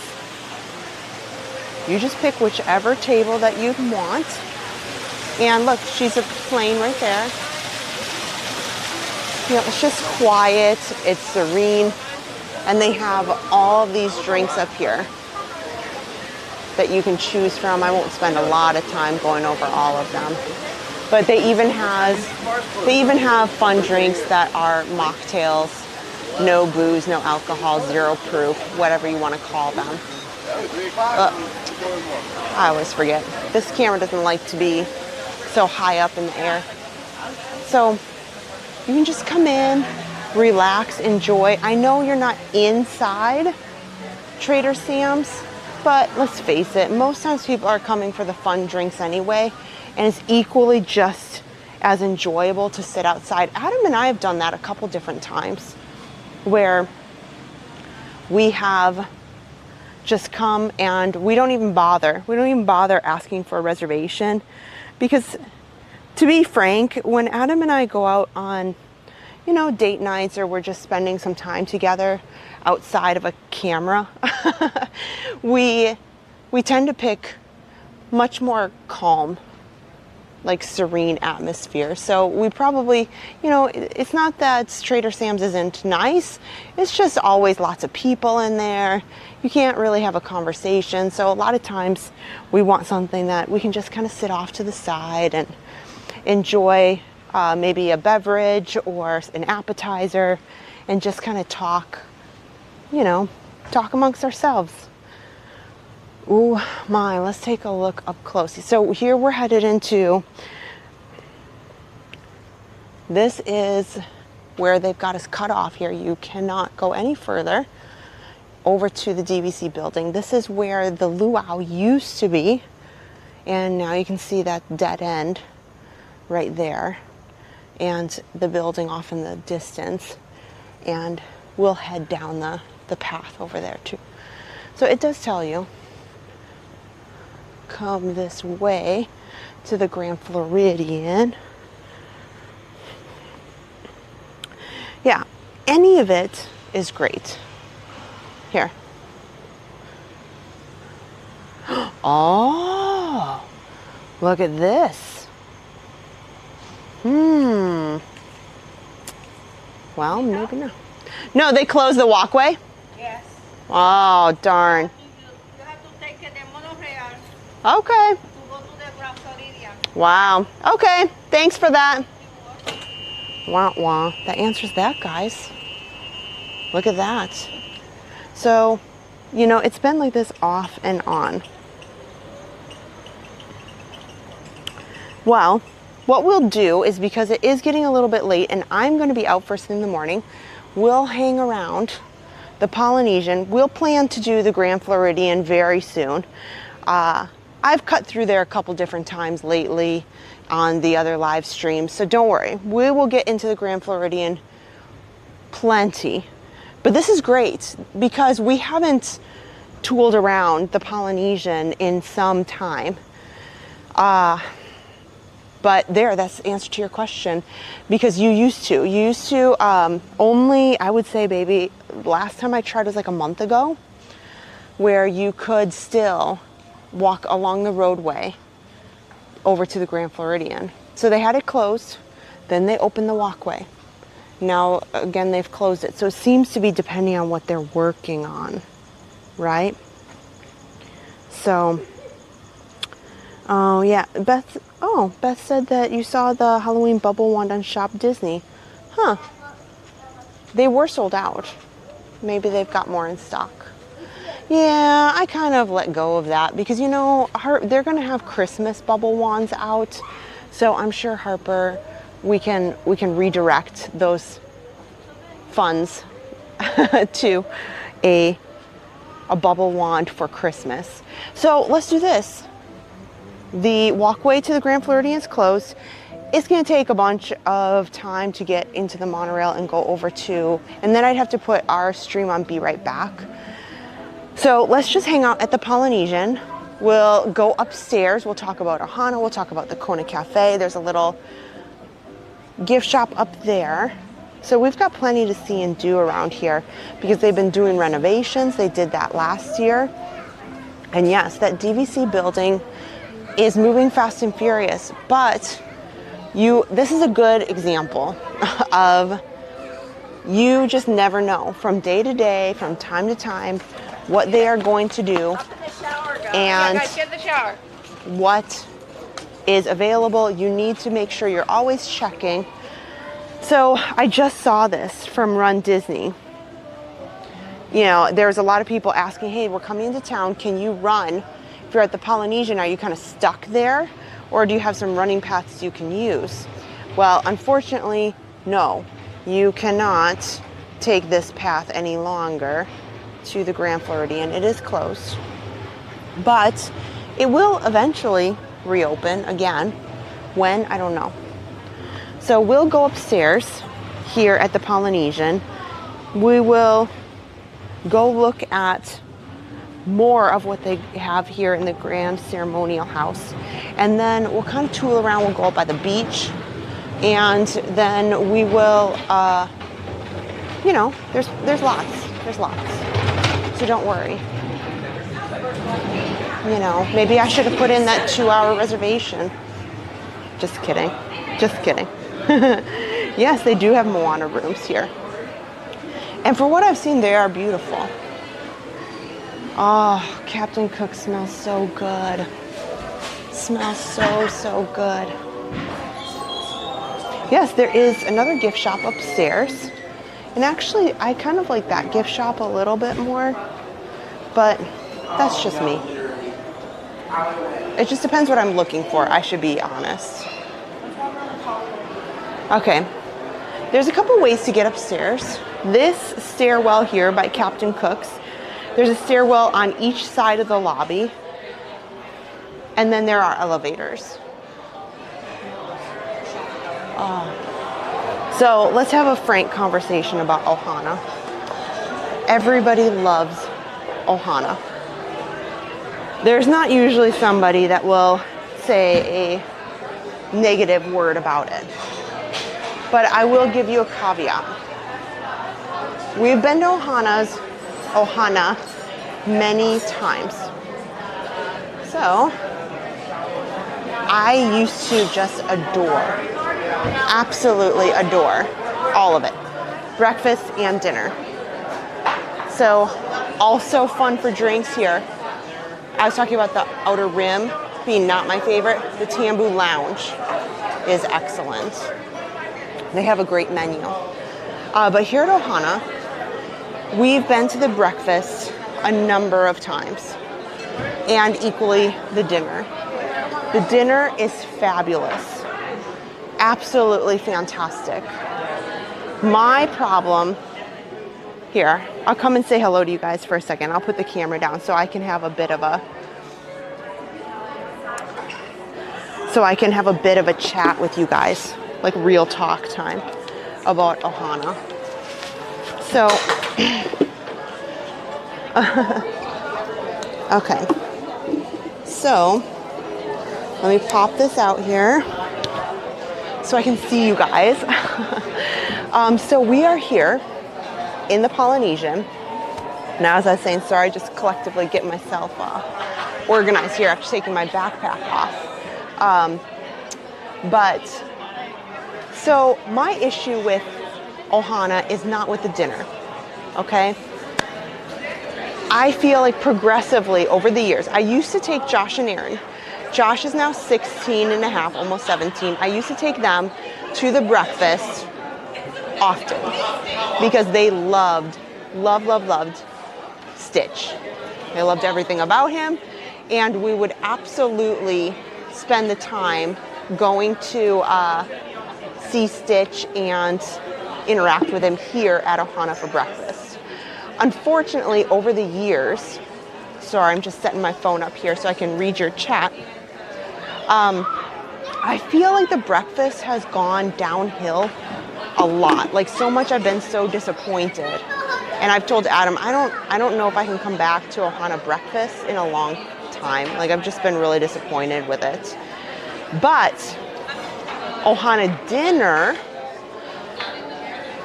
You just pick whichever table that you'd want. And look, she's a plane right there. You know, it's just quiet, it's serene, and they have all of these drinks up here that you can choose from. I won't spend a lot of time going over all of them. But they even have fun drinks that are mocktails, no booze, no alcohol, 0 proof, whatever you want to call them. I always forget. This camera doesn't like to be so high up in the air. So you can just come in, relax, enjoy. I know you're not inside Trader Sam's, but let's face it, most times people are coming for the fun drinks anyway, and it's equally just as enjoyable to sit outside. Adam and I have done that a couple different times where we have just come and we don't even bother asking for a reservation, because to be frank, when Adam and I go out on, you know, date nights, or we're just spending some time together outside of a camera, we tend to pick much more calm like serene atmosphere. So we probably, you know, it's not that Trader Sam's isn't nice. It's just always lots of people in there. You can't really have a conversation. So a lot of times we want something that we can just kind of sit off to the side and enjoy maybe a beverage or an appetizer and just kind of talk, you know, talk amongst ourselves. Ooh, my, let's take a look up close. So here we're headed into, this is where they've got us cut off here. You cannot go any further over to the DVC building. This is where the luau used to be. And now you can see that dead end right there and the building off in the distance. And we'll head down the path over there too. So it does tell you, come this way to the Grand Floridian. Yeah, any of it is great. Here. Oh, look at this. Well, maybe not. No, they closed the walkway? Yes. Oh, darn. You have to take the monorail Okay. to go to the Grand Floridian. Wow. Okay, thanks for that. Wah, wah. That answers that, guys. Look at that. So, you know, it's been like this off and on. Well, what we'll do is, because it is getting a little bit late and I'm going to be out first thing in the morning, we'll hang around the Polynesian. We'll plan to do the Grand Floridian very soon. I've cut through there a couple different times lately on the other live streams, so don't worry. We will get into the Grand Floridian plenty. But this is great because we haven't tooled around the Polynesian in some time. But that's the answer to your question, because you used to only, I would say, baby, last time I tried was like a month ago, where you could still walk along the roadway over to the Grand Floridian. So they had it closed, then they opened the walkway. Now, again, they've closed it. So it seems to be depending on what they're working on, right? So, oh yeah, Beth said that you saw the Halloween bubble wand on Shop Disney. Huh. They were sold out. Maybe they've got more in stock. Yeah, I kind of let go of that because, you know, they're going to have Christmas bubble wands out. So I'm sure, Harper, we can redirect those funds to a bubble wand for Christmas. So let's do this. The walkway to the Grand Floridian is closed. It's going to take a bunch of time to get into the monorail and go over to, and then I'd have to put our stream on Be Right Back. So let's just hang out at the Polynesian. We'll go upstairs. We'll talk about Ohana. We'll talk about the Kona Cafe. There's a little gift shop up there. So we've got plenty to see and do around here because they've been doing renovations. They did that last year. And yes, that DVC building is moving fast and furious, but this is a good example of you just never know from day to day, from time to time, what they are going to do and what is available. You need to make sure you're always checking. So I just saw this from Run Disney. You know, there's a lot of people asking, hey, we're coming into town, can you run? If you're at the Polynesian, are you kind of stuck there? Or do you have some running paths you can use? Well, unfortunately, no. You cannot take this path any longer to the Grand Floridian. It is closed. But it will eventually reopen again. When? I don't know. So we'll go upstairs here at the Polynesian. We will go look at more of what they have here in the Grand Ceremonial House. And then we'll kind of tool around. We'll go out by the beach. And then we will, you know, there's lots. There's lots. So don't worry. You know, maybe I should have put in that 2-hour reservation. Just kidding. Just kidding. Yes, they do have Moana rooms here. And for what I've seen, they are beautiful. Oh, Captain Cook smells so good. Smells so, so good. Yes, there is another gift shop upstairs. And actually, I kind of like that gift shop a little bit more. But that's just me. It just depends what I'm looking for, I should be honest. Okay, there's a couple ways to get upstairs. This stairwell here by Captain Cook's, there's a stairwell on each side of the lobby. And then there are elevators. So let's have a frank conversation about Ohana. Everybody loves Ohana. There's not usually somebody that will say a negative word about it. But I will give you a caveat. We've been to Ohana many times. So I used to just adore, absolutely adore all of it. Breakfast and dinner. So also fun for drinks here. I was talking about the Outer Rim being not my favorite. The Tambu Lounge is excellent. They have a great menu. But here at Ohana, we've been to the breakfast a number of times, and equally the dinner. The dinner is fabulous. Absolutely fantastic. My problem here, I'll come and say hello to you guys for a second. I'll put the camera down so I can have a bit of a chat with you guys, like real talk time about Ohana. So, okay. So, let me pop this out here so I can see you guys. So we are here in the Polynesian. Now, as I was saying, sorry, just collectively getting myself organized here after taking my backpack off. So my issue with Ohana is not with the dinner, okay? I feel like progressively over the years, I used to take Josh and Aaron. Josh is now 16 and a half, almost 17. I used to take them to the breakfast often because they loved Stitch. They loved everything about him, and we would absolutely spend the time going to see Stitch and interact with him here at Ohana for breakfast. Unfortunately, over the years, sorry, I'm just setting my phone up here so I can read your chat. I feel like the breakfast has gone downhill a lot. Like so much, I've been so disappointed. And I've told Adam, I don't know if I can come back to Ohana breakfast in a long time. Like I've just been really disappointed with it. But Ohana dinner,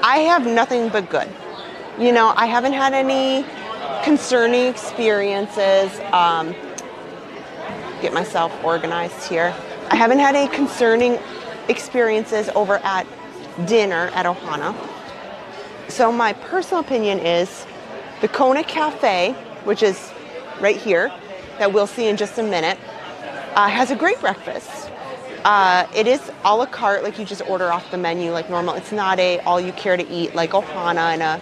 I have nothing but good. You know, I haven't had any concerning experiences. Get myself organized here. I haven't had any concerning experiences over at dinner at Ohana. So my personal opinion is the Kona Cafe, which is right here, that we'll see in just a minute, has a great breakfast. It is a la carte, like you just order off the menu like normal. It's not a all you care to eat like Ohana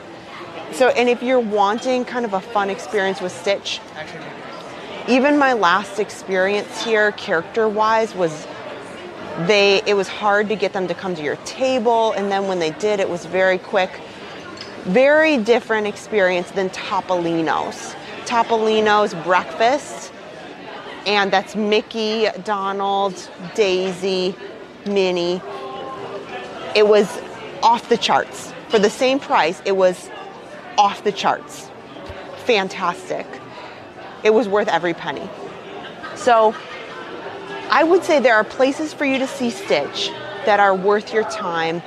and if you're wanting kind of a fun experience with Stitch, even my last experience here, character-wise, it was hard to get them to come to your table, and then when they did, it was very quick. Very different experience than Topolino's. Topolino's breakfast, and that's Mickey, Donald, Daisy, Minnie. It was off the charts. For the same price, it was off the charts. Fantastic. It was worth every penny. So I would say there are places for you to see Stitch that are worth your time.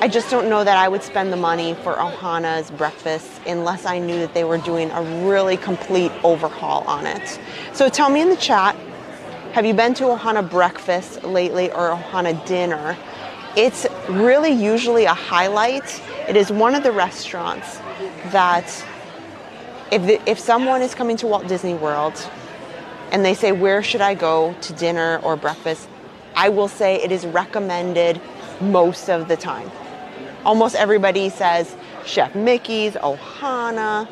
I just don't know that I would spend the money for Ohana's breakfast unless I knew that they were doing a really complete overhaul on it. So tell me in the chat, Have you been to Ohana breakfast lately or Ohana dinner? It's really usually a highlight. It is one of the restaurants that if someone is coming to Walt Disney World and they say, where should I go to dinner or breakfast? I will say it is recommended most of the time. Almost everybody says Chef Mickey's, Ohana,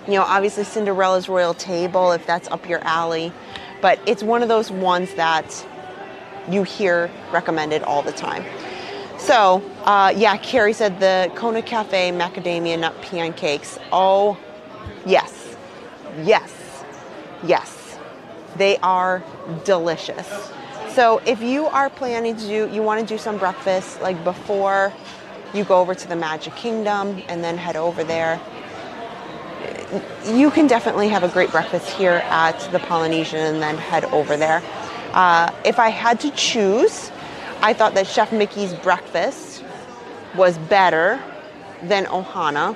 you know, obviously Cinderella's Royal Table, if that's up your alley. But it's one of those ones that you hear recommended all the time. So, yeah, Carrie said the Kona Cafe macadamia nut pancakes. Oh, yes, yes, yes. They are delicious. So if you are planning to you want to do some breakfast, like before you go over to the Magic Kingdom and then head over there, you can definitely have a great breakfast here at the Polynesian and then head over there. If I had to choose, I thought that Chef Mickey's breakfast was better than Ohana,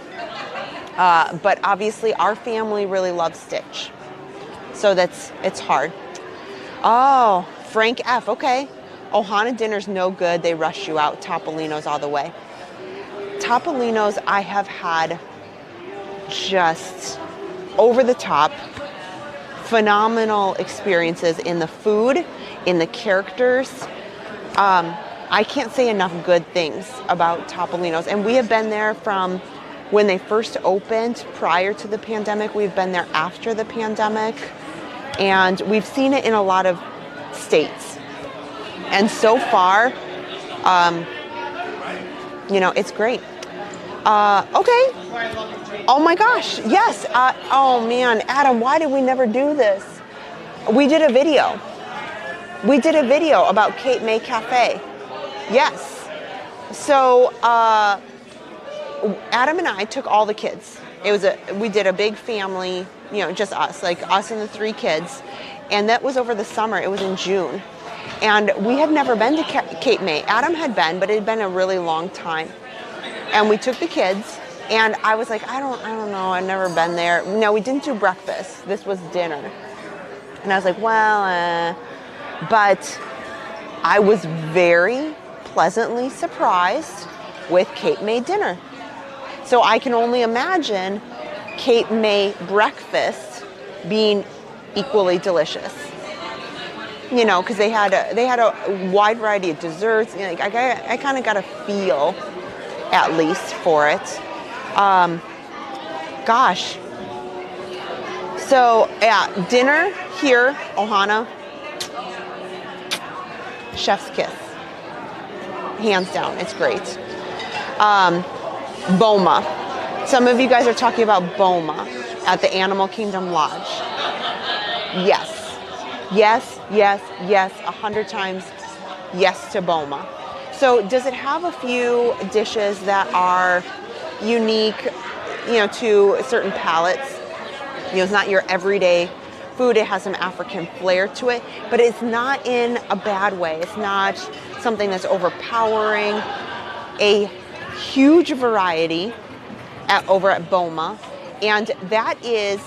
but obviously our family really loves Stitch, so it's hard. Oh, Frank F. Okay, Ohana dinner's no good. They rush you out. Topolino's all the way. Topolino's I have had just over the top, phenomenal experiences in the food, in the characters. I can't say enough good things about Topolino's, and we have been there from when they first opened prior to the pandemic. We've been there after the pandemic, and we've seen it in a lot of states. And so far, you know, it's great. Okay. Oh my gosh, yes. Oh man, Adam, why did we never do this? We did a video. We did a video about Cape May Cafe. Yes. So Adam and I took all the kids. We did a big family, you know, just us, like us and the 3 kids. And that was over the summer. It was in June. And we had never been to Cape May. Adam had been, but it had been a really long time. And we took the kids, and I was like, I don't know, I've never been there. No, we didn't do breakfast. This was dinner. And I was like, well, but I was very pleasantly surprised with Cape May dinner. So I can only imagine Cape May breakfast being equally delicious. You know, because they had a wide variety of desserts. You know, like I kind of got a feel, at least, for it. Gosh. So yeah, dinner here, Ohana, chef's kiss, hands down. It's great. Boma. Some of you guys are talking about Boma at the Animal Kingdom Lodge. Yes. Yes, yes, yes, 100 times yes to Boma. So does it have a few dishes that are unique, you know, to certain palates? You know, it's not your everyday food. It has some African flair to it, but it's not in a bad way. It's not something that's overpowering. A huge variety over at Boma, and that is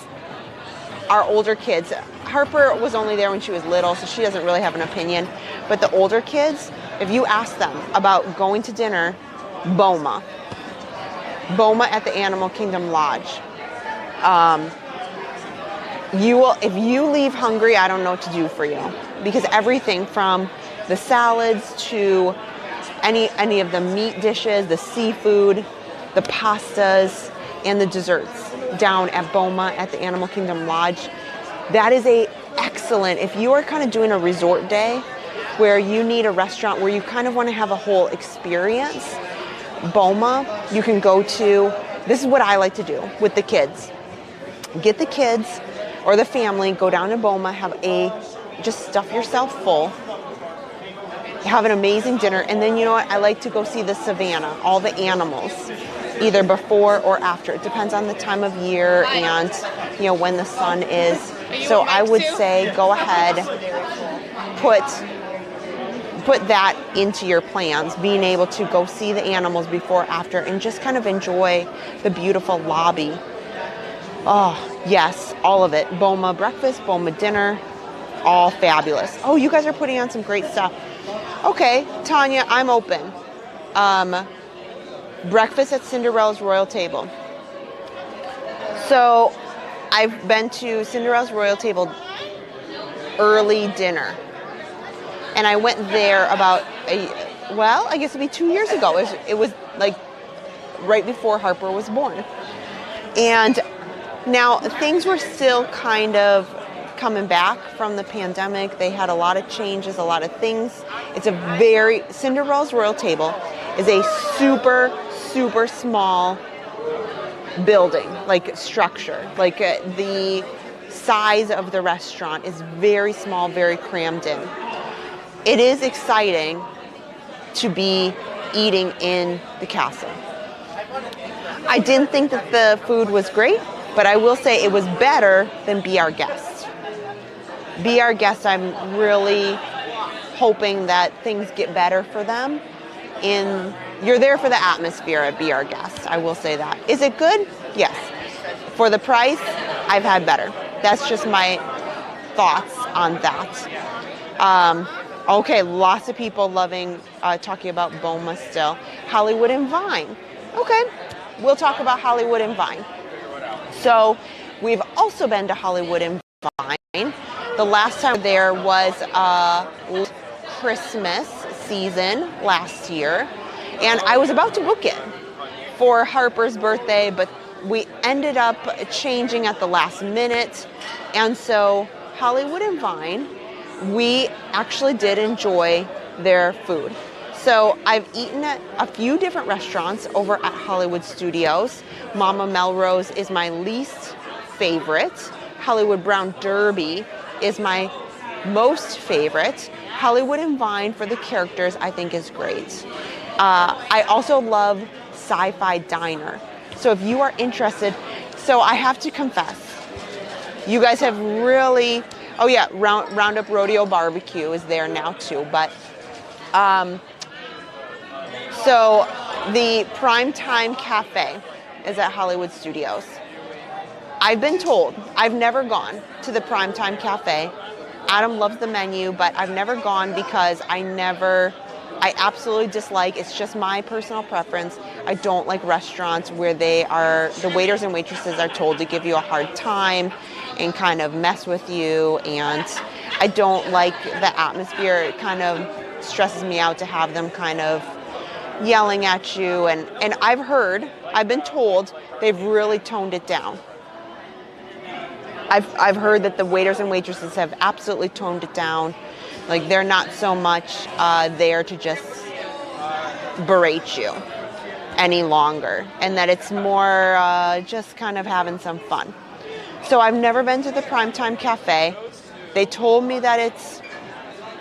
our older kids. Harper was only there when she was little, so she doesn't really have an opinion. But the older kids, if you ask them about going to dinner, Boma at the Animal Kingdom Lodge. You will, if you leave hungry, I don't know what to do for you, because everything from the salads to any of the meat dishes, the seafood, the pastas, and the desserts down at Boma at the Animal Kingdom Lodge. That is a excellent, if you are kind of doing a resort day where you need a restaurant where you kind of want to have a whole experience, Boma, you can go to. This is what I like to do with the kids. Get the kids or the family, go down to Boma, just stuff yourself full, have an amazing dinner, and then you know what, I like to go see the savannah, all the animals, either before or after. It depends on the time of year and, you know, when the sun is. So I would say go ahead, put that into your plans, being able to go see the animals before, after, and just kind of enjoy the beautiful lobby. Oh, Yes, all of it. Boma breakfast, Boma dinner, all fabulous. Oh, you guys are putting on some great stuff. Okay, Tanya, I'm open. Breakfast at Cinderella's Royal Table. So I've been to Cinderella's Royal Table early dinner. And I went there about, I guess it'd be 2 years ago. It was like right before Harper was born. And now things were still kind of coming back from the pandemic. They had a lot of changes, a lot of things. Cinderella's Royal Table is a super, super small building, like structure. Like the size of the restaurant is very small, very crammed in. It is exciting to be eating in the castle. I didn't think that the food was great, but I will say it was better than Be Our Guest. Be Our Guest, I'm really hoping that things get better for them. You're there for the atmosphere at Be Our Guest, I will say that. Is it good? Yes. For the price, I've had better. That's just my thoughts on that. Okay, lots of people talking about Boma still. Hollywood and Vine. Okay, we'll talk about Hollywood and Vine. So we've also been to Hollywood and Vine. The last time there was Christmas season last year, and I was about to book it for Harper's birthday, but we ended up changing at the last minute. And so Hollywood and Vine, we actually did enjoy their food. So I've eaten at a few different restaurants over at Hollywood Studios. Mama Melrose is my least favorite. Hollywood Brown Derby is my most favorite. Hollywood and Vine for the characters I think is great. I also love Sci-Fi Diner. So if you are interested, so I have to confess, you guys have really, oh yeah, Roundup Rodeo Barbecue is there now too, but so the Primetime Cafe is at Hollywood Studios. I've been told, I've never gone to the Primetime Cafe. Adam loves the menu, but I've never gone because I absolutely dislike, it's just my personal preference. I don't like restaurants where the waiters and waitresses are told to give you a hard time and kind of mess with you, and I don't like the atmosphere. It kind of stresses me out to have them kind of yelling at you, and I've been told they've really toned it down. I've heard that the waiters and waitresses have absolutely toned it down. Like they're not so much there to just berate you any longer, and that it's more just kind of having some fun. So I've never been to the Primetime Cafe. They told me that it's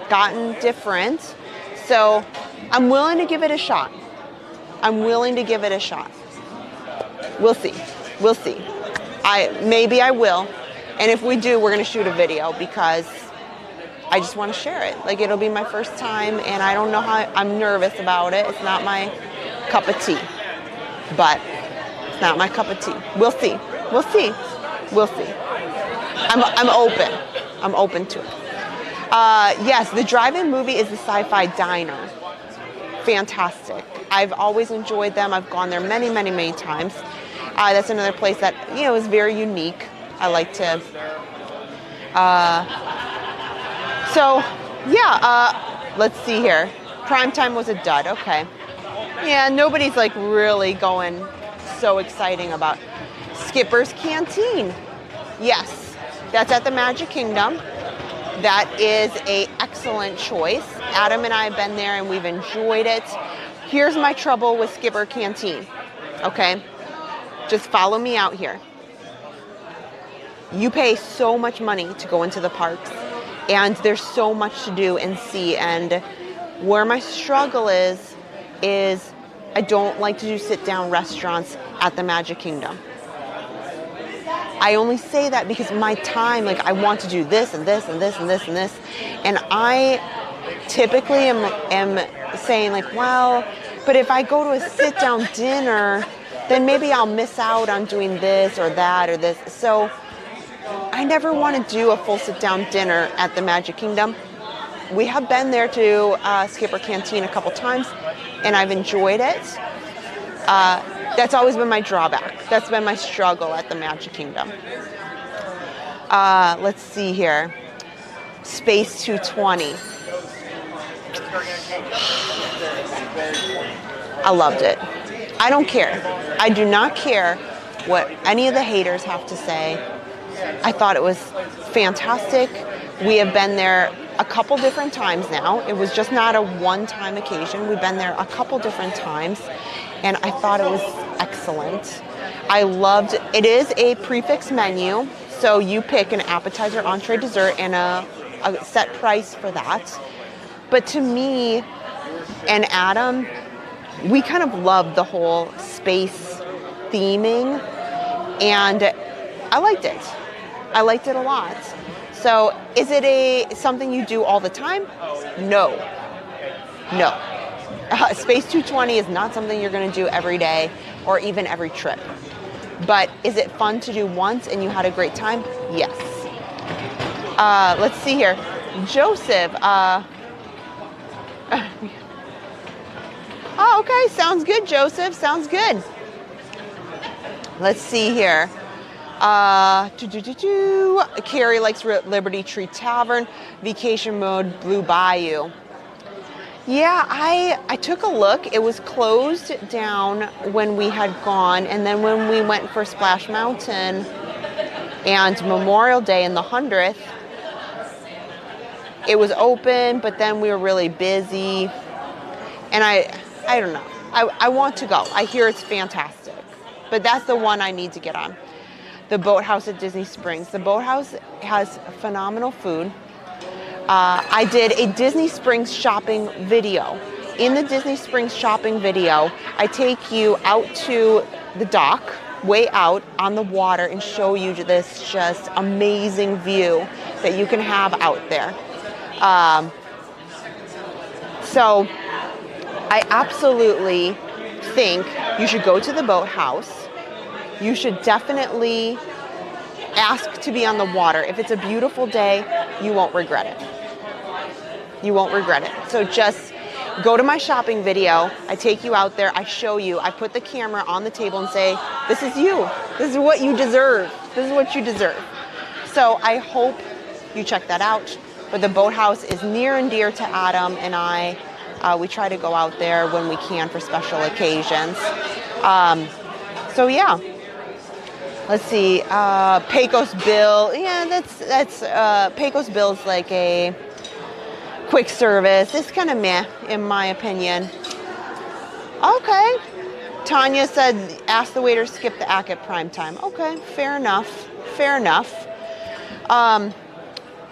gotten different, so I'm willing to give it a shot. We'll see. Maybe I will. And if we do, we're going to shoot a video because I just want to share it. Like, it'll be my first time, and I don't know how, I'm nervous about it. It's not my cup of tea. But it's not my cup of tea. We'll see. I'm open. I'm open to it. Yes, the drive-in movie is the Sci-Fi Diner. Fantastic. I've always enjoyed them. I've gone there many, many, many times. That's another place that, is very unique. I like to, let's see here. Primetime was a dud, okay. Yeah, nobody's like really going so exciting about Skipper's Canteen. Yes, that's at the Magic Kingdom. That is an excellent choice. Adam and I have been there and we've enjoyed it. Here's my trouble with Skipper Canteen, okay? Just follow me out here. You pay so much money to go into the parks, and there's so much to do and see, and where my struggle is I don't like to do sit-down restaurants at the Magic Kingdom. I only say that because my time, like I want to do this and this and this and this and this, and I typically am saying like, well, but if I go to a sit-down dinner, then maybe I'll miss out on doing this or that or this. So I never want to do a full sit-down dinner at the Magic Kingdom. We have been there to Skipper Canteen a couple times, and I've enjoyed it. That's always been my drawback. That's been my struggle at the Magic Kingdom. Let's see here. Space 220. I loved it. I don't care. I do not care what any of the haters have to say. I thought it was fantastic. We have been there a couple different times now. It was just not a one-time occasion. We've been there a couple different times, and I thought it was excellent. I loved it. It is a prefix menu, so you pick an appetizer, entree, dessert, and a set price for that. But to me and Adam, we kind of loved the whole space theming, and I liked it. I liked it a lot. So is it something you do all the time? No. No. Space 220 is not something you're going to do every day or even every trip. But is it fun to do once and you had a great time? Yes. Let's see here. Joseph. Oh, okay. Sounds good, Joseph. Sounds good. Let's see here. Carrie likes Liberty Tree Tavern. Vacation mode, Blue Bayou. Yeah, I took a look. It was closed down when we had gone, and then when we went for Splash Mountain and Memorial Day in the 100th, it was open, but then we were really busy. And I don't know. I want to go. I hear it's fantastic. But that's the one I need to get on. The Boathouse at Disney Springs. The Boathouse has phenomenal food. I did a Disney Springs shopping video. In the Disney Springs shopping video, I take you out to the dock, way out on the water, and show you this just amazing view that you can have out there. So I absolutely think you should go to the Boathouse. You should definitely ask to be on the water. If it's a beautiful day, you won't regret it. You won't regret it. So just go to my shopping video. I take you out there. I show you. I put the camera on the table and say, this is you. This is what you deserve. This is what you deserve. So I hope you check that out. But the Boathouse is near and dear to Adam and I. We try to go out there when we can for special occasions. So yeah. Let's see, Pecos Bill. Yeah, that's Pecos Bill's like a quick service. It's kind of meh, in my opinion. Okay. Tanya said, ask the waiter to skip the act at prime time. Okay, fair enough. Fair enough.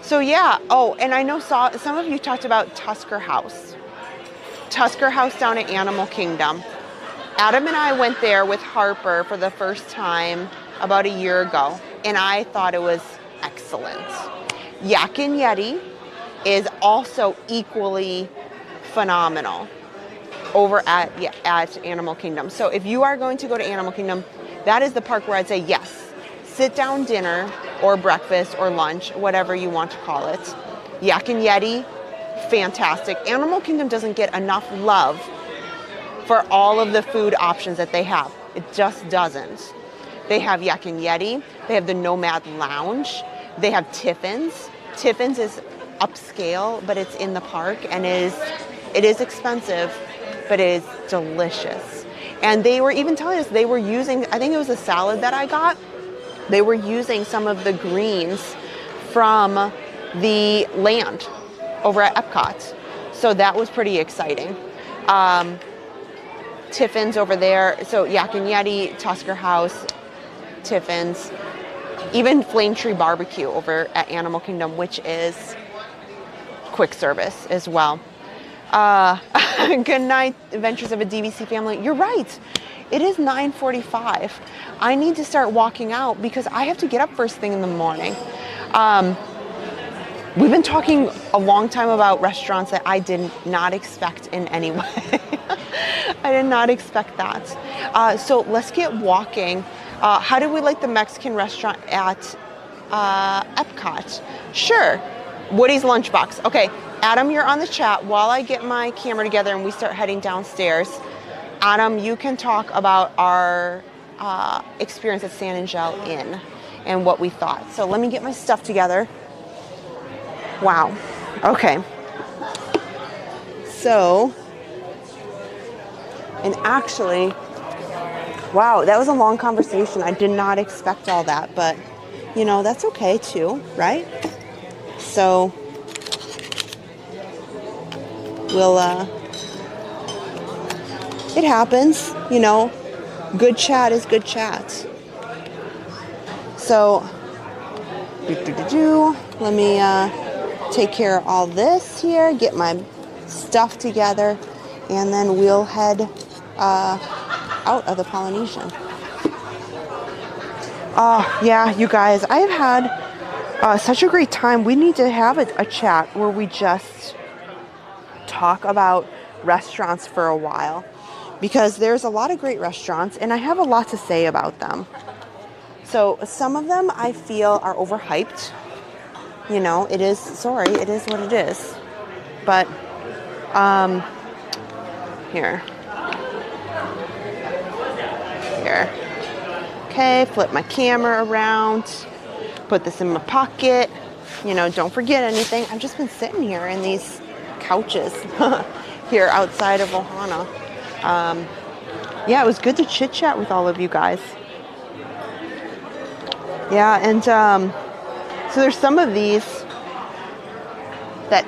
So yeah. Oh, and I know some of you talked about Tusker House. Tusker House down at Animal Kingdom. Adam and I went there with Harper for the first time about a year ago, and I thought it was excellent. Yak and Yeti is also equally phenomenal over at Animal Kingdom. So if you are going to go to Animal Kingdom, that is the park where I'd say yes. Sit down dinner or breakfast or lunch, whatever you want to call it. Yak and Yeti, fantastic. Animal Kingdom doesn't get enough love for all of the food options that they have. It just doesn't. They have Yak and Yeti. They have the Nomad Lounge. They have Tiffin's. Tiffin's is upscale, but it's in the park, and it is expensive, but it is delicious. And they were even telling us they were using, I think it was a salad that I got, they were using some of the greens from the land over at Epcot. So that was pretty exciting. Tiffin's over there. So Yak and Yeti, Tusker House, Tiffin's, even Flame Tree Barbecue over at Animal Kingdom, which is quick service as well. Good night, Adventures of a DVC Family. You're right. It is 9:45. I need to start walking out because I have to get up first thing in the morning. We've been talking a long time about restaurants that I did not expect in any way. I did not expect that. So let's get walking. How did we like the Mexican restaurant at Epcot. Sure. Woody's Lunchbox. Okay, Adam, you're on the chat while I get my camera together and we start heading downstairs. Adam, you can talk about our experience at San Angel Inn and what we thought. So let me get my stuff together. Wow. Okay. So, and actually, wow, that was a long conversation. I did not expect all that, but you know, that's okay too, right? So, we'll, it happens, you know, good chat is good chat. So, let me take care of all this here, get my stuff together, and then we'll head out of the Polynesian. Oh, yeah, you guys, I've had such a great time. We need to have a chat where we just talk about restaurants for a while, because there's a lot of great restaurants and I have a lot to say about them. So some of them I feel are overhyped. You know, it is what it is. But here. Okay, flip my camera around, put this in my pocket. You know, don't forget anything. I've just been sitting here in these couches here outside of Ohana. Yeah, it was good to chit chat with all of you guys. Yeah, and so there's some of these that,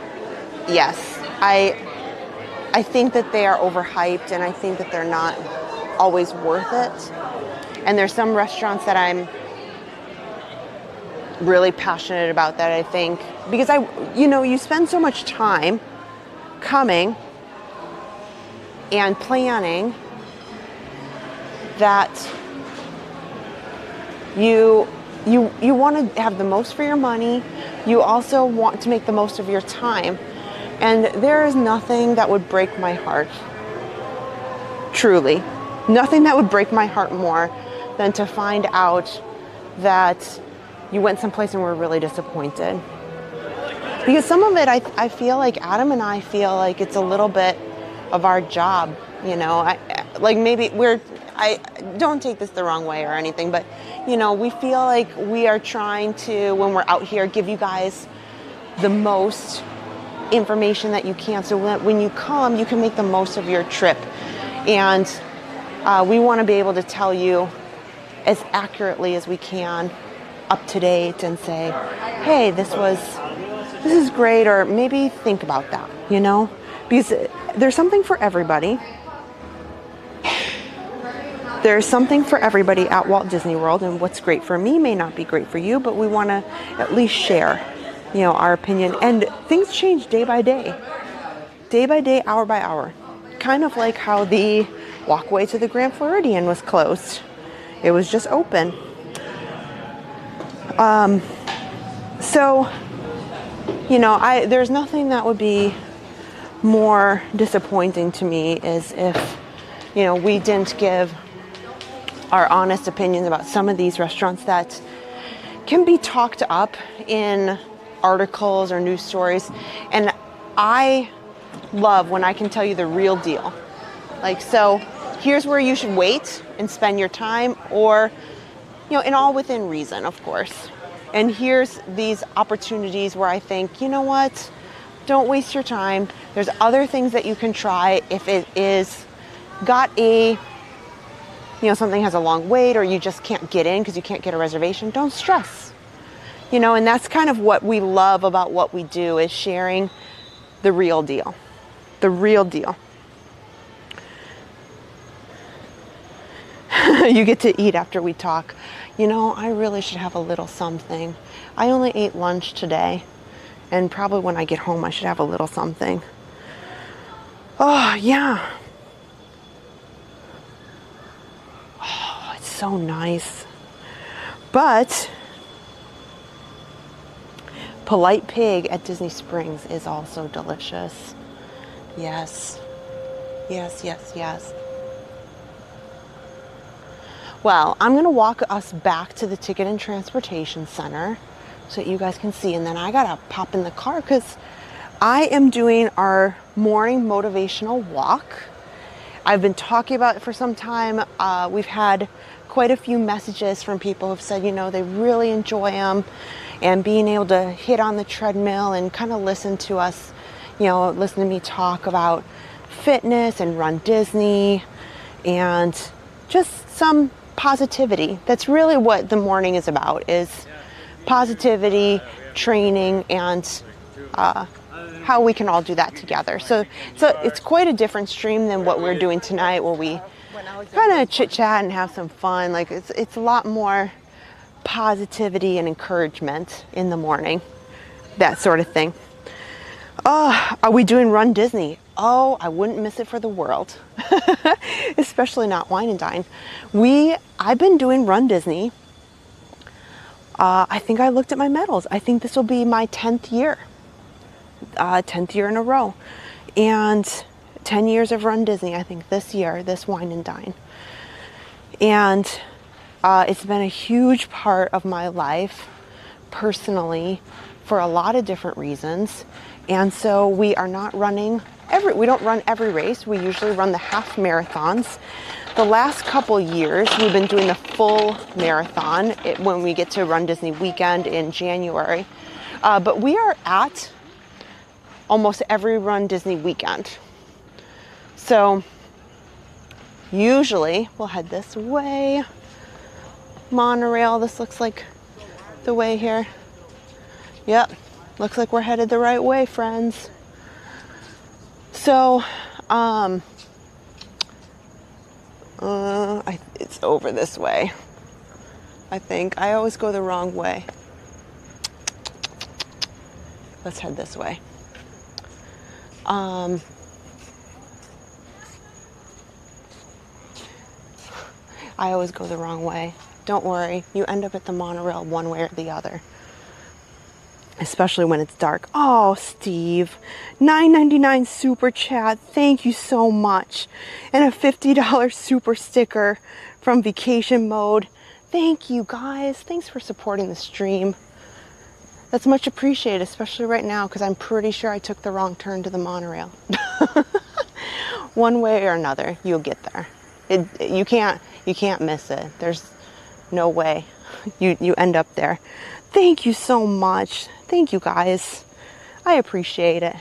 yes, I think that they are overhyped, and I think that they're not always worth it. And there's some restaurants that I'm really passionate about that I think, because you spend so much time coming and planning that you want to have the most for your money. You also want to make the most of your time. And there is nothing that would break my heart, truly. Nothing that would break my heart more than to find out that you went someplace and were really disappointed. Because some of it, I feel like Adam and I feel like it's a little bit of our job, you know. I don't take this the wrong way or anything, but you know, we feel like we are trying to, when we're out here, give you guys the most information that you can, so when you come, you can make the most of your trip. And we want to be able to tell you as accurately as we can, up to date, and say, hey, this is great, or maybe think about that, you know, because there's something for everybody. There's something for everybody at Walt Disney World, and what's great for me may not be great for you, but we want to at least share, you know, our opinion. And things change day by day, hour by hour. Kind of like how the walkway to the Grand Floridian was closed. It was just open. So, you know, there's nothing that would be more disappointing to me is if, you know, we didn't give our honest opinions about some of these restaurants that can be talked up in articles or news stories. And I love when I can tell you the real deal. Like, so here's where you should wait and spend your time, or, you know, and all within reason, of course. And here's these opportunities where I think, you know what, don't waste your time. There's other things that you can try if it is got a, you know, something has a long wait, or you just can't get in because you can't get a reservation. Don't stress. You know, and that's kind of what we love about what we do, is sharing the real deal. The real deal. You get to eat after we talk. You know, I really should have a little something. I only ate lunch today, and probably when I get home I should have a little something. Oh, yeah. Oh, it's so nice. But Polite Pig at Disney Springs is also delicious. Yes. Yes, yes, yes. Well, I'm going to walk us back to the Ticket and Transportation Center. so that you guys can see. And then I gotta pop in the car because I am doing our morning motivational walk. I've been talking about it for some time. We've had quite a few messages from people who've said, you know, they really enjoy them, and being able to hit on the treadmill and kind of listen to us, you know, listen to me talk about fitness and Run Disney and just some positivity. That's really what the morning is about, is positivity, training, and how we can all do that together. So it's quite a different stream than what we're doing tonight, where we kind of chit chat and have some fun. Like it's a lot more positivity and encouragement in the morning, that sort of thing. Are we doing Run Disney? Oh, I wouldn't miss it for the world. Especially not Wine and Dine. I've been doing Run Disney. I think I looked at my medals. I think this will be my 10th year. 10th year in a row. And 10 years of Run Disney, I think this year, this Wine and Dine. And it's been a huge part of my life personally for a lot of different reasons. And so we are not running we don't run every race. We usually run the half marathons. The last couple years, we've been doing the full marathon when we get to Run Disney weekend in January. But we are at almost every Run Disney weekend. So usually we'll head this way. Monorail, this looks like the way here. Yep, looks like we're headed the right way, friends. So, it's over this way. I think I always go the wrong way. Let's head this way. I always go the wrong way. Don't worry, you end up at the monorail one way or the other. Especially when it's dark. Oh, Steve, $9.99 super chat. Thank you so much. And a $50 super sticker from Vacation Mode. Thank you guys. Thanks for supporting the stream. That's much appreciated, especially right now, because I'm pretty sure I took the wrong turn to the monorail. One way or another, you'll get there. You can't miss it. There's no way. You end up there. Thank you so much. Thank you guys. I appreciate it.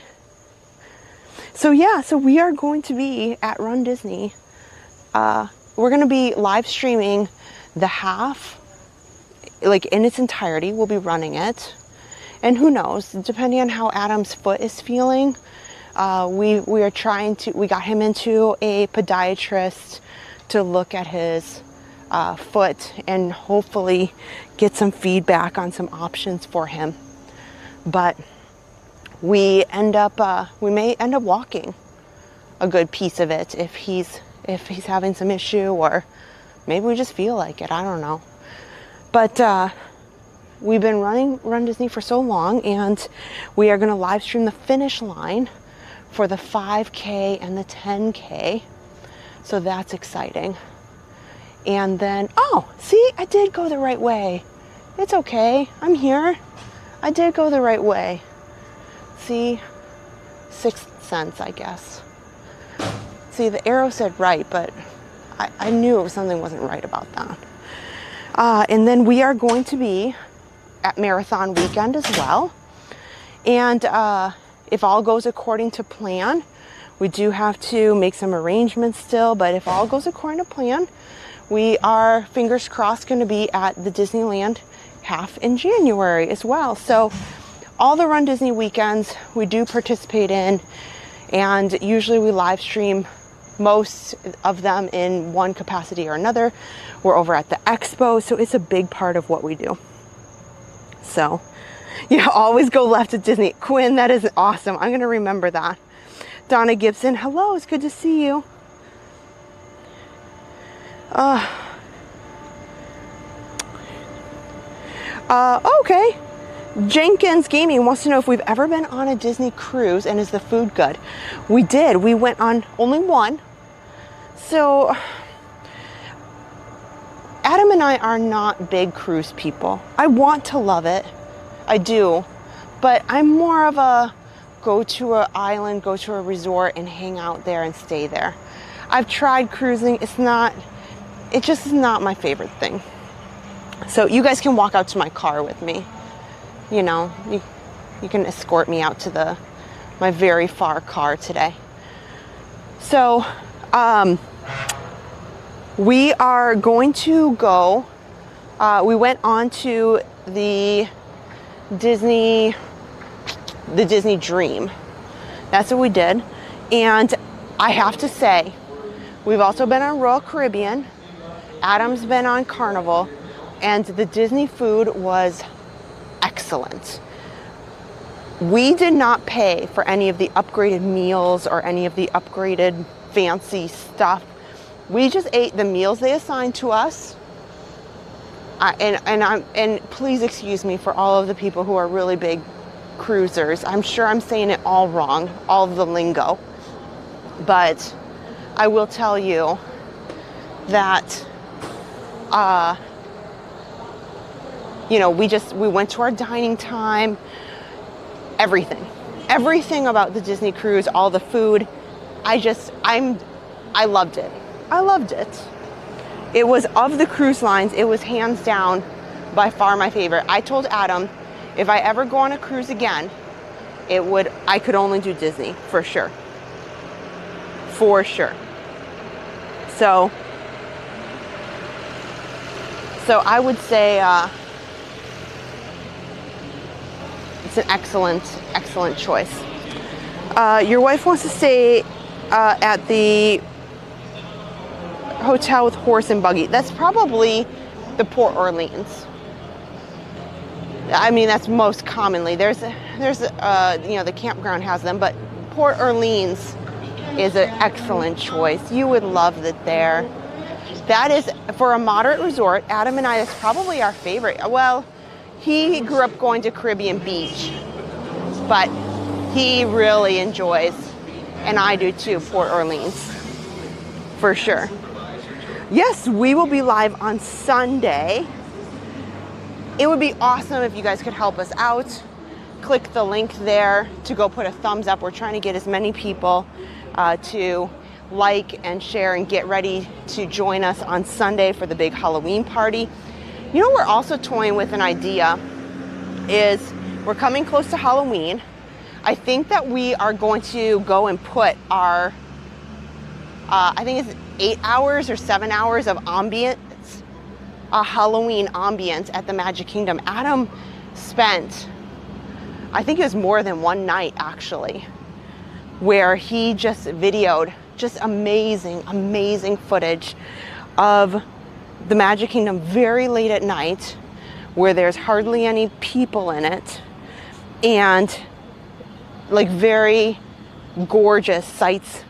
So yeah, so we are going to be at Run Disney. We're going to be live streaming the half, like in its entirety. We'll be running it. And who knows, depending on how Adam's foot is feeling, we got him into a podiatrist to look at his foot and hopefully get some feedback on some options for him. But we may end up walking a good piece of it if he's having some issue, or maybe we just feel like it. I don't know. But we've been running Run Disney for so long, and we are going to live stream the finish line for the 5K and the 10K. So that's exciting. And then, oh, see, I did go the right way. It's okay. I'm here. I did go the right way. See, sixth sense, I guess. See, the arrow said right, but I knew something wasn't right about that. And then we are going to be at Marathon Weekend as well. And if all goes according to plan, we do have to make some arrangements still, but if all goes according to plan, we are, fingers crossed, going to be at the Disneyland half in January as well. So all the Run Disney weekends we do participate in, and usually we live stream most of them in one capacity or another. We're over at the expo, so it's a big part of what we do. So yeah, always go left at Disney. Quinn, that is awesome. I'm going to remember that. Donna Gibson, hello, it's good to see you. Okay. Jenkins Gaming wants to know if we've ever been on a Disney cruise and is the food good. We did. We went on only one. So Adam and I are not big cruise people. I want to love it. I do. But I'm more of a go to an island, go to a resort and hang out there and stay there. I've tried cruising. It just is not my favorite thing. So you guys can walk out to my car with me. You know, you can escort me out to my very far car today. So, we are going to go, we went on to the Disney Dream. That's what we did. And I have to say, we've also been on Royal Caribbean. Adam's been on Carnival. And the Disney food was excellent. We did not pay for any of the upgraded meals or any of the upgraded fancy stuff. We just ate the meals they assigned to us. And please excuse me for all of the people who are really big cruisers. I'm sure I'm saying it all wrong, all of the lingo. But I will tell you that, you know, we went to our dining time, everything about the Disney cruise, all the food. I loved it. I loved it. It was, of the cruise lines, it was hands down by far my favorite. I told Adam, if I ever go on a cruise again, I could only do Disney, for sure. For sure. So I would say it's an excellent choice. Your wife wants to stay at the hotel with horse and buggy. That's probably the Port Orleans. I mean, that's most commonly. There's you know, the campground has them, but Port Orleans is an excellent choice. You would love it there. That is, for a moderate resort, Adam and I, that's probably our favorite. Well, he grew up going to Caribbean Beach, but he really enjoys, and I do too, Port Orleans, for sure. Yes, we will be live on Sunday. It would be awesome if you guys could help us out. Click the link there to go put a thumbs up. We're trying to get as many people to like and share and get ready to join us on Sunday for the big Halloween party. You know, we're also toying with an idea is we're coming close to Halloween. I think that we are going to go and put our, I think it's 8 hours or 7 hours of ambience, Halloween ambience at the Magic Kingdom. Adam spent, I think it was more than one night actually, where he just videoed just amazing footage of the Magic Kingdom very late at night, where there's hardly any people in it, and like very gorgeous sights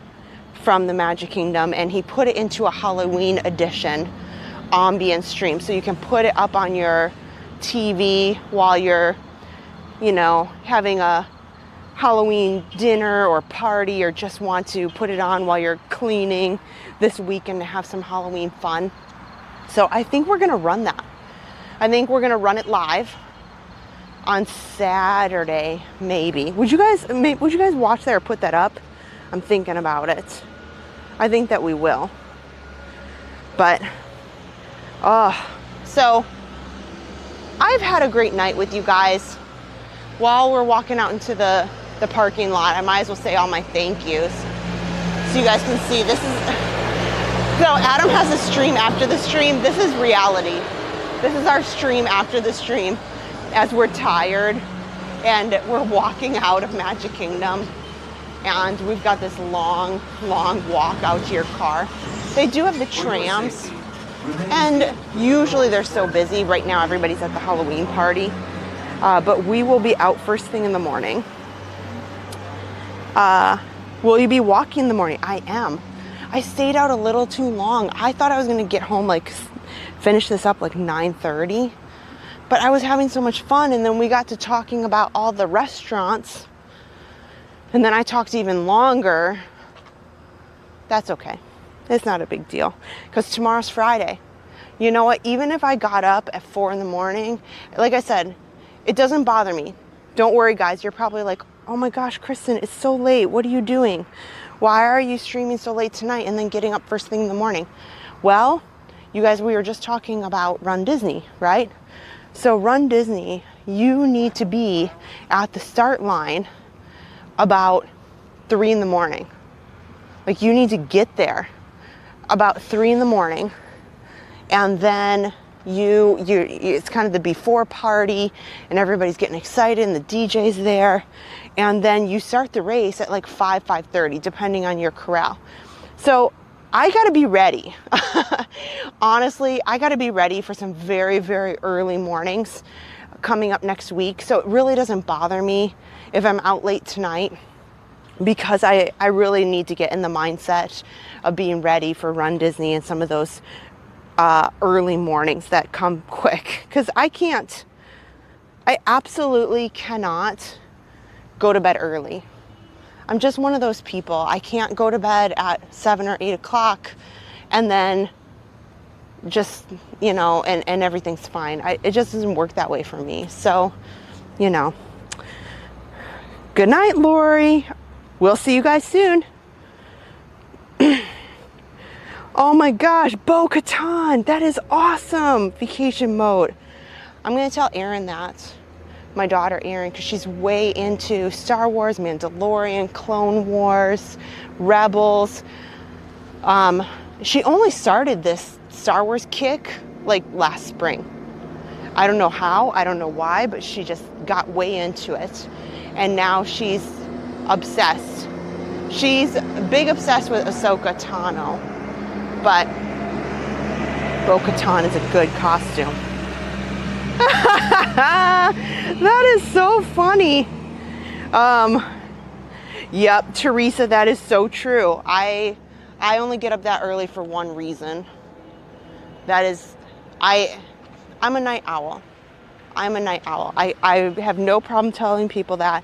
from the Magic Kingdom. And he put it into a Halloween edition ambience stream, so you can put it up on your TV while you're, you know, having a Halloween dinner or party, or just want to put it on while you're cleaning this weekend to have some Halloween fun. So I think we're gonna run that. I think we're gonna run it live on Saturday, maybe. Would you guys watch that or put that up? I'm thinking about it. I think that we will. But so I've had a great night with you guys. While we're walking out into the parking lot, I might as well say all my thank yous so you guys can see. This is, so Adam has a stream after the stream. This is reality. This is our stream after the stream, as we're tired and we're walking out of Magic Kingdom, and we've got this long walk out to your car. They do have the trams, and usually they're so busy. Right now everybody's at the Halloween party. But we will be out first thing in the morning. Will you be walking in the morning? I am. I stayed out a little too long. I thought I was going to get home, like, finish this up like 9:30. But I was having so much fun, and then we got to talking about all the restaurants. And then I talked even longer. That's okay. It's not a big deal, because tomorrow's Friday. You know what? Even if I got up at 4 in the morning, like I said, It doesn't bother me. Don't worry, guys. You're probably like, oh my gosh, Kristen, it's so late. What are you doing? Why are you streaming so late tonight and then getting up first thing in the morning? Well, you guys, we were just talking about Run Disney, right? So Run Disney, you need to be at the start line about 3 in the morning. Like, you need to get there about 3 in the morning, and then it's kind of the before party and everybody's getting excited and the DJ's there, and then you start the race at like 5:30 depending on your corral. So I got to be ready. Honestly, I got to be ready for some very, very early mornings coming up next week. So it really doesn't bother me if I'm out late tonight, because I really need to get in the mindset of being ready for Run Disney and some of those early mornings that come quick. Because I absolutely cannot go to bed early. I'm just one of those people. I can't go to bed at 7 or 8 o'clock and then just, and everything's fine. It just doesn't work that way for me. So, good night, Lori. We'll see you guys soon. Oh my gosh, Bo-Katan, that is awesome. Vacation mode. I'm going to tell Erin that. My daughter Erin, because she's way into Star Wars, Mandalorian, Clone Wars, Rebels. She only started this Star Wars kick like last spring. I don't know how, I don't know why, but she just got way into it. And now she's obsessed. She's big obsessed with Ahsoka Tano. But Bo-Katan is a good costume. That is so funny. Yep, Teresa, that is so true. I only get up that early for one reason. That is, I'm a night owl. I'm a night owl. I have no problem telling people that.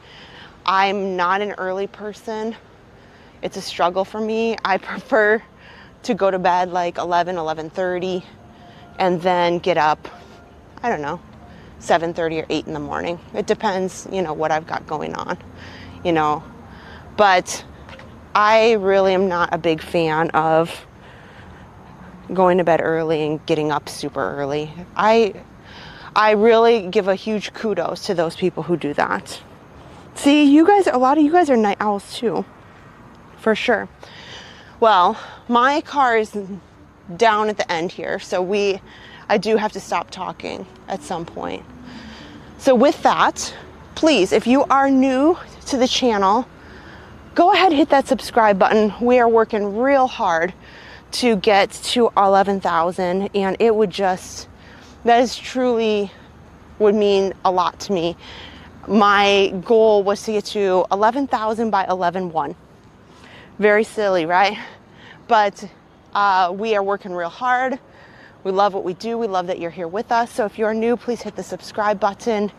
I'm not an early person. It's a struggle for me. I prefer to go to bed like 11:30 and then get up, I don't know, 7:30 or 8 in the morning. It depends, what I've got going on, But I really am not a big fan of going to bed early and getting up super early. I really give a huge kudos to those people who do that. See, you guys, a lot of you guys are night owls too, for sure. Well, my car is down at the end here, so I do have to stop talking at some point. So with that, please, if you are new to the channel, go ahead and hit that subscribe button. We are working real hard to get to 11,000, and it would would mean a lot to me. My goal was to get to 11,000 by 11/1. Very silly, right? But we are working real hard. We love what we do. We love that you're here with us. So if you're new, please hit the subscribe button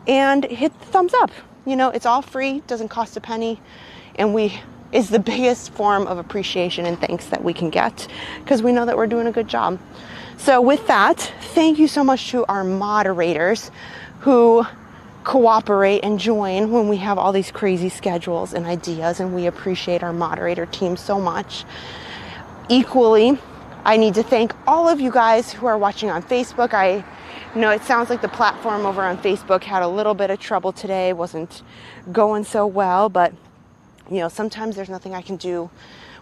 and hit the thumbs up. It's all free, doesn't cost a penny, and is the biggest form of appreciation and thanks that we can get, because we know that we're doing a good job. So with that, thank you so much to our moderators who cooperate and join when we have all these crazy schedules and ideas, and we appreciate our moderator team so much. Equally, I need to thank all of you guys who are watching on Facebook. I know it sounds like the platform over on Facebook had a little bit of trouble today, wasn't going so well, but sometimes there's nothing I can do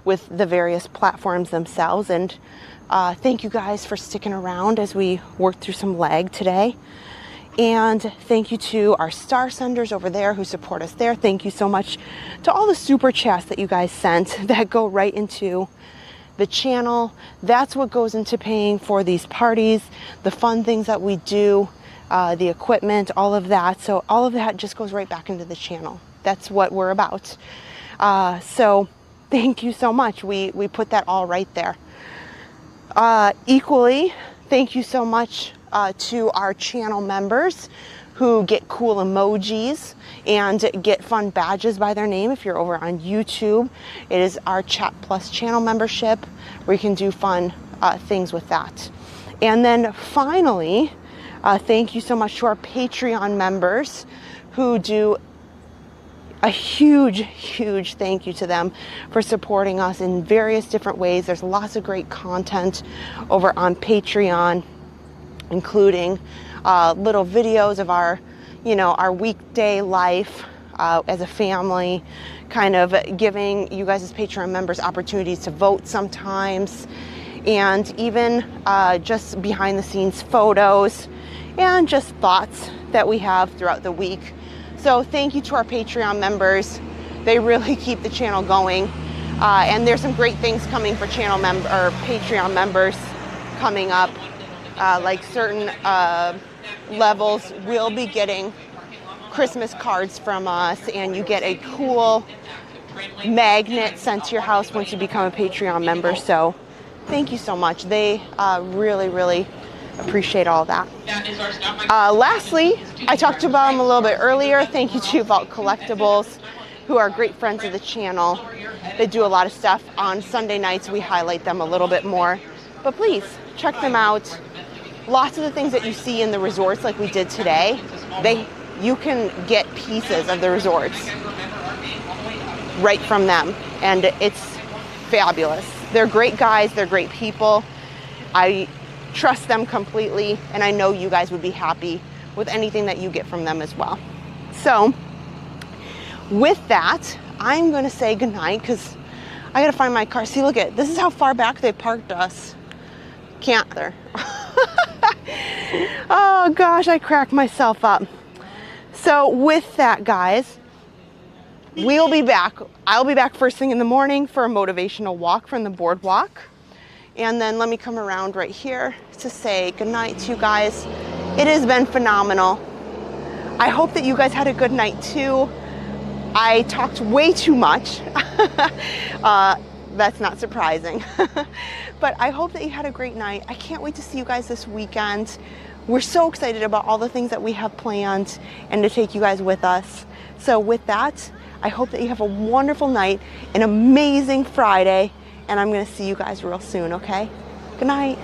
with the various platforms themselves. And thank you guys for sticking around as we work through some lag today. And thank you to our star senders over there who support us there. Thank you so much to all the super chats that you guys sent that go right into the channel. That's what goes into paying for these parties, the fun things that we do, the equipment, all of that. So all of that just goes right back into the channel. That's what we're about. So thank you so much. We put that all right there. Equally, thank you so much to our channel members who get cool emojis and get fun badges by their name. If you're over on YouTube, it is our Chat Plus channel membership where you can do fun things with that. And then finally, Thank you so much to our Patreon members who do a huge thank you to them for supporting us in various different ways. There's lots of great content over on Patreon, including little videos of our, our weekday life as a family, kind of giving you guys as Patreon members opportunities to vote sometimes, and even just behind the scenes photos and just thoughts that we have throughout the week. So thank you to our Patreon members. They really keep the channel going. And there's some great things coming for Patreon members coming up. Like certain levels will be getting Christmas cards from us, and you get a cool magnet sent to your house once you become a Patreon member. So thank you so much. They really appreciate all that. Lastly, I talked about them a little bit earlier. Thank you to Walt Collectibles, who are great friends of the channel. They do a lot of stuff on Sunday nights. We highlight them a little bit more, but please check them out. Lots of the things that you see in the resorts, like we did today, you can get pieces of the resorts right from them, and it's fabulous. They're great guys. They're great people. I trust them completely, and I know you guys would be happy with anything that you get from them as well. So with that, I'm going to say goodnight because I got to find my car. See, look at this is how far back they parked us. Can't there. Oh gosh, I cracked myself up. So with that, guys, we'll be back. I'll be back first thing in the morning for a motivational walk from the boardwalk. And then let me come around right here to say goodnight to you guys. It has been phenomenal. I hope that you guys had a good night too. I talked way too much. That's not surprising. But I hope that you had a great night. I can't wait to see you guys this weekend. We're so excited about all the things that we have planned and to take you guys with us. So with that, I hope that you have a wonderful night, an amazing Friday, and I'm going to see you guys real soon, okay? Good night.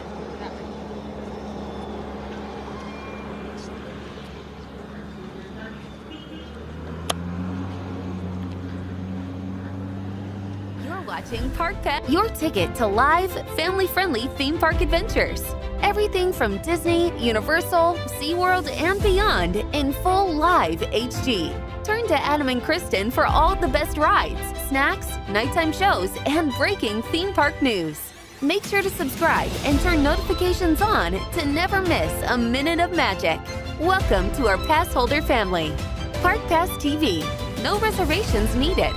You're watching Park Pass, your ticket to live, family-friendly theme park adventures. Everything from Disney, Universal, SeaWorld, and beyond in full live HD. Turn to Adam and Kristen for all the best rides, snacks, nighttime shows, and breaking theme park news. Make sure to subscribe and turn notifications on to never miss a minute of magic. Welcome to our Passholder family. Park Pass TV. No reservations needed.